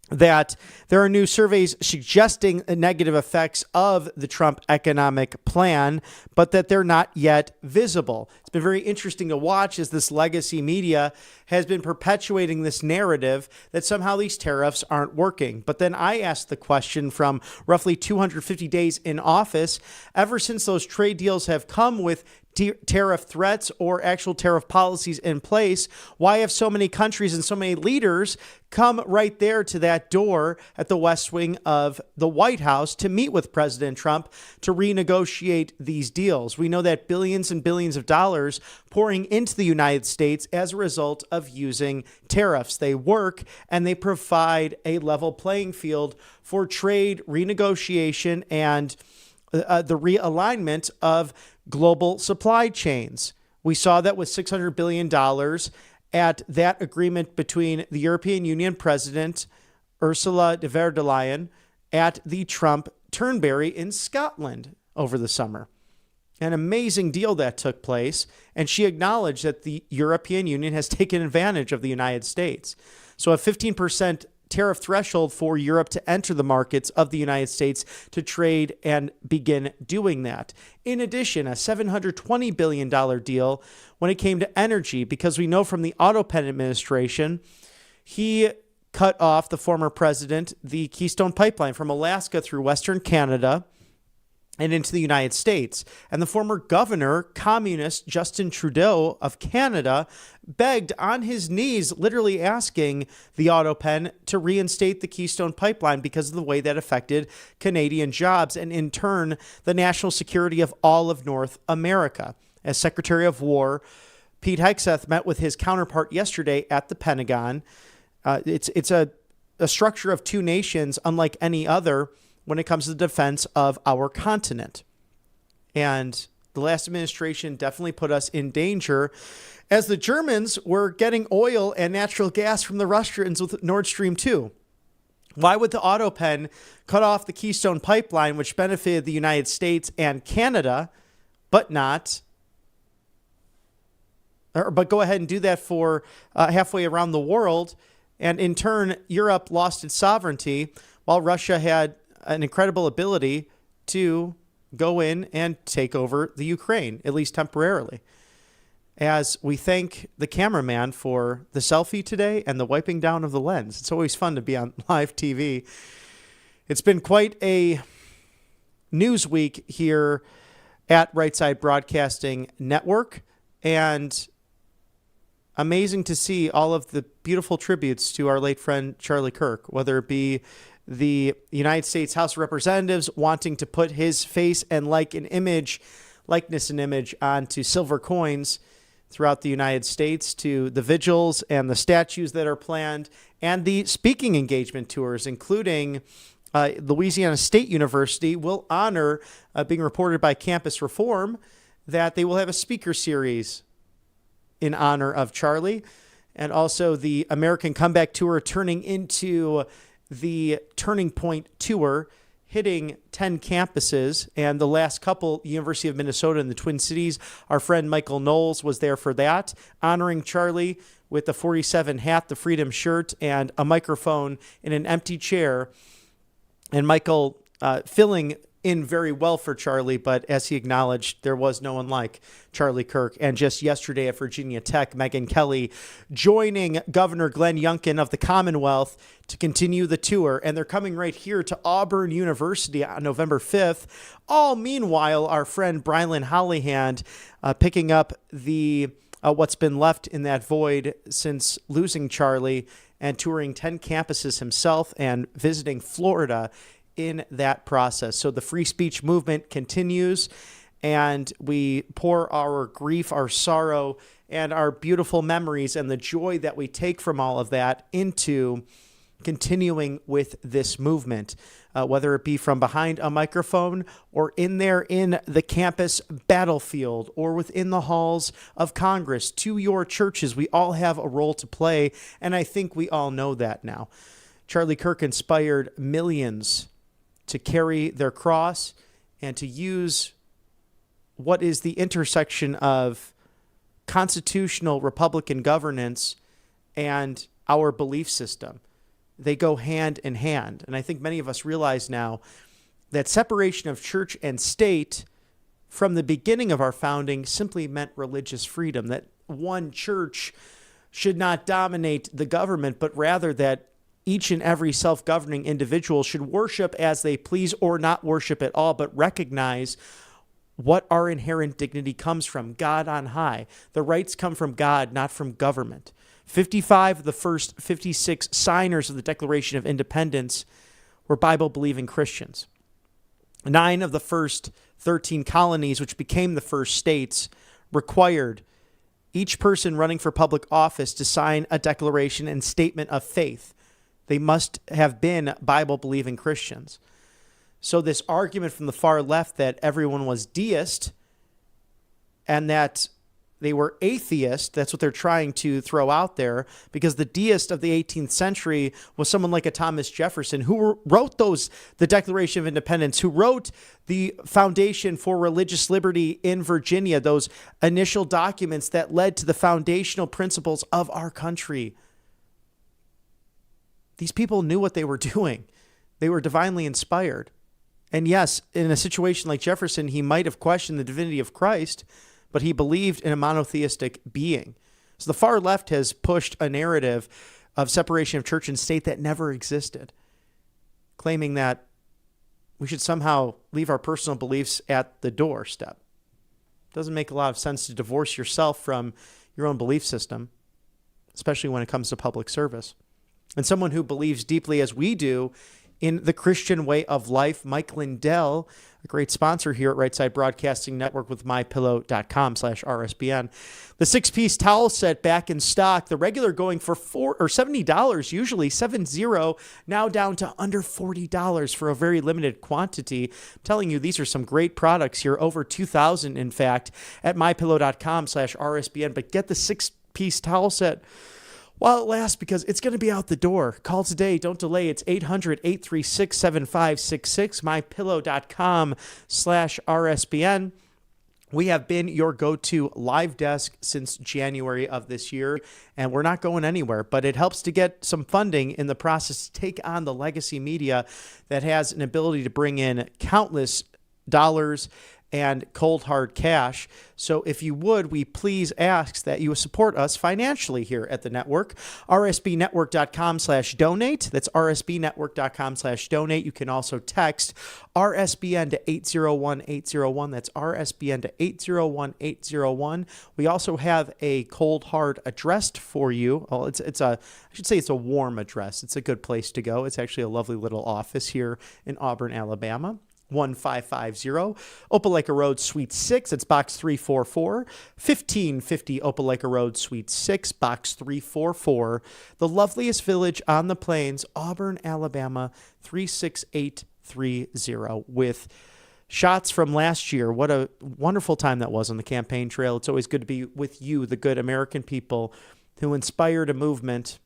that there are new surveys suggesting the negative effects of the Trump economic plan, but that they're not yet visible. It's been very interesting to watch as this legacy media has been perpetuating this narrative that somehow these tariffs aren't working. But then I asked the question from roughly 250 days in office, ever since those trade deals have come with tariff threats or actual tariff policies in place, why have so many countries and so many leaders come right there to that door at the West Wing of the White House to meet with President Trump to renegotiate these deals? We know that billions and billions of dollars pouring into the United States as a result of using tariffs. They work and they provide a level playing field for trade renegotiation and the realignment of global supply chains. We saw that with $600 billion at that agreement between the European Union President Ursula von der Leyen at the Trump Turnberry in Scotland over the summer. An amazing deal that took place, and she acknowledged that the European Union has taken advantage of the United States. So a 15% tariff threshold for Europe to enter the markets of the United States to trade and begin doing that. In addition, a $720 billion deal when it came to energy, because we know from the Autopen administration, he cut off, the former president, the Keystone Pipeline from Alaska through Western Canada and into the United States. And the former governor, communist Justin Trudeau of Canada, begged on his knees, literally asking the Autopen to reinstate the Keystone Pipeline because of the way that affected Canadian jobs and, in turn, the national security of all of North America. As Secretary of War, Pete Hegseth met with his counterpart yesterday at the Pentagon. It's a structure of two nations unlike any other when it comes to the defense of our continent. And the last administration definitely put us in danger as the Germans were getting oil and natural gas from the Russians with Nord Stream 2. Why would the Autopen cut off the Keystone Pipeline, which benefited the United States and Canada, but go ahead and do that for halfway around the world? And in turn, Europe lost its sovereignty while Russia had an incredible ability to go in and take over the Ukraine, at least temporarily. As we thank the cameraman for the selfie today and the wiping down of the lens. It's always fun to be on live TV. It's been quite a news week here at Right Side Broadcasting Network, and amazing to see all of the beautiful tributes to our late friend Charlie Kirk, whether it be the United States House of Representatives wanting to put his face and likeness and image onto silver coins throughout the United States, to the vigils and the statues that are planned, and the speaking engagement tours, including Louisiana State University will honor, being reported by Campus Reform, that they will have a speaker series in honor of Charlie, and also the American Comeback Tour turning into the Turning Point Tour, hitting 10 campuses, and the last couple, University of Minnesota and the Twin Cities. Our friend Michael Knowles was there for that, honoring Charlie with the 47 hat, the Freedom shirt, and a microphone in an empty chair. And Michael filling in very well for Charlie, but as he acknowledged, there was no one like Charlie Kirk. And just yesterday at Virginia Tech, Megyn Kelly joining Governor Glenn Youngkin of the Commonwealth to continue the tour. And they're coming right here to Auburn University on November 5th. All meanwhile, our friend Brylan Hollyhand picking up the what's been left in that void since losing Charlie and touring 10 campuses himself and visiting Florida in that process. So the free speech movement continues, and we pour our grief, our sorrow, and our beautiful memories and the joy that we take from all of that into continuing with this movement, whether it be from behind a microphone or in there in the campus battlefield or within the halls of Congress, to your churches. We all have a role to play, and I think we all know that now. Charlie Kirk inspired millions to carry their cross and to use what is the intersection of constitutional Republican governance and our belief system. They go hand in hand. And I think many of us realize now that separation of church and state from the beginning of our founding simply meant religious freedom, that one church should not dominate the government, but rather that each and every self-governing individual should worship as they please or not worship at all, but recognize what our inherent dignity comes from, God on high. The rights come from God, not from government. 55 of the first 56 signers of the Declaration of Independence were Bible-believing Christians. 9 of the first 13 colonies, which became the first states, required each person running for public office to sign a declaration and statement of faith. They must have been Bible-believing Christians. So this argument from the far left that everyone was deist and that they were atheist, that's what they're trying to throw out there, because the deist of the 18th century was someone like a Thomas Jefferson, who wrote the Declaration of Independence, who wrote the Foundation for Religious Liberty in Virginia, those initial documents that led to the foundational principles of our country. these people knew what they were doing. They were divinely inspired. And yes, in a situation like Jefferson, he might have questioned the divinity of Christ, but he believed in a monotheistic being. So the far left has pushed a narrative of separation of church and state that never existed, claiming that we should somehow leave our personal beliefs at the doorstep. It doesn't make a lot of sense to divorce yourself from your own belief system, especially when it comes to public service. And someone who believes deeply, as we do, in the Christian way of life, Mike Lindell, a great sponsor here at Right Side Broadcasting Network with mypillow.com/RSBN. The 6-piece towel set back in stock. The regular going for $70, usually 70, now down to under $40 for a very limited quantity. I'm telling you, these are some great products here, over 2,000 in fact, at mypillow.com/RSBN. But get the 6-piece towel set while it lasts, because it's going to be out the door. Call today. Don't delay. It's 800-836-7566, mypillow.com/RSBN. We have been your go-to live desk since January of this year, and we're not going anywhere, but it helps to get some funding in the process to take on the legacy media that has an ability to bring in countless dollars and cold hard cash. So if you would, we please ask that you support us financially here at the network. rsbnetwork.com/donate. That's rsbnetwork.com/donate. You can also text RSBN to 801-801. That's RSBN to 801-801. We also have a cold hard address for you. Well, I should say it's a warm address. It's a good place to go. It's actually a lovely little office here in Auburn, Alabama. 1550 Opelika Road, Suite 6. It's Box 344. 1550 Opelika Road, Suite 6, Box 344. The loveliest village on the plains, Auburn, Alabama, 36830. With shots from last year. What a wonderful time that was on the campaign trail. It's always good to be with you, the good American people who inspired a movement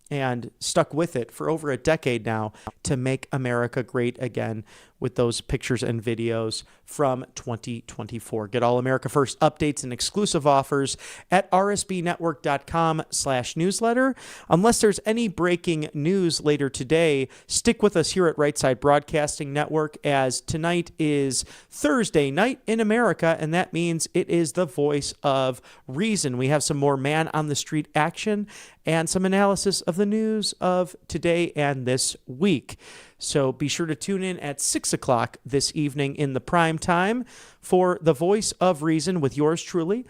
and stuck with it for over a decade now to make America great again, with those pictures and videos from 2024. Get all America First updates and exclusive offers at rsbnetwork.com/newsletter. Unless there's any breaking news later today, stick with us here at Right Side Broadcasting Network, as tonight is Thursday night in America, and that means it is the voice of reason. We have some more man on the street action and some analysis of the news of today and this week. So be sure to tune in at 6 o'clock this evening in the prime time for the voice of reason with yours truly.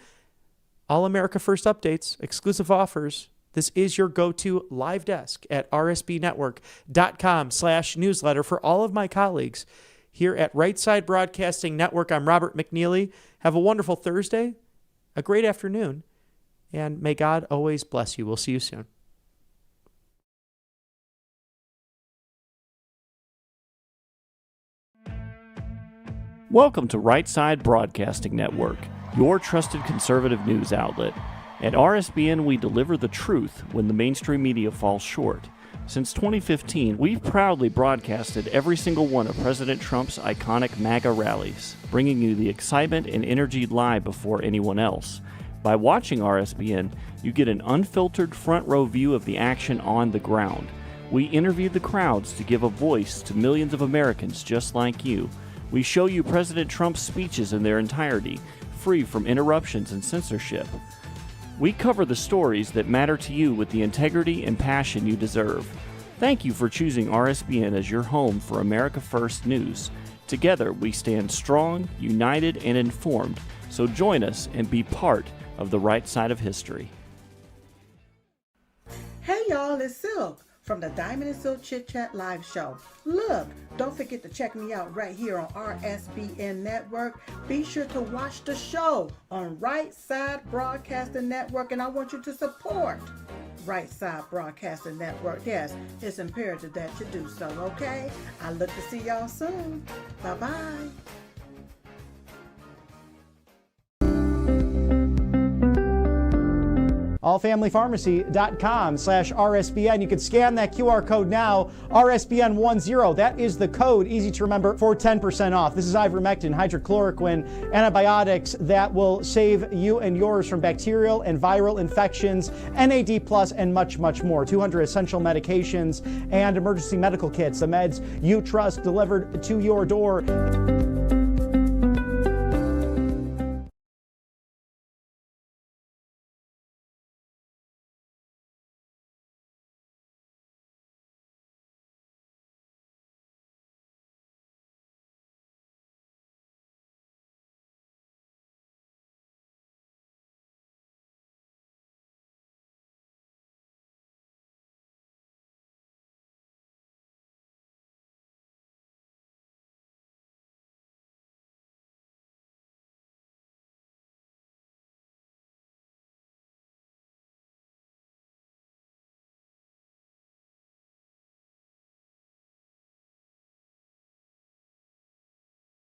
All America First updates, exclusive offers. This is your go-to live desk at rsbnetwork.com/newsletter for all of my colleagues here at Right Side Broadcasting Network. I'm Robert McNeely. Have a wonderful Thursday, a great afternoon, and may God always bless you. We'll see you soon. Welcome to Right Side Broadcasting Network, your trusted conservative news outlet. At RSBN, we deliver the truth when the mainstream media falls short. Since 2015, we've proudly broadcasted every single one of President Trump's iconic MAGA rallies, bringing you the excitement and energy live before anyone else. By watching RSBN, you get an unfiltered front row view of the action on the ground. We interview the crowds to give a voice to millions of Americans just like you. We show you President Trump's speeches in their entirety, free from interruptions and censorship. We cover the stories that matter to you with the integrity and passion you deserve. Thank you for choosing RSBN as your home for America First news. Together, we stand strong, united, and informed. So join us and be part of the right side of history. Hey y'all, it's Silk from the Diamond and Silk Chit Chat live show. Look, don't forget to check me out right here on RSBN Network. Be sure to watch the show on Right Side Broadcasting Network, and I want you to support Right Side Broadcasting Network. Yes, it's imperative that you do so, okay? I look to see y'all soon. Bye-bye. allfamilypharmacy.com/RSBN. You can scan that QR code now, RSBN10. That is the code, easy to remember, for 10% off. This is ivermectin, hydrochloroquine, antibiotics that will save you and yours from bacterial and viral infections, NAD+, and much, much more. 200 essential medications and emergency medical kits, the meds you trust delivered to your door.